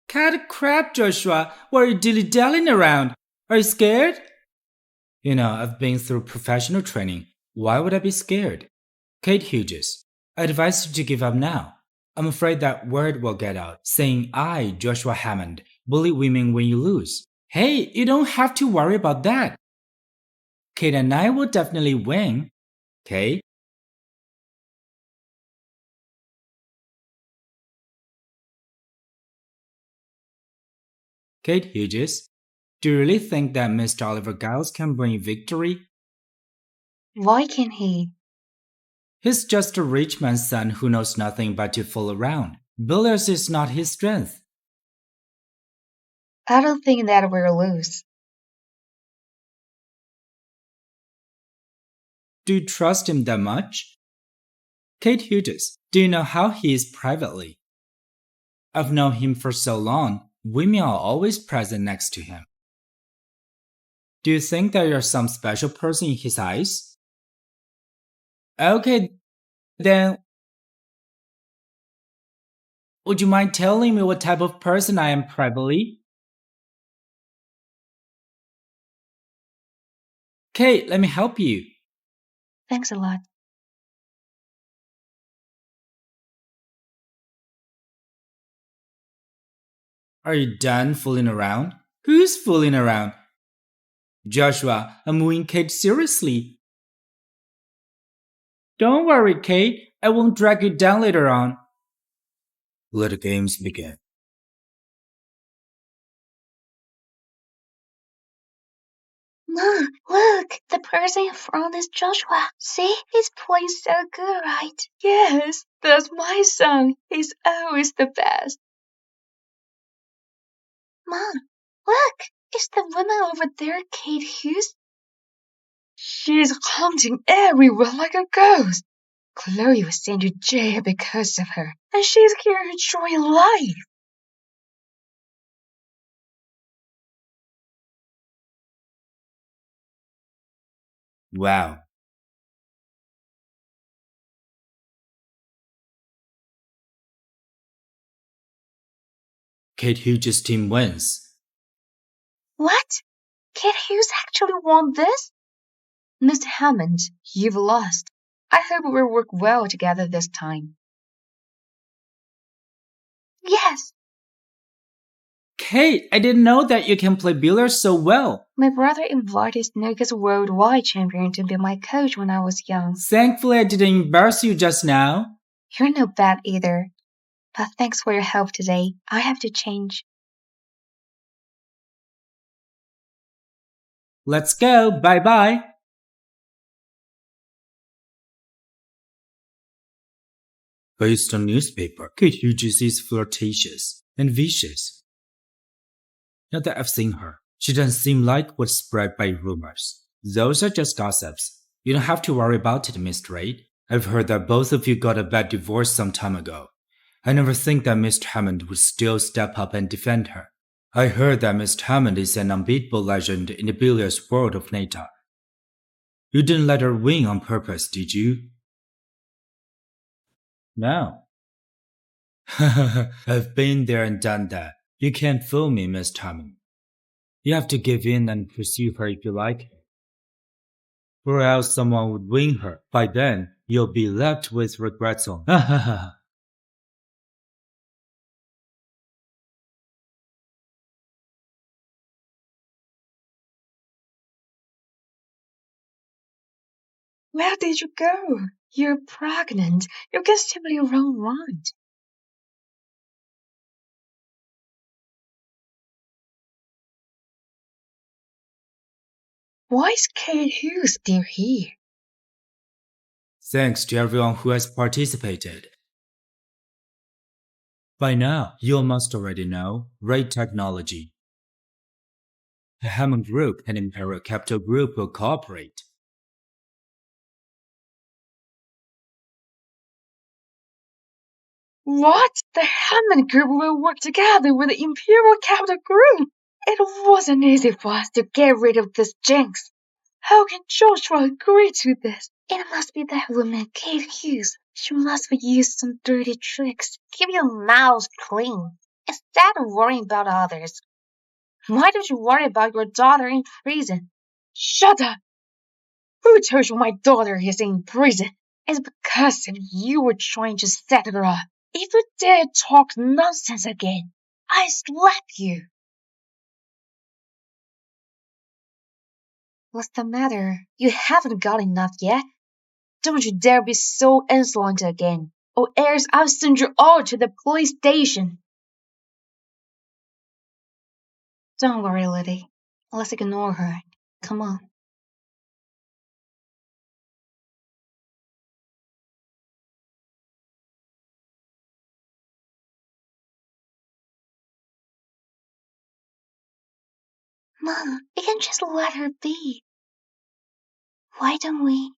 Cut crap, Joshua. What are you dilly-dallying around? Are you scared? You know, I've been through professional training. Why would I be scared? Kate Hughes, I advise you to give up now. I'm afraid that word will get out, saying I, Joshua Hammond, bully women when you lose. Hey, you don't have to worry about that. Kate and I will definitely win. Okay? Kate Hughes, do you really think that Mr. Oliver Giles can bring victory? Why can't he? He's just a rich man's son who knows nothing but to fool around. Billiards is not his strength. I don't think that we'll lose. Do you trust him that much? Kate Hughes, do you know how he is privately? I've known him for so long, women are always present next to him. Do you think that you're some special person in his eyes? Okay, then would you mind telling me what type of person I am privately? Kate, let me help you. Thanks a lot. Are you done fooling around? Who's fooling around? Joshua, I'm wooing Kate seriously. Don't worry, Kate. I won't drag you down later on. Let the games begin. Mom, look, the person in front is Joshua. See, he's playing so good, right? Yes, that's my son. He's always the best. Mom, look, is the woman over there Kate Hughes? She's haunting everyone like a ghost. Chloe was sent to jail because of her, and she's here enjoying life. Wow. Kate Hughes' team wins. What? Kate Hughes actually won this? Mr. Hammond, you've lost. I hope we'll work well together this time. Yes. Kate, I didn't know that you can play billiards so well. My brother invited Snooker's worldwide champion to be my coach when I was young. Thankfully, I didn't embarrass you just now. You're no bad either. But thanks for your help today. I have to change. Let's go. Bye-bye. Based on newspaper, Kate Hughes is flirtatious and vicious. Not that I've seen her. She doesn't seem like what's spread by rumors. Those are just gossips. You don't have to worry about it, Mr. Reid. I've heard that both of you got a bad divorce some time ago. I never think that Mr. Hammond would still step up and defend her. I heard that Mr. Hammond is an unbeatable legend in the billiards world of Nata. You didn't let her win on purpose, did you? No. I've been there and done that. You can't fool me, Mr. Hammond. You have to give in and pursue her if you like her. Or else someone would win her. By then, you'll be left with regrets on. Where did you go? You're pregnant. You can simply run wild. Why is Kate Hughes still here? Thanks to everyone who has participated. By now, you must already know rate technology. A Hammond group and Imperial Capital Group will cooperate. What? The Hammond Group will work together with the Imperial Capital Group? It wasn't easy for us to get rid of this jinx. How can Joshua agree to this? It must be that woman, Kate Hughes. She must have used some dirty tricks. Keep your mouth clean instead of worrying about others. Why don't you worry about your daughter in prison? Shut up! Who told you my daughter is in prison? It's because of you were trying to set her up. If you dare talk nonsense again, I slap you. What's the matter? You haven't got enough yet? Don't you dare be so insolent again, or else I'll send you all to the police station. Don't worry, Liddy. Let's ignore her. Come on. Mom, you can just let her be. Why don't we?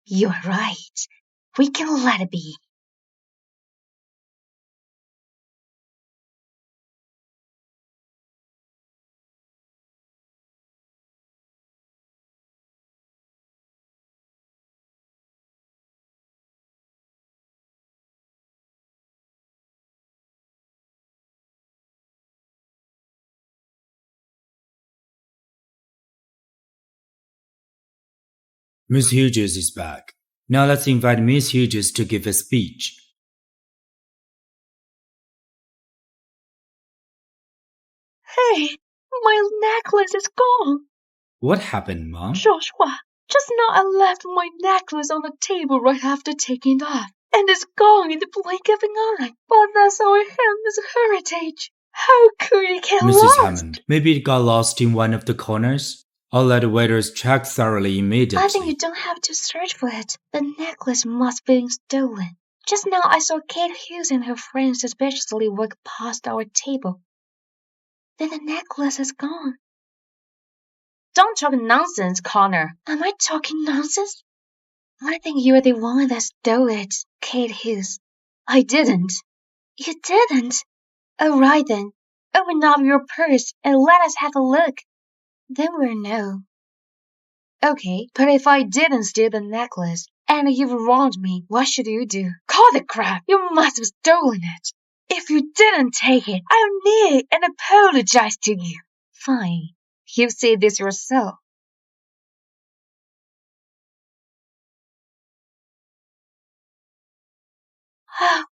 You're right. We can let it be. Miss Hughes is back. Now let's invite Miss Hughes to give a speech. Hey, my necklace is gone. What happened, Mom? Joshua, just now I left my necklace on the table right after taking it off, and it's gone in the blink of an eye. But that's our Hammond's heritage. How could it get Mrs. lost? Hammond, maybe it got lost in one of the corners? I'll let the waiters check thoroughly immediately. I think you don't have to search for it. The necklace must have been stolen. Just now I saw Kate Hughes and her friends suspiciously walk past our table. Then the necklace is gone. Don't talk nonsense, Connor. Am I talking nonsense? I think you're the one that stole it, Kate Hughes. I didn't. You didn't? All right then. Open up your purse and let us have a look. Then we'll know. Okay, but if I didn't steal the necklace, and you've wronged me, what should you do? Call the crap! You must have stolen it. If you didn't take it, I'll kneel and apologize to you. Fine. You say this yourself.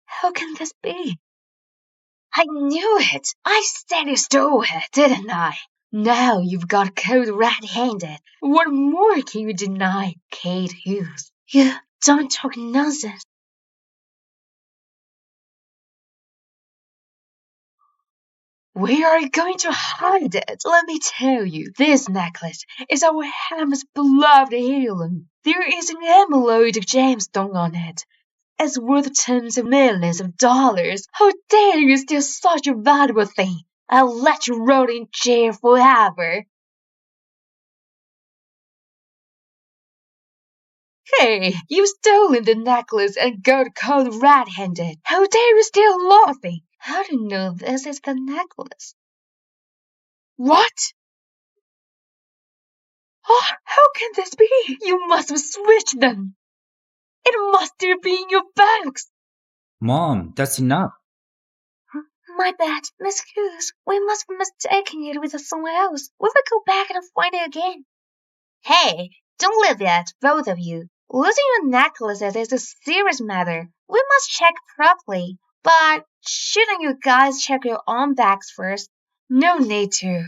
How can this be? I knew it. I said you stole it, didn't I? Now you've got caught red-handed. What more can you deny, Kate Hughes? You don't talk nonsense. Where are you going to hide it? Let me tell you, this necklace is our Ham's beloved heirloom. There is an emerald gemstone on it. It's worth tens of millions of dollars. How dare you steal such a valuable thing? I'll let you rot in jail forever. Hey, you've stolen the necklace and got caught red-handed. How dare you steal nothing? How do you know this is the necklace? What? Oh, how can this be? You must have switched them. It must still be in your bags. Mom, that's enough. My bad, Miss Hughes. We must be mistaking it with someone else. We will go back and find it again. Hey, don't leave that, both of you. Losing your necklaces is a serious matter. We must check properly. But shouldn't you guys check your own bags first? No need to.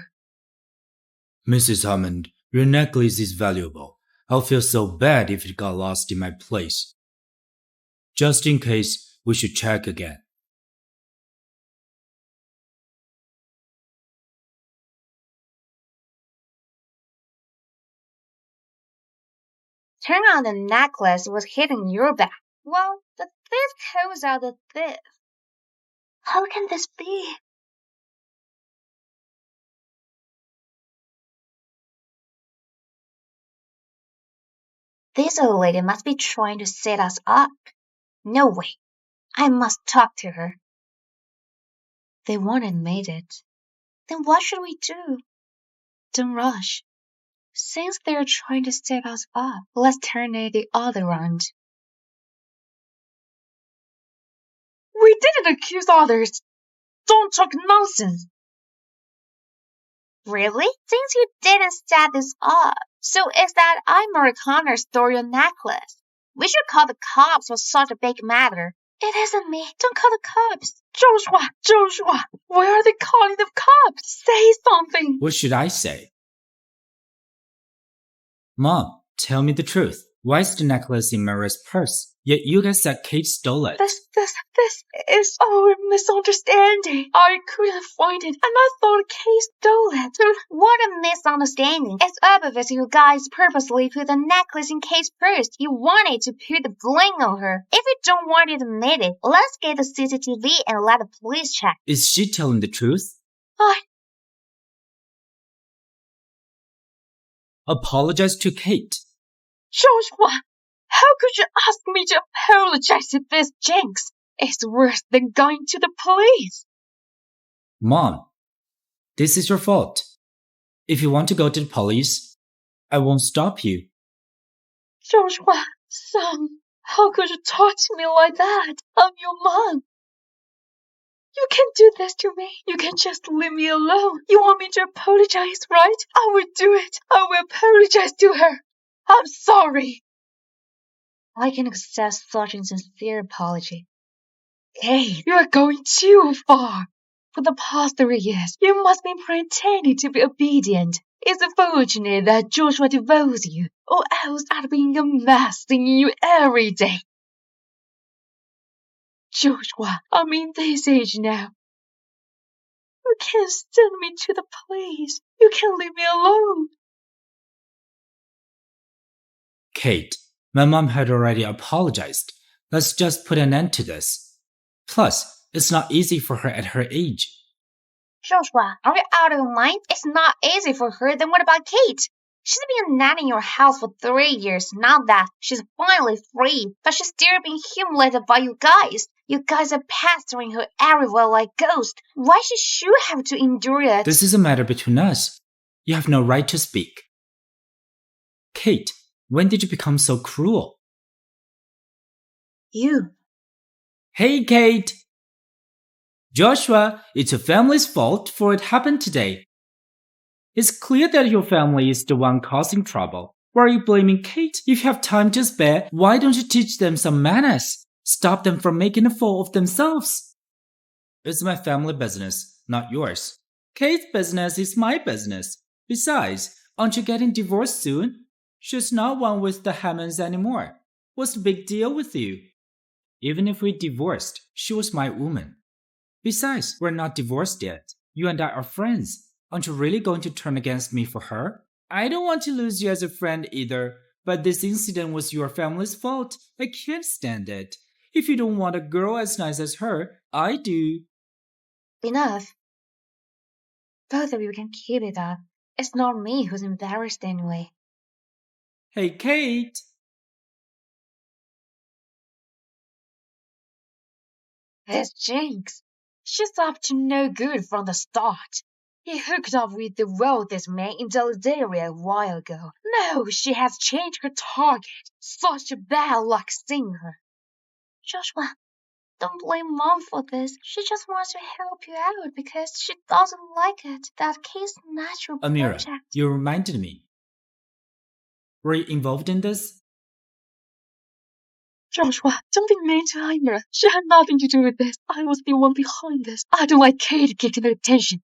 Mrs. Hammond, Your necklace is valuable. I'll feel so bad if it got lost in my place. Just in case, we should check again. Turn on the necklace was hidden in your bag. Well, the thief calls out the thief. How can this be? This old lady must be trying to set us up. No way. I must talk to her. They won't admit it. Then what should we do? Don't rush. Since they're trying to set us up, let's turn it the other round. We didn't accuse others. Don't talk nonsense. Really? Since you didn't set this up, so is that Amerikaner stole your necklace. We should call the cops for such a big matter. It isn't me. Don't call the cops. Joshua, why are they calling the cops? Say something. What should I say? Mom, tell me the truth. Why is the necklace in Maria's purse? Yet you guys said Kate stole it. This is our misunderstanding. I couldn't find it, and I thought Kate stole it. What a misunderstanding. It's obvious you guys purposely put the necklace in Kate's purse. You wanted to put the blame on her. If you don't want to admit it, let's get the CCTV and let the police check. Is she telling the truth? Apologize to Kate. Joshua, how could you ask me to apologize to this jinx? It's worse than going to the police. Mom, this is your fault. If you want to go to the police, I won't stop you. Joshua, son, how could you talk to me like that? I'm your mom. You can't do this to me. You can't just leave me alone. You want me to apologize, right? I will do it. I will apologize to her. I'm sorry. I can accept such a sincere apology. Kate, you are going too far. For the past 3 years, you must be pretending to be obedient. It's unfortunate that Joshua divorced you, or else I'd be a mess seeing you every day. Joshua, I'm in this age now. You can't send me to the police. You can't leave me alone. Kate, my mom had already apologized. Let's just put an end to this. Plus, it's not easy for her at her age. Joshua, are you out of your mind? It's not easy for her. Then what about Kate? She's been a nanny in your house for 3 years. Now that she's finally free, but she's still being humiliated by you guys. You guys are pestering her everywhere like ghosts. Why should she have to endure it? This is a matter between us. You have no right to speak. Kate, when did you become so cruel? You. Hey, Kate! Joshua, it's your family's fault for it happened today. It's clear that your family is the one causing trouble. Why are you blaming Kate? If you have time to spare, why don't you teach them some manners? Stop them from making a fool of themselves. It's my family business, not yours. Kate's business is my business. Besides, aren't you getting divorced soon? She's not one with the Hammonds anymore. What's the big deal with you? Even if we divorced, she was my woman. Besides, we're not divorced yet. You and I are friends. Aren't you really going to turn against me for her? I don't want to lose you as a friend either, but this incident was your family's fault. I can't stand it. If you don't want a girl as nice as her, I do. Enough. Both of you can keep it up. It's not me who's embarrassed anyway. Hey, Kate! This jinx. She's up to no good from the start. He hooked up with the wealthiest man in Delidaria a while ago. Now she has changed her target. Such a bad luck seeing her. Joshua, don't blame Mom for this. She just wants to help you out because she doesn't like it. That Kate's natural Amira, project. you reminded me. Were you involved in this? Joshua, don't be mean to Amira. She had nothing to do with this. I was the one behind this. I don't like Kate getting the attention.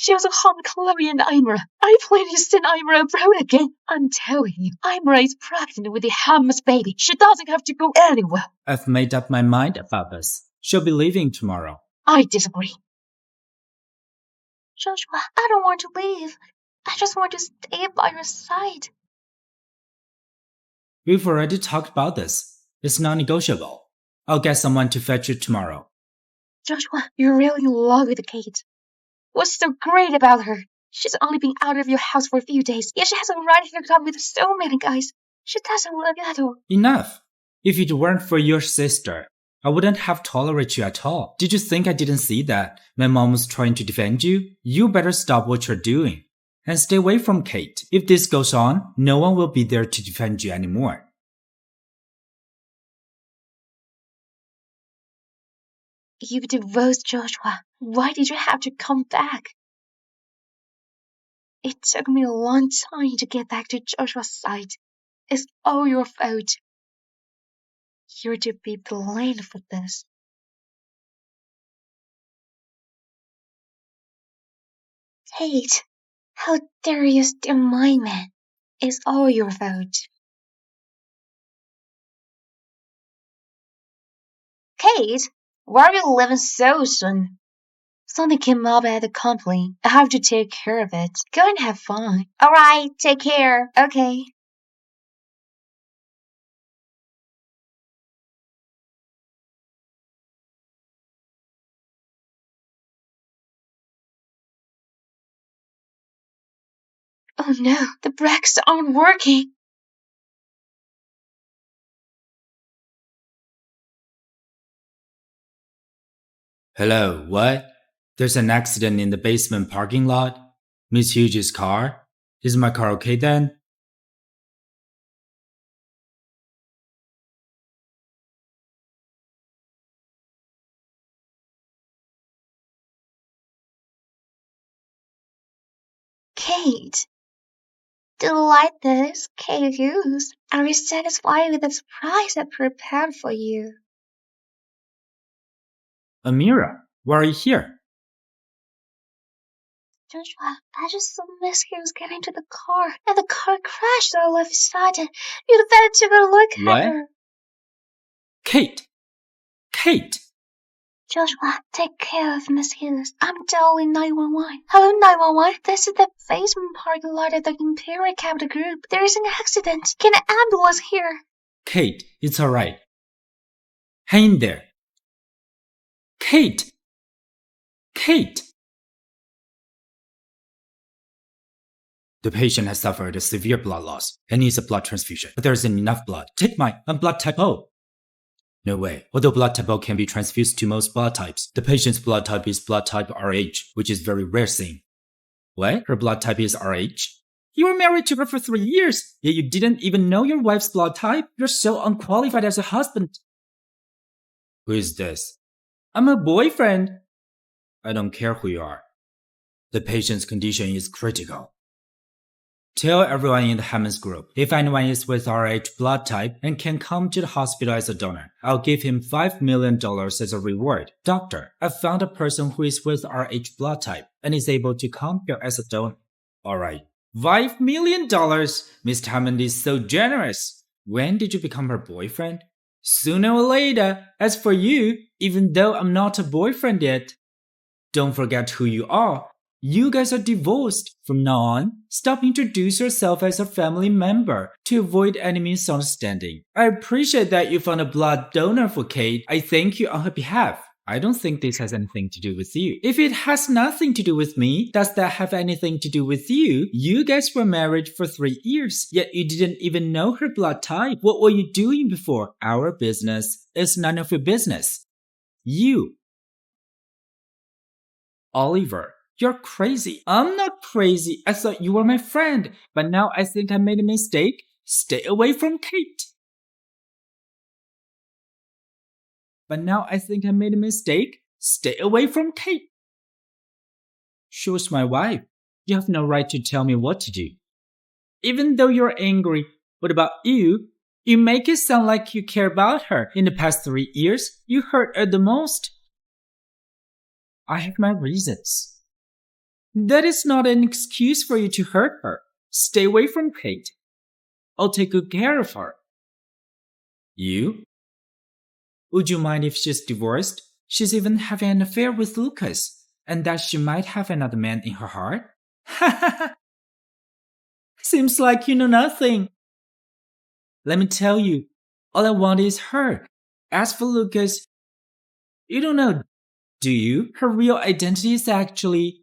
She was harmed Chloe and Imra. I plan to send Imra abroad again. I'm telling you, Imra is pregnant with the Hammer's baby. She doesn't have to go anywhere. I've made up my mind about this. She'll be leaving tomorrow. I disagree. Joshua, I don't want to leave. I just want to stay by your side. We've already talked about this. It's non-negotiable. I'll get someone to fetch you tomorrow. Joshua, you're really in love with Kate. What's so great about her? She's only been out of your house for a few days, yet she has already hooked up with so many guys. She doesn't look at all. Enough! If it weren't for your sister, I wouldn't have tolerated you at all. Did you think I didn't see that? My mom was trying to defend you? You better stop what you're doing. And stay away from Kate. If this goes on, no one will be there to defend you anymore. You divorced Joshua. Why did you have to come back? It took me a long time to get back to Joshua's side. It's all your fault. You're to be blamed for this. Kate, how dare you steal my man? It's all your fault. Kate, why are you leaving so soon? Something came up at the company. I have to take care of it. Go and have fun. Alright, take care. Okay. Oh no, the brakes aren't working. Hello, what? There's an accident in the basement parking lot? Miss Hughes' car? Is my car okay then? Kate, do you like this, Kate Hughes? Are you satisfied with the surprise I prepared for you? Amira, why are you here? Joshua, I just saw Miss Hughes get into the car, and the car crashed all of a sudden. You'd better take a look What? at her. Kate! Kate! Joshua, take care of Miss Hughes. I'm dialing 911. Hello, 911. This is the basement parking lot at the Imperial Capital Group. There is an accident. Get an ambulance here. Kate, it's alright. Hang in there. Kate! Kate! The patient has suffered a severe blood loss and needs a blood transfusion, but there isn't enough blood. Take mine, I'm blood type O. No way. Although blood type O can be transfused to most blood types, the patient's blood type is blood type RH, which is very rare thing. What? Her blood type is RH? You were married to her for 3 years, yet you didn't even know your wife's blood type? You're so unqualified as a husband. Who is this? I'm a boyfriend. I don't care who you are. The patient's condition is critical. Tell everyone in the Hammond's group, if anyone is with RH blood type and can come to the hospital as a donor, I'll give him $5 million as a reward. Doctor, I found a person who is with RH blood type and is able to come here as a donor. Alright, $5 million! Mr. Hammond is so generous. When did you become her boyfriend? Sooner or later. As for you, even though I'm not a boyfriend yet, don't forget who you are. You guys are divorced. From now on, stop introducing yourself as a family member to avoid any misunderstanding. I appreciate that you found a blood donor for Kate. I thank you on her behalf. I don't think this has anything to do with you. If it has nothing to do with me, does that have anything to do with you? You guys were married for 3 years, yet you didn't even know her blood type. What were you doing before? Our business is none of your business. You. Oliver. You're crazy. I'm not crazy. I thought you were my friend, but now I think I made a mistake. Stay away from Kate. Stay away from Kate. She was my wife. You have no right to tell me what to do. Even though you're angry, what about you? You make it sound like you care about her. In the past 3 years, you hurt her the most. I have my reasons. That is not an excuse for you to hurt her. Stay away from Kate. I'll take good care of her. You? Would you mind if she's divorced? She's even having an affair with Lucas, and that she might have another man in her heart? Seems like you know nothing. Let me tell you, all I want is her. As for Lucas, you don't know, do you? Her real identity is actually...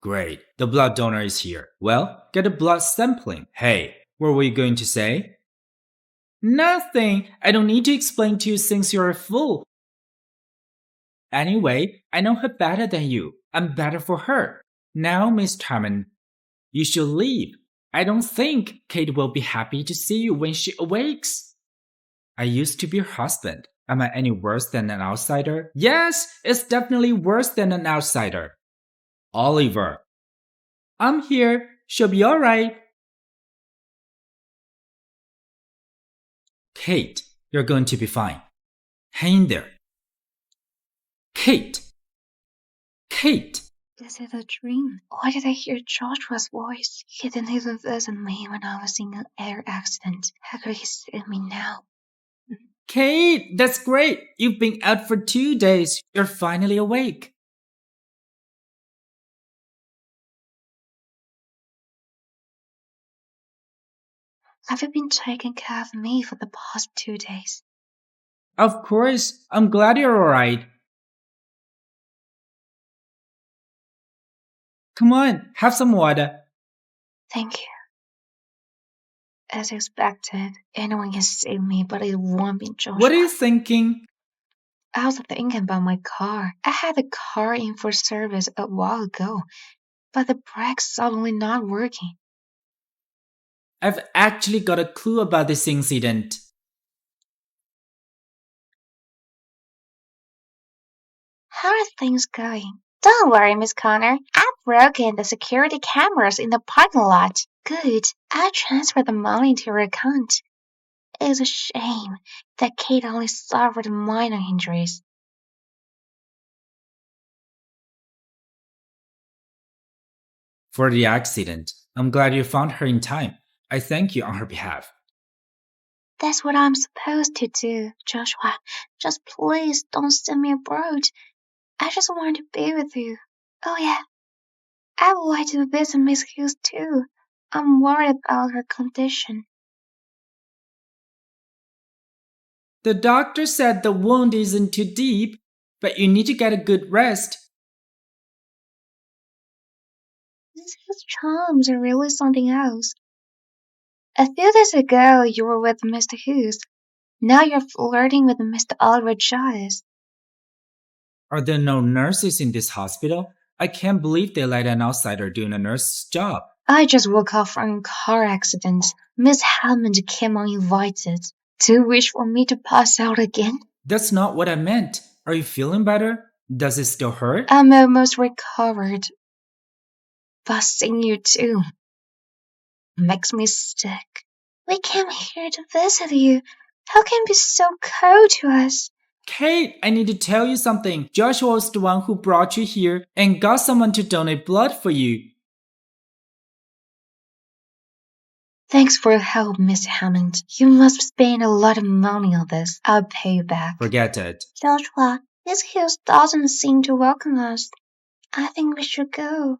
Great, the blood donor is here. Well, get a blood sampling. Hey, what were you going to say? Nothing. I don't need to explain to you since you're a fool. Anyway, I know her better than you. I'm better for her. Now, Miss Hammond, you should leave. I don't think Kate will be happy to see you when she awakes. I used to be her husband. Am I any worse than an outsider? Yes, it's definitely worse than an outsider. Oliver. I'm here. She'll be all right. Kate, you're going to be fine. Hang in there. Kate. Kate. Is it a dream? Why did I hear Joshua's voice? He didn't even visit me when I was in an air accident. How could he see me now? Kate, that's great. You've been out for 2 days. You're finally awake. Have you been taking care of me for the past 2 days? Of course. I'm glad you're all right. Come on, have some water. Thank you. As expected, anyone can see me, but it won't be Joshua. What are you thinking? I was thinking about my car. I had the car in for service a while ago, but the brakes suddenly not working. I've actually got a clue about this incident. How are things going? Don't worry, Miss Connor. I've broken the security cameras in the parking lot. Good. I transferred the money to your account. It's a shame that Kate only suffered minor injuries. For the accident, I'm glad you found her in time. I thank you on her behalf. That's what I'm supposed to do, Joshua. Just please don't send me abroad. I just want to be with you. Oh yeah, I would like to visit Miss Hughes too. I'm worried about her condition. The doctor said the wound isn't too deep, but you need to get a good rest. His charms are really something else. A few days ago, you were with Mr. Hughes. Now you're flirting with Mr. Oliver Giles. Are there no nurses in this hospital? I can't believe they let an outsider do a nurse's job. I just woke up from a car accident. Miss Hammond came uninvited. Do you wish for me to pass out again? That's not what I meant. Are you feeling better? Does it still hurt? I'm almost recovered. But seeing you too makes me sick. We came here to visit you. How can you be so cold to us? Kate, I need to tell you something. Joshua was the one who brought you here and got someone to donate blood for you. Thanks for your help, Miss Hammond. You must spend a lot of money on this. I'll pay you back. Forget it. Joshua, Miss Hughes doesn't seem to welcome us. I think we should go.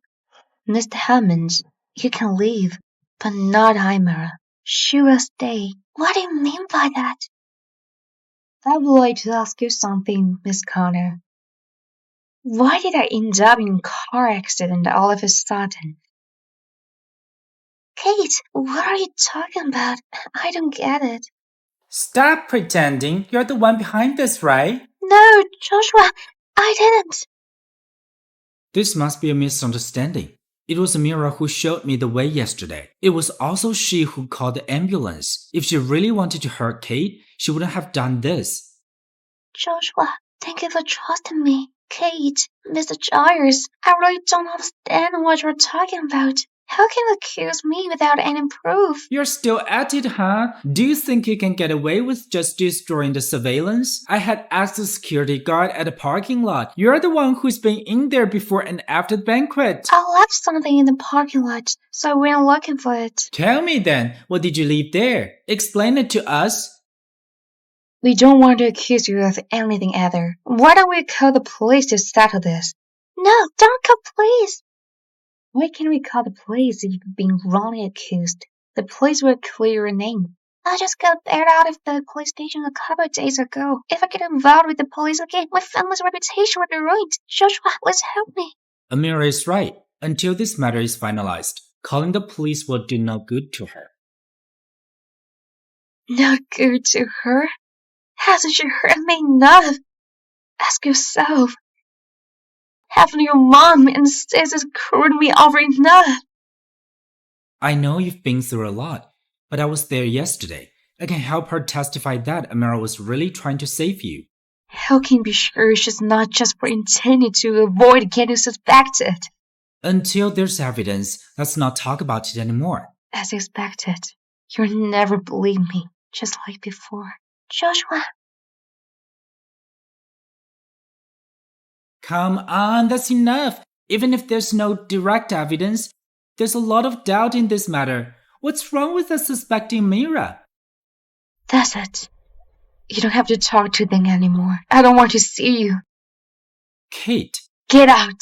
Mr. Hammond, you can leave, but not Imara. She will stay. What do you mean by that? I would like to ask you something, Miss Connor. Why did I end up in a car accident all of a sudden? Kate, what are you talking about? I don't get it. Stop pretending. You're the one behind this, right? No, Joshua, I didn't. This must be a misunderstanding. It was Mira who showed me the way yesterday. It was also she who called the ambulance. If she really wanted to hurt Kate, she wouldn't have done this. Joshua, thank you for trusting me. Kate, Mr. Giles, I really don't understand what you're talking about. How can you accuse me without any proof? You're still at it, huh? Do you think you can get away with just destroying the surveillance? I had asked the security guard at the parking lot. You're the one who's been in there before and after the banquet. I left something in the parking lot, so I went looking for it. Tell me then, what did you leave there? Explain it to us. We don't want to accuse you of anything either. Why don't we call the police to settle this? No, don't call police! Why can't we call the police if you've been wrongly accused? The police will clear your name. I just got bailed out of the police station a couple of days ago. If I get involved with the police again, my family's reputation will be ruined. Joshua, please help me. Amira is right. Until this matter is finalized, calling the police will do no good to her. Not good to her? Hasn't she hurt me enough? Ask yourself. Haven't your mom and sisters screwed me over enough? I know you've been through a lot, but I was there yesterday. I can help her testify that Amira was really trying to save you. How can you be sure she's not just pretending to avoid getting suspected? Until there's evidence, let's not talk about it anymore. As expected, you'll never believe me, just like before. Joshua. Come on, that's enough. Even if there's no direct evidence, there's a lot of doubt in this matter. What's wrong with us suspecting Mira? That's it. You don't have to talk to them anymore. I don't want to see you. Kate. Get out.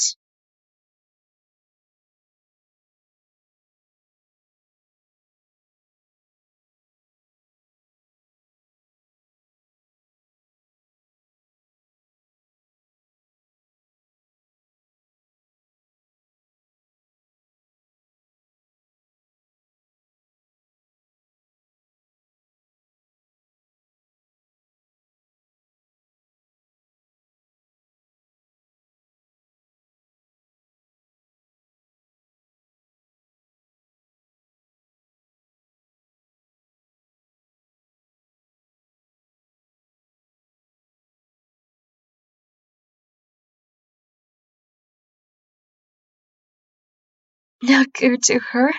Not good to her?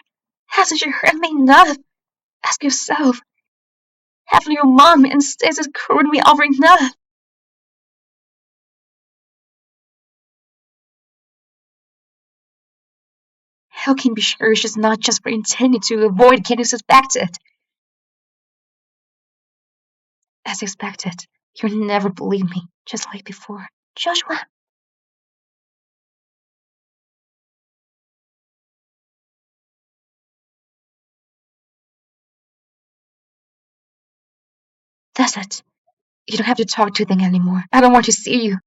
Hasn't she hurt me enough? Ask yourself. Haven't your mom and sisters screwed me over enough? How can you be sure she's not just pretending to avoid getting suspected? As expected, you'll never believe me, just like before. Joshua. That's it. You don't have to talk to them anymore. I don't want to see you.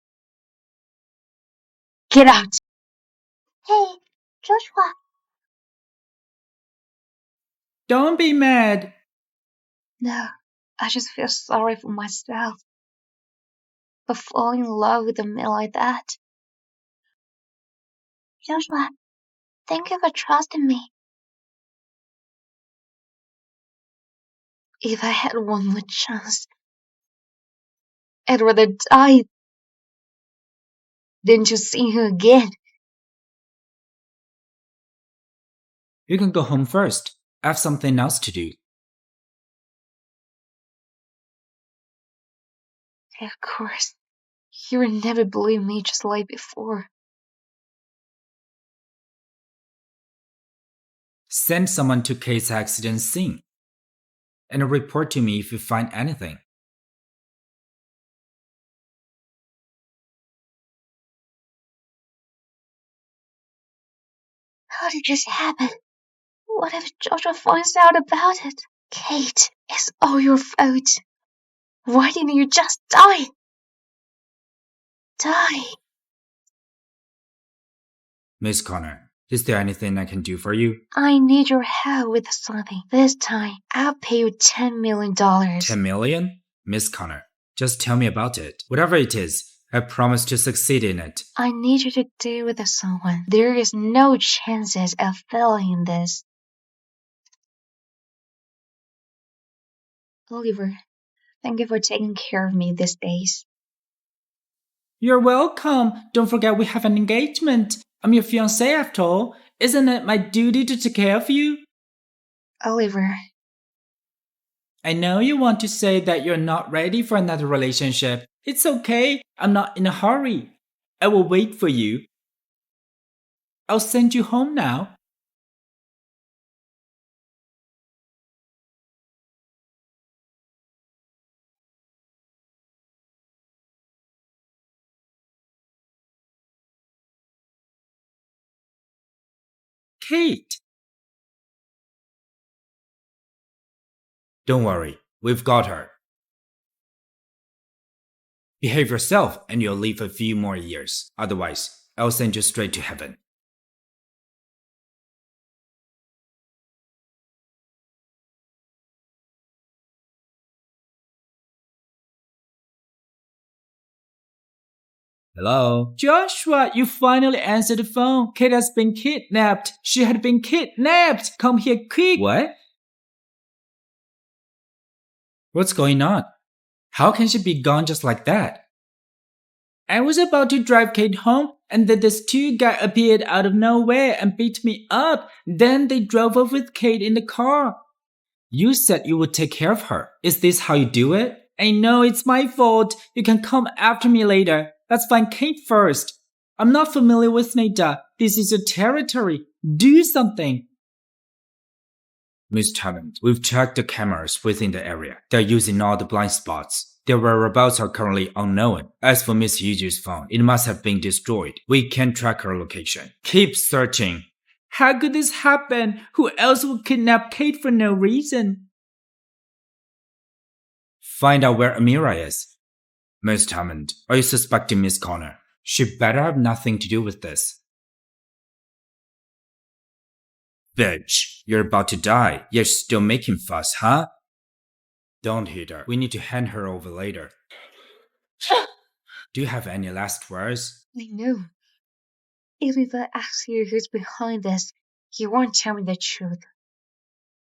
Get out. Hey, Joshua. Don't be mad. No, I just feel sorry for myself. For falling in love with a man like that. Joshua, thank you for trusting me. If I had one more chance, I'd rather die than to see her again. You can go home first. I have something else to do. Of course, you will never believe me just like before. Send someone to Kate's accident scene and report to me if you find anything. How did this happen? What if Joshua finds out about it? Kate, it's all your fault. Why didn't you just die? Die. Miss Connor, is there anything I can do for you? I need your help with something. This time, I'll pay you $10 million. 10 million? Miss Connor, just tell me about it. Whatever it is, I promise to succeed in it. I need you to deal with someone. There is no chances of failing in this. Oliver, thank you for taking care of me these days. You're welcome. Don't forget we have an engagement. I'm your fiancé after all. Isn't it my duty to take care of you? Oliver, I know you want to say that you're not ready for another relationship. It's okay. I'm not in a hurry. I will wait for you. I'll send you home now. Kate! Don't worry, we've got her. Behave yourself and you'll live a few more years. Otherwise, I'll send you straight to heaven. Hello? Joshua, you finally answered the phone. Kate has been kidnapped. She had been kidnapped. Come here quick. What? What's going on? How can she be gone just like that? I was about to drive Kate home, and then this two guy appeared out of nowhere and beat me up. Then they drove off with Kate in the car. You said you would take care of her. Is this how you do it? I know it's my fault. You can come after me later. Let's find Kate first. I'm not familiar with Nita. This is your territory. Do something. Miss Hammond, we've checked the cameras within the area. They're using all the blind spots. Their whereabouts are currently unknown. As for Miss Yuji's phone, it must have been destroyed. We can't track her location. Keep searching. How could this happen? Who else would kidnap Kate for no reason? Find out where Amira is. Miss Hammond, are you suspecting Miss Connor? She better have nothing to do with this. Bitch, you're about to die, yet still making fuss, huh? Don't hit her. We need to hand her over later. Do you have any last words? I know. If I ask you who's behind this, you won't tell me the truth.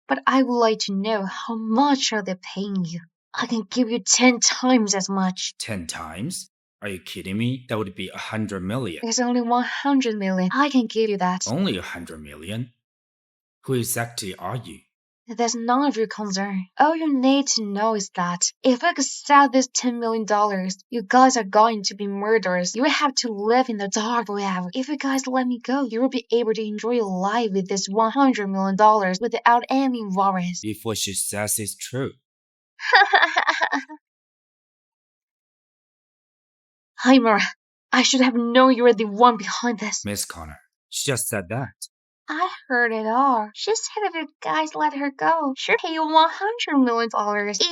But I would like to know how much are they paying you. I can give you 10 times as much. 10 times? Are you kidding me? That would be 100 million. There's only 100 million. I can give you that. Only 100 million? Who exactly are you? That's none of your concern. All you need to know is that if I could sell this $10 million, you guys are going to be murderers. You will have to live in the dark forever. If you guys let me go, you will be able to enjoy your life with this $100 million without any worries. If what she says is true. Heimer, I should have known you were the one behind this. Miss Connor, she just said that. I heard it all. She said if you guys let her go, she'll pay you $100 million.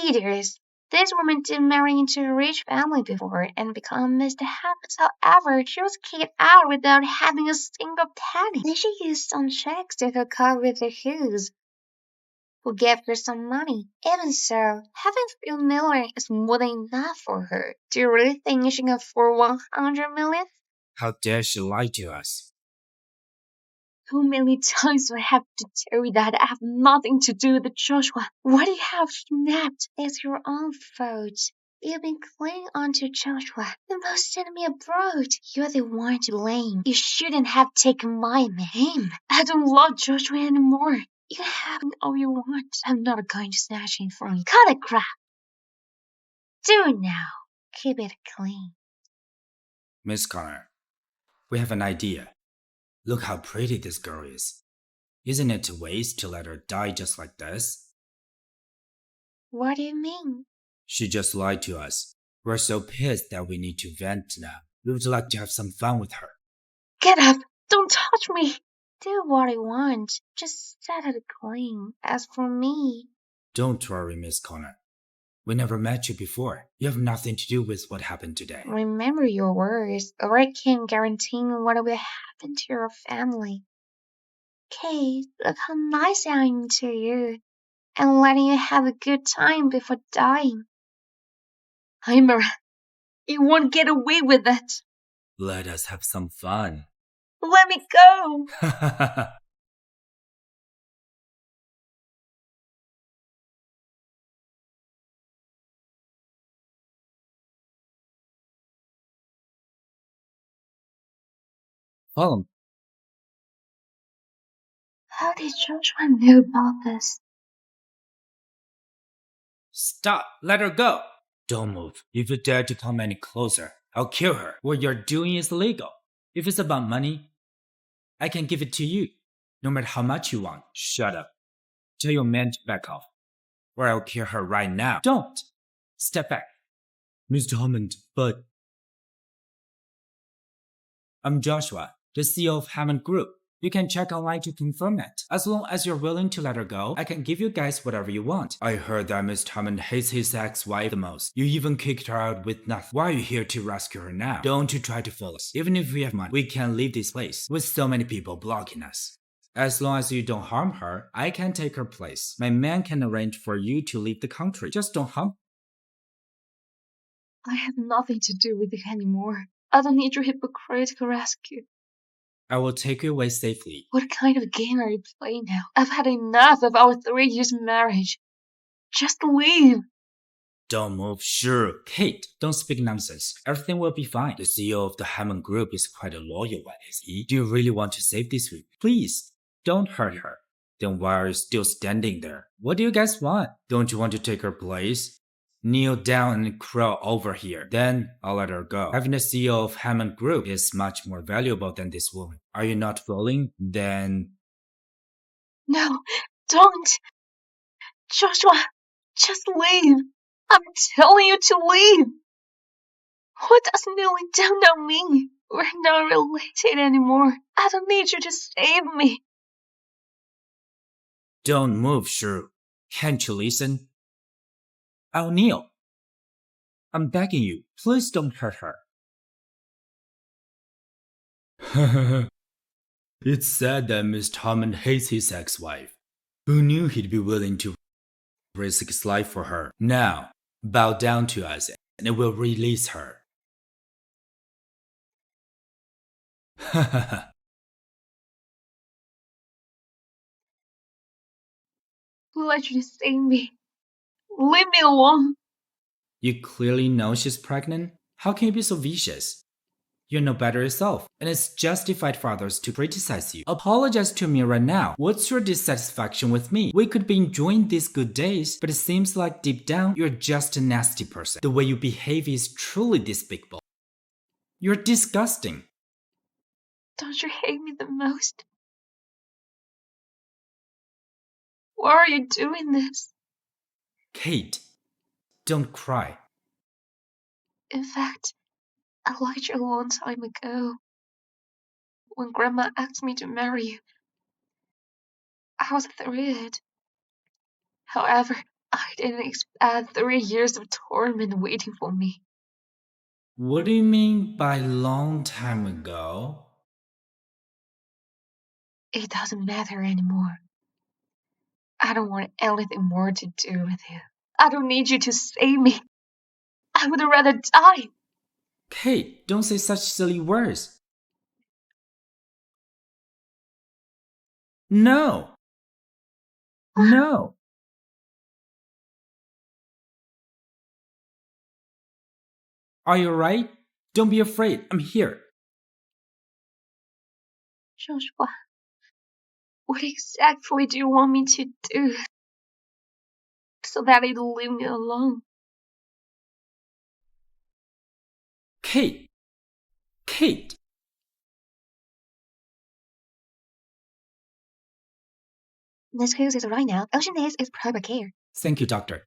Idiots. This woman did marry into a rich family before and become Mr. Happens. However, she was kicked out without having a single penny. Then she used some checks to hook up with the Hughes, who gave her some money. Even so, having a few million is more than enough for her. Do you really think she can afford 100 million? How dare she lie to us? How many times do I have to tell you that I have nothing to do with Joshua? Why do you have kidnapped? It's your own fault. You've been clinging on to Joshua. You must send me abroad. You're the one to blame. You shouldn't have taken my name. I don't love Joshua anymore. You can have all you want. I'm not going to snatch him from you. Cut the crap. Do it now. Keep it clean. Miss Connor, we have an idea. Look how pretty this girl is. Isn't it a waste to let her die just like this? What do you mean? She just lied to us. We're so pissed that we need to vent now. We would like to have some fun with her. Get up! Don't touch me! Do what I want. Just set it clean. As for me... Don't worry, Miss Connor. We never met you before. You have nothing to do with what happened today. Remember your words, or I can't guarantee what will happen to your family. Kate, look how nice I am to you, and letting you have a good time before dying. Heimer, you won't get away with it. Let us have some fun. Let me go. Follow How did Joshua know about this? Stop! Let her go! Don't move. If you dare to come any closer, I'll kill her. What you're doing is illegal. If it's about money, I can give it to you, no matter how much you want. Shut up. Tell your man to back off, or I'll kill her right now. Don't! Step back. Mr. Hammond, but... I'm Joshua, the CEO of Hammond Group. You can check online to confirm it. As long as you're willing to let her go, I can give you guys whatever you want. I heard that Mr. Hammond hates his ex-wife the most. You even kicked her out with nothing. Why are you here to rescue her now? Don't you try to fool us. Even if we have money, we can't leave this place with so many people blocking us. As long as you don't harm her, I can take her place. My man can arrange for you to leave the country. Just don't harm her. I have nothing to do with it anymore. I don't need your hypocritical rescue. I will take you away safely. What kind of game are you playing now? I've had enough of our 3 years marriage. Just leave. Don't move, sure. Kate, don't speak nonsense. Everything will be fine. The CEO of the Hammond Group is quite a loyal one, is he? Do you really want to save this week? Please, don't hurt her. Then why are you still standing there? What do you guys want? Don't you want to take her place? Kneel down and crawl over here. Then I'll let her go. Having the CEO of Hammond Group is much more valuable than this woman. Are you not willing? Then... No, don't. Joshua, just leave. I'm telling you to leave. What does kneeling down now mean? We're not related anymore. I don't need you to save me. Don't move, Shrew. Can't you listen? I'll kneel. I'm begging you, please don't hurt her. It's sad that Mr. Hammond hates his ex-wife. Who knew he'd be willing to risk his life for her? Now, bow down to us and we'll release her. Who let you to save me? Leave me alone. You clearly know she's pregnant? How can you be so vicious? You're no better yourself, and it's justified for others to criticize you. Apologize to me right now. What's your dissatisfaction with me? We could be enjoying these good days, but it seems like deep down, you're just a nasty person. The way you behave is truly despicable. You're disgusting. Don't you hate me the most? Why are you doing this? Kate, don't cry. In fact, I liked you a long time ago. When Grandma asked me to marry you, I was thrilled. However, I didn't expect 3 years of torment waiting for me. What do you mean by long time ago? It doesn't matter anymore. I don't want anything more to do with you. I don't need you to save me. I would rather die. Kate, don't say such silly words. No. No. Are you alright? Don't be afraid. I'm here. Joshua, what exactly do you want me to do so that you'll leave me alone? Kate. Kate. This cruise is right now. Ocean Days is proper care. Thank you, doctor.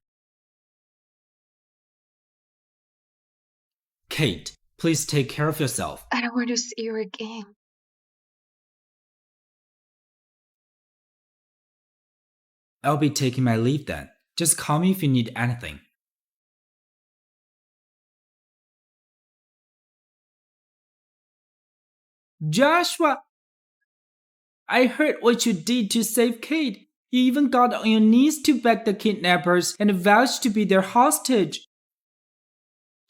Kate, please take care of yourself. I don't want to see you again. I'll be taking my leave then. Just call me if you need anything. Joshua! I heard what you did to save Kate. You even got on your knees to beg the kidnappers and vouched to be their hostage.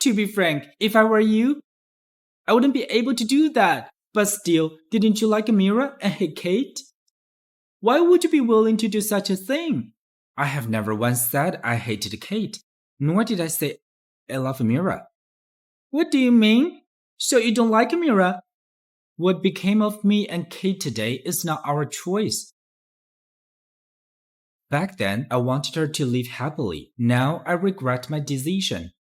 To be frank, if I were you, I wouldn't be able to do that. But still, didn't you like Amira and hate Kate? Why would you be willing to do such a thing? I have never once said I hated Kate, nor did I say I love Amira. What do you mean? So you don't like Amira? What became of me and Kate today is not our choice. Back then, I wanted her to live happily. Now, I regret my decision.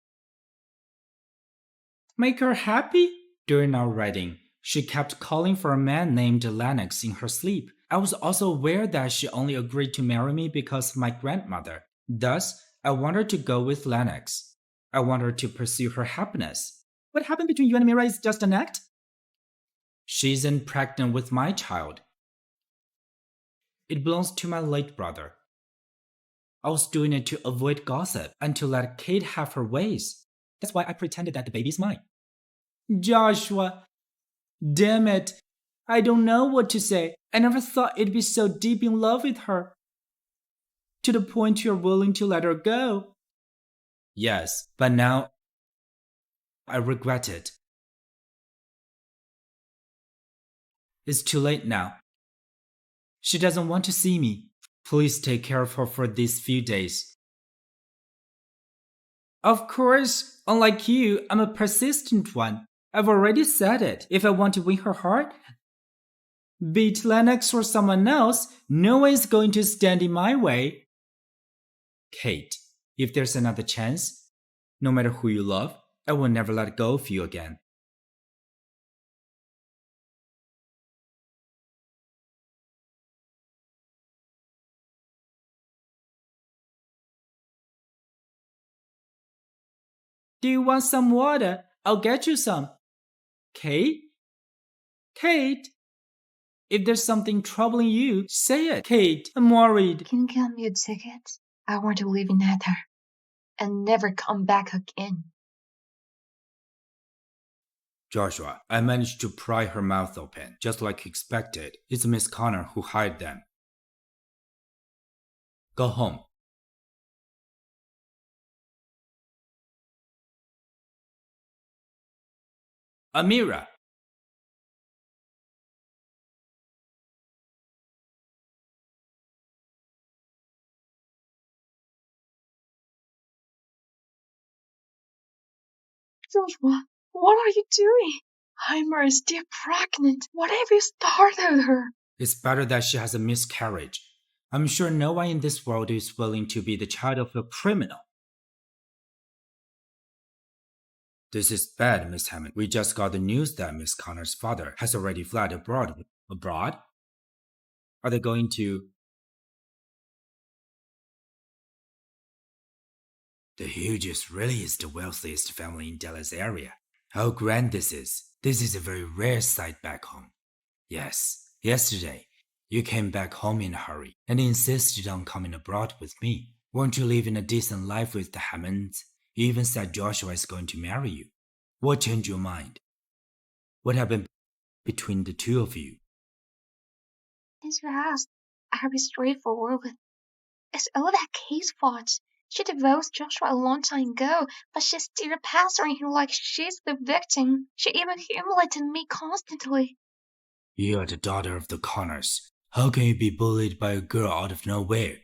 Make her happy? During our wedding, she kept calling for a man named Lennox in her sleep. I was also aware that she only agreed to marry me because of my grandmother. Thus, I want her to go with Lennox. I want her to pursue her happiness. What happened between you and Mira is just an act? She isn't pregnant with my child. It belongs to my late brother. I was doing it to avoid gossip and to let Kate have her ways. That's why I pretended that the baby's mine. Joshua, damn it. I don't know what to say. I never thought it'd be so deep in love with her. To the point you're willing to let her go. Yes, but now I regret it. It's too late now. She doesn't want to see me. Please take care of her for these few days. Of course, unlike you, I'm a persistent one. I've already said it. If I want to win her heart, be it Lennox or someone else, no one is going to stand in my way. Kate, if there's another chance, no matter who you love, I will never let go of you again. Do you want some water? I'll get you some. Kate? Kate? If there's something troubling you, say it. Kate, I'm worried. Can you get me a ticket? I want to live in Nether and never come back again. Joshua, I managed to pry her mouth open, just like expected. It's Miss Connor who hired them. Go home. Amira! Joshua, what are you doing? Heimer is still pregnant. What have you started her? It's better that she has a miscarriage. I'm sure no one in this world is willing to be the child of a criminal. This is bad, Miss Hammond. We just got the news that Miss Connor's father has already fled abroad. Abroad? Are they going to... The Hughes really is the wealthiest family in Dallas area. How grand this is. This is a very rare sight back home. Yes, yesterday, you came back home in a hurry and insisted on coming abroad with me. Weren't you living a decent life with the Hammonds? You even said Joshua is going to marry you. What changed your mind? What happened between the two of you? As you asked, I'll be straightforward with. It's all that Kate's fault. She divorced Joshua a long time ago, but she's still pestering him like she's the victim. She even humiliated me constantly. You are the daughter of the Connors. How can you be bullied by a girl out of nowhere?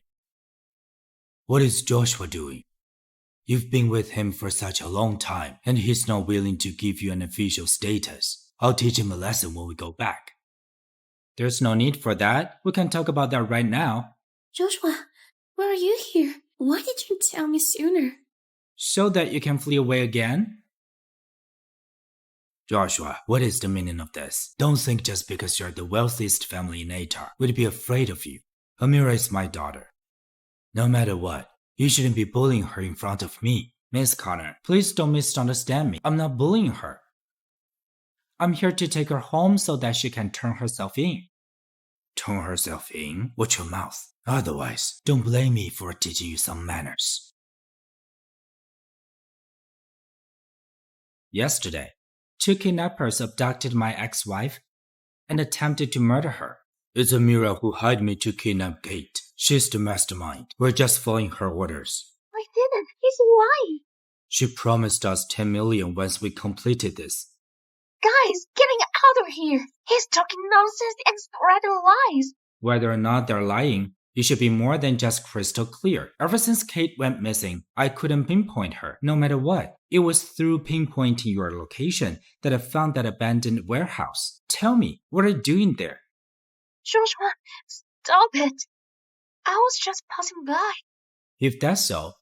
What is Joshua doing? You've been with him for such a long time, and he's not willing to give you an official status. I'll teach him a lesson when we go back. There's no need for that. We can talk about that right now. Joshua, why are you here? Why did you tell me sooner? So that you can flee away again? Joshua, what is the meaning of this? Don't think just because you're the wealthiest family in Atar, we'd be afraid of you. Amira is my daughter. No matter what, you shouldn't be bullying her in front of me. Miss Connor, please don't misunderstand me. I'm not bullying her. I'm here to take her home so that she can turn herself in. Turn herself in? Watch your mouth. Otherwise, don't blame me for teaching you some manners. Yesterday, 2 kidnappers abducted my ex-wife and attempted to murder her. It's Amira who hired me to kidnap Kate. She's the mastermind. We're just following her orders. I didn't. He's lying. She promised us 10 million once we completed this. Guys, getting out of here. He's talking nonsense and spreading lies. Whether or not they're lying, it should be more than just crystal clear. Ever since Kate went missing, I couldn't pinpoint her, no matter what. It was through pinpointing your location that I found that abandoned warehouse. Tell me, what are you doing there? Joshua, stop it. I was just passing by. If that's so,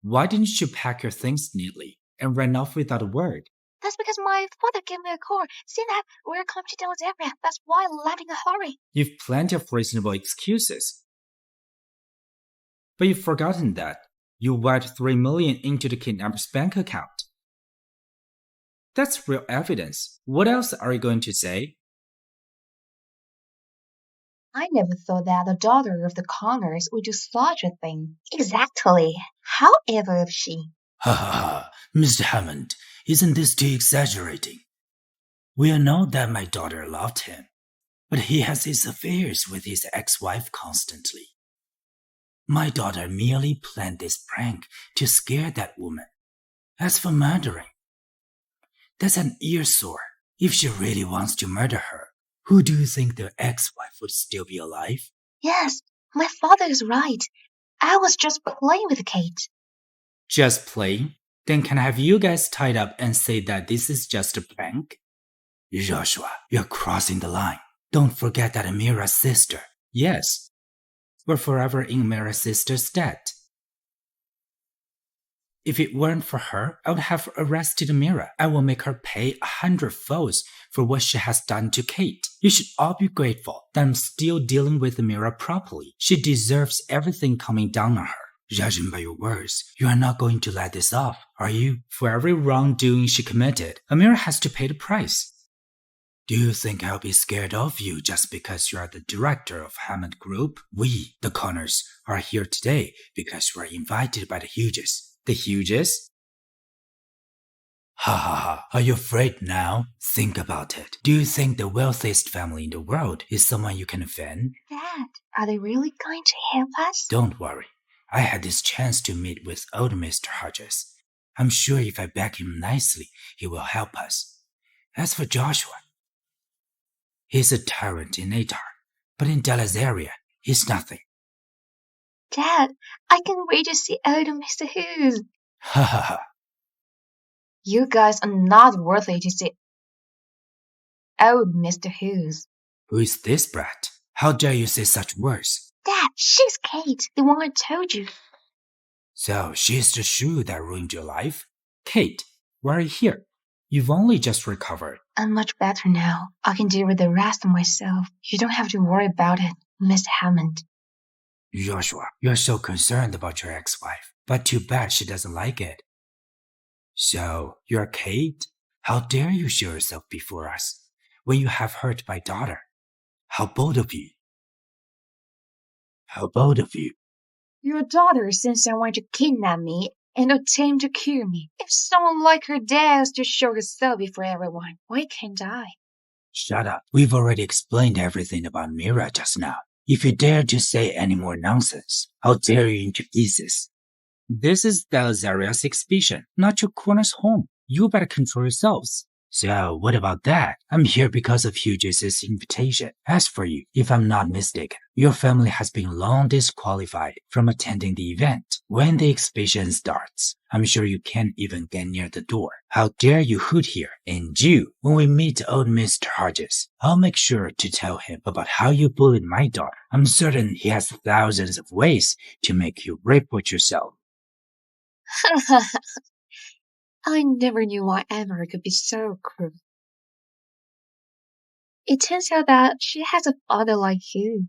why didn't you pack your things neatly and run off without a word? That's because my father gave me a call, saying that we're coming to the area. That's why I left in a hurry. You've plenty of reasonable excuses. But you've forgotten that you wired $3 million into the kidnapper's bank account. That's real evidence. What else are you going to say? I never thought that the daughter of the Connors would do such a thing. Exactly. However, if she... Ha ha ha, Mr. Hammond, isn't this too exaggerating? We all know that my daughter loved him, but he has his affairs with his ex-wife constantly. My daughter merely planned this prank to scare that woman. As for murdering, that's an ear-sore. If she really wants to murder her, who do you think the ex-wife would still be alive? Yes, my father is right. I was just playing with Kate. Just playing? Then can I have you guys tied up and say that this is just a prank? Joshua, you're crossing the line. Don't forget that Amira's sister. Yes. We're forever in Amira's sister's debt. If it weren't for her, I would have arrested Amira. I will make her pay 100-fold for what she has done to Kate. You should all be grateful that I'm still dealing with Amira properly. She deserves everything coming down on her. Judging by your words, you are not going to let this off, are you? For every wrongdoing she committed, Amira has to pay the price. Do you think I'll be scared of you just because you are the director of Hammond Group? We, the Connors, are here today because we are invited by the Hughes. The Hughes? Ha ha ha. Are you afraid now? Think about it. Do you think the wealthiest family in the world is someone you can offend? Dad, are they really going to help us? Don't worry. I had this chance to meet with old Mr. Hodges. I'm sure if I beg him nicely, he will help us. As for Joshua, he's a tyrant in Atar, but in Dallas area, he's nothing. Dad, I can't wait to see old Mr. Hughes. Ha ha ha. You guys are not worthy to see old Mr. Hughes. Who is this brat? How dare you say such words? Dad, she's Kate, the one I told you. So she's the shoe that ruined your life? Kate, why are you here? You've only just recovered. I'm much better now. I can deal with the rest myself. You don't have to worry about it, Mr. Hammond. Joshua, you're so concerned about your ex-wife, but too bad she doesn't like it. So, you're Kate? How dare you show yourself before us when you have hurt my daughter? How bold of you. How bold of you. Your daughter sent someone to kidnap me and attempt to kill me. If someone like her dares to show herself before everyone, why can't I? Shut up. We've already explained everything about Mira just now. If you dare to say any more nonsense, I'll tear you into pieces. This is Dalazaria's exhibition, not your corner's home. You better control yourselves. So, what about that? I'm here because of Hughes' invitation. As for you, if I'm not mistaken, your family has been long disqualified from attending the event. When the exhibition starts, I'm sure you can't even get near the door. How dare you hoot here? And you, when we meet old Mr. Hodges, I'll make sure to tell him about how you bullied my daughter. I'm certain he has thousands of ways to make you report yourself. I never knew I ever could be so cruel. It turns out that she has a father like you.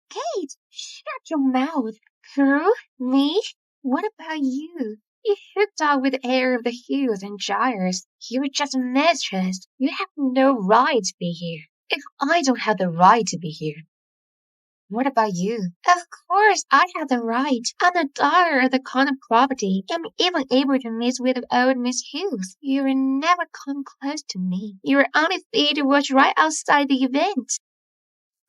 Kate, shut your mouth. Cruel? Me? What about you? You hooked up with the heir of the Hughes and Gyres. You're just a mistress. You have no right to be here. If I don't have the right to be here, what about you? Of course, I have the right. I'm the daughter of the Connor property. I'm even able to mix with old Miss Hughes. You will never come close to me. You are only free to watch right outside the event.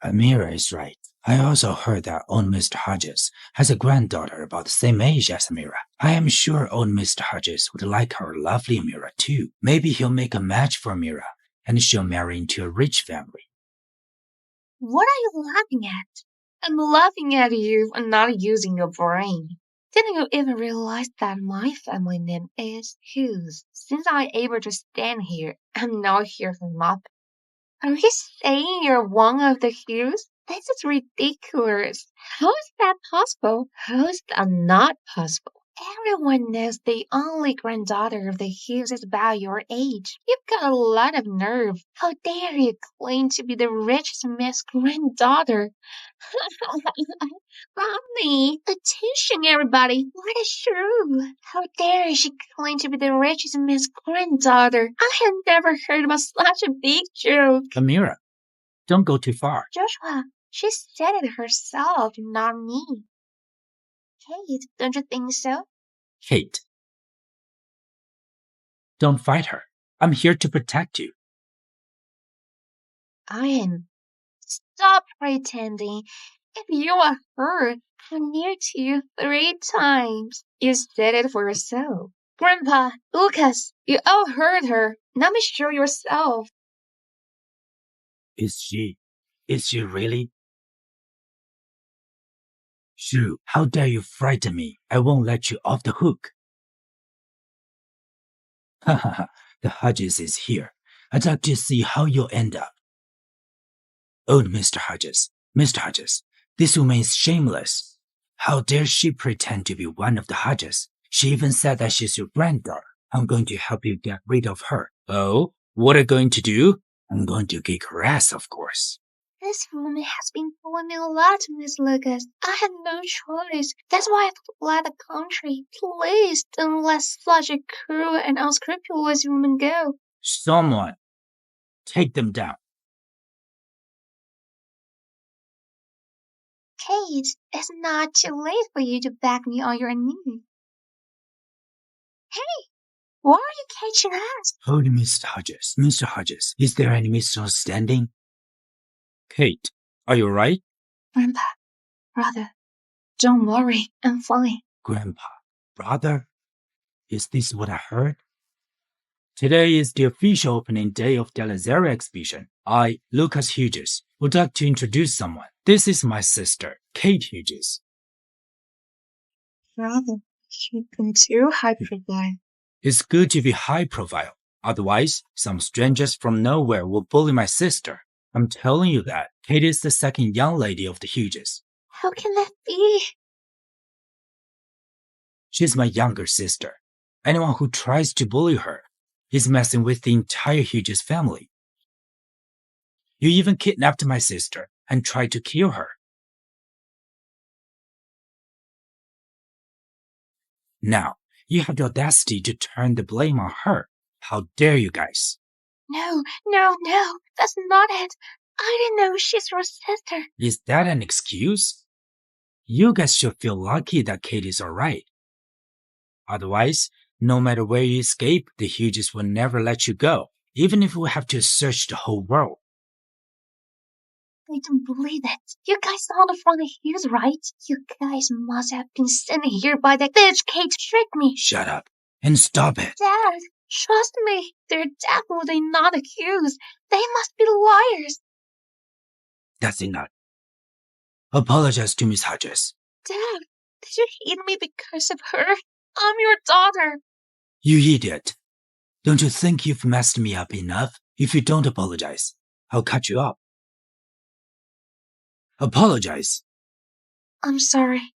Amira is right. I also heard that old Mr. Hodges has a granddaughter about the same age as Amira. I am sure old Mr. Hodges would like our lovely Amira too. Maybe he'll make a match for Amira, and she'll marry into a rich family. What are you laughing at? I'm laughing at you for not using your brain. Didn't you even realize that my family name is Hughes? Since I'm able to stand here, I'm not here for nothing. Are you saying you're one of the Hughes? This is ridiculous. How is that possible? How is that not possible? Everyone knows the only granddaughter of the Hughes is about your age. You've got a lot of nerve. How dare you claim to be the richest Miss Granddaughter? Mommy, attention everybody. What is true? How dare she claim to be the richest Miss Granddaughter? I have never heard about such a big joke. Amira, don't go too far. Joshua, she said it herself, not me. Kate, don't you think so? Kate, don't fight her. I'm here to protect you. I am. Stop pretending. If you are her, I'm near to you 3 times. You said it for yourself. Grandpa, Lucas, you all heard her. Now be sure yourself. Is she really? Shoo, how dare you frighten me? I won't let you off the hook. Ha ha ha, the Hodges is here. I'd like to see how you'll end up. Oh, Mr. Hodges, this woman is shameless. How dare she pretend to be one of the Hodges? She even said that she's your granddaughter. I'm going to help you get rid of her. Oh, what are you going to do? I'm going to kick her ass, of course. This woman has been fooling me a lot, Miss Lucas. I had no choice. That's why I've fled the country. Please don't let such a cruel and unscrupulous woman go. Someone, take them down. Kate, it's not too late for you to beg me on your knees. Hey, why are you catching us? Oh, Mr. Hodges, is there any misunderstanding? Kate, are you right? Grandpa, brother, don't worry, I'm fine. Grandpa, brother, is this what I heard? Today is the official opening day of the Lazaria exhibition. I, Lucas Hughes, would like to introduce someone. This is my sister, Kate Hughes. Brother, you've been too high profile. It's good to be high profile. Otherwise, some strangers from nowhere will bully my sister. I'm telling you that Kate is the second young lady of the Hughes. How can that be? She's my younger sister. Anyone who tries to bully her is messing with the entire Hughes family. You even kidnapped my sister and tried to kill her. Now, you have the audacity to turn the blame on her. How dare you guys? No, that's not it. I didn't know she's your sister. Is that an excuse? You guys should feel lucky that Kate is alright. Otherwise, no matter where you escape, the Hughes will never let you go, even if we have to search the whole world. I don't believe it. You guys are the from the Hughes, right? You guys must have been sent here by that bitch Kate to trick me. Shut up and stop it. Dad, trust me. They're definitely not accused. They must be liars. That's enough. Apologize to Miss Hodges. Dad, did you hate me because of her? I'm your daughter. You idiot. Don't you think you've messed me up enough? If you don't apologize, I'll cut you up. Apologize. I'm sorry.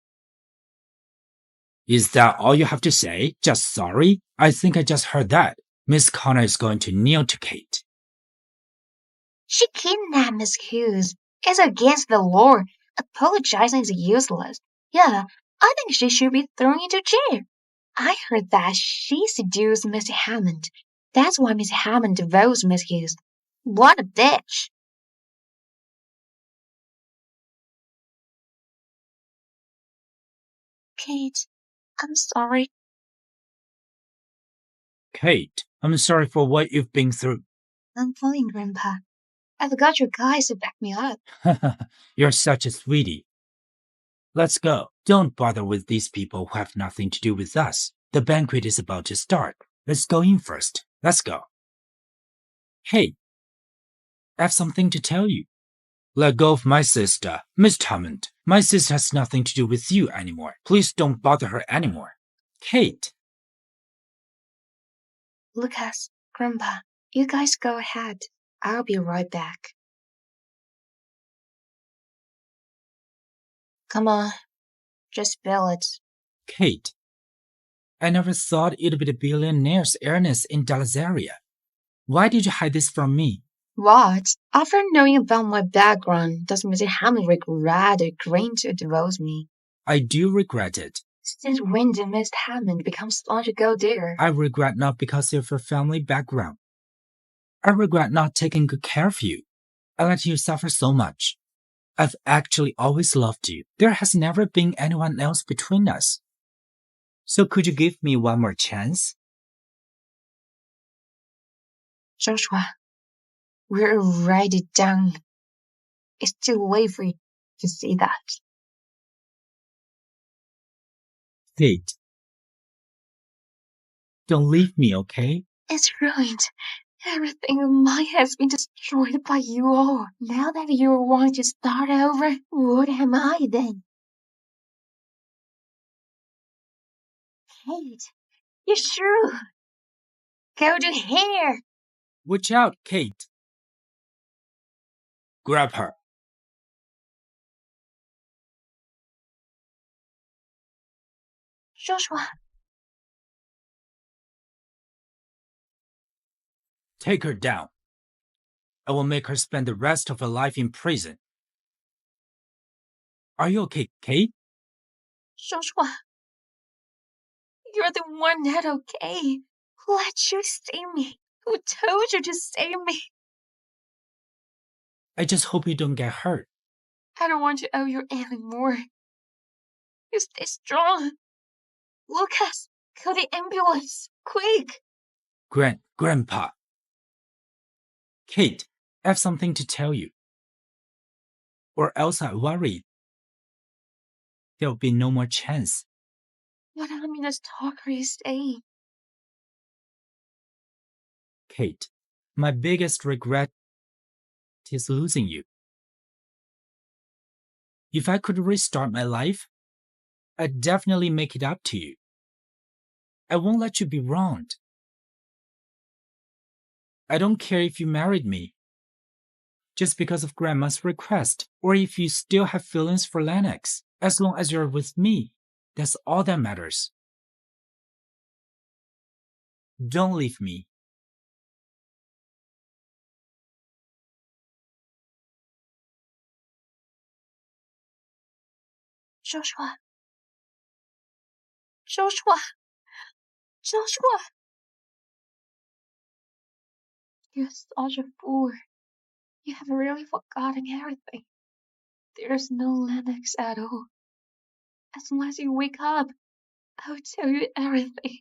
Is that all you have to say? Just sorry? I think I just heard that. Miss Connor is going to kneel to Kate. She kidnapped Miss Hughes. It's against the law. Apologizing is useless. Yeah, I think she should be thrown into jail. I heard that she seduced Miss Hammond. That's why Miss Hammond divorced Miss Hughes. What a bitch. Kate, I'm sorry. Kate, I'm sorry for what you've been through. I'm fine, Grandpa. I've got your guys to back me up. You're such a sweetie. Let's go. Don't bother with these people who have nothing to do with us. The banquet is about to start. Let's go in first. Let's go. Hey, I have something to tell you. Let go of my sister, Miss Hammond. My sister has nothing to do with you anymore. Please don't bother her anymore. Kate. Lucas, Grandpa, you guys go ahead. I'll be right back. Come on, just spill it. Kate, I never thought you'd be the billionaire's heiress in Dallas area. Why did you hide this from me? What? After knowing about my background, does Mr. Hammond regret agreeing to divorce me? I do regret it. Since when did Mr. Hammond become such a gold digger? I regret not because of your family background. I regret not taking good care of you. I let you suffer so much. I've actually always loved you. There has never been anyone else between us. So could you give me one more chance? Joshua, we're already done. It's too late for you to see that. Kate, don't leave me, okay? It's ruined. Everything of mine has been destroyed by you all. Now that you want to start over, what am I then? Kate, you sure? Go to here. Watch out, Kate. Grab her. Joshua. Take her down. I will make her spend the rest of her life in prison. Are you okay, Kate? Joshua. You're the one not okay. Who let you save me? Who told you to save me? I just hope you don't get hurt. I don't want to owe you anymore. You stay strong. Lucas, call the ambulance. Quick. Grandpa. Kate, I have something to tell you. Or else I worry there'll be no more chance. What ominous talk are you saying? Kate, my biggest regret is losing you. If I could restart my life, I'd definitely make it up to you. I won't let you be wronged. I don't care if you married me just because of Grandma's request, or if you still have feelings for Lennox. As long as you're with me, that's all that matters. Don't leave me. Joshua. Joshua. Joshua. You're such a fool. You have really forgotten everything. There's no Lennox at all. As soon as you wake up, I'll tell you everything.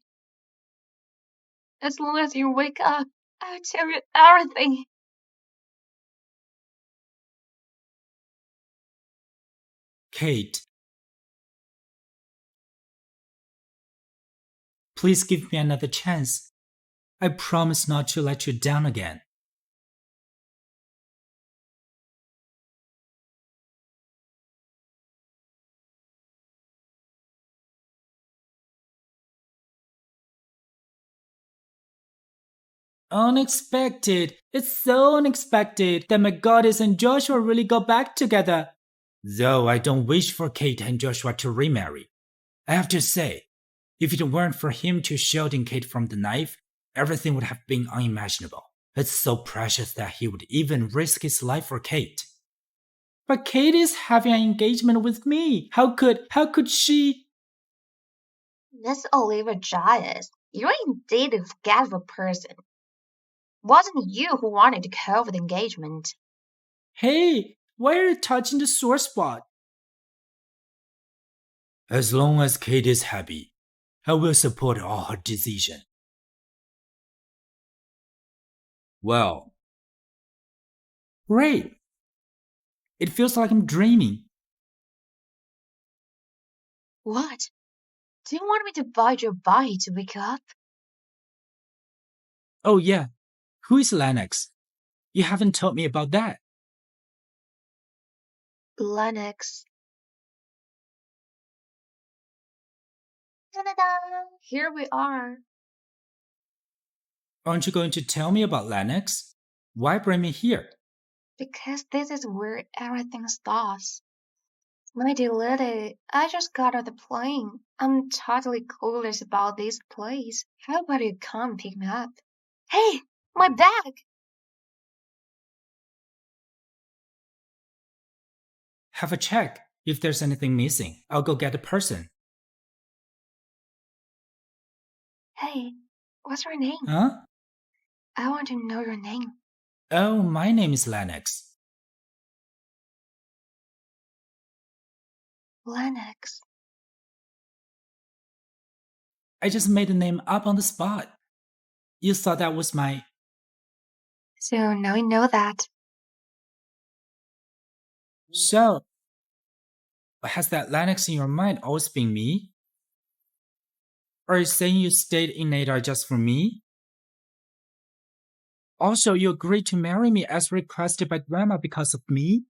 As long as you wake up, I'll tell you everything. Kate, please give me another chance. I promise not to let you down again. Unexpected. It's so unexpected that my goddess and Joshua really got back together. Though I don't wish for Kate and Joshua to remarry. I have to say, if it weren't for him to shielding Kate from the knife, everything would have been unimaginable. It's so precious that he would even risk his life for Kate. But Kate is having an engagement with me. How could she? Miss Oliver Giles, you're indeed a forgetful person. Wasn't you who wanted to cover the engagement? Hey, why are you touching the sore spot? As long as Kate is happy, I will support all her decision. Well, great. It feels like I'm dreaming. What? Do you want me to bite your body to wake up? Oh yeah, who is Lennox? You haven't told me about that. Lennox. Ta-da-da! Here we are. Aren't you going to tell me about Lennox? Why bring me here? Because this is where everything starts. My dear lady, I just got off the plane. I'm totally clueless about this place. How about you come pick me up? Hey, my bag! Have a check. If there's anything missing, I'll go get the person. Hey, what's your name? Huh? I want to know your name. Oh, my name is Lennox. Lennox. I just made the name up on the spot. You thought that was my... So now you know that. So, has that Lennox in your mind always been me? Or are you saying you stayed in Nadar just for me? Also, you agreed to marry me as requested by Grandma because of me?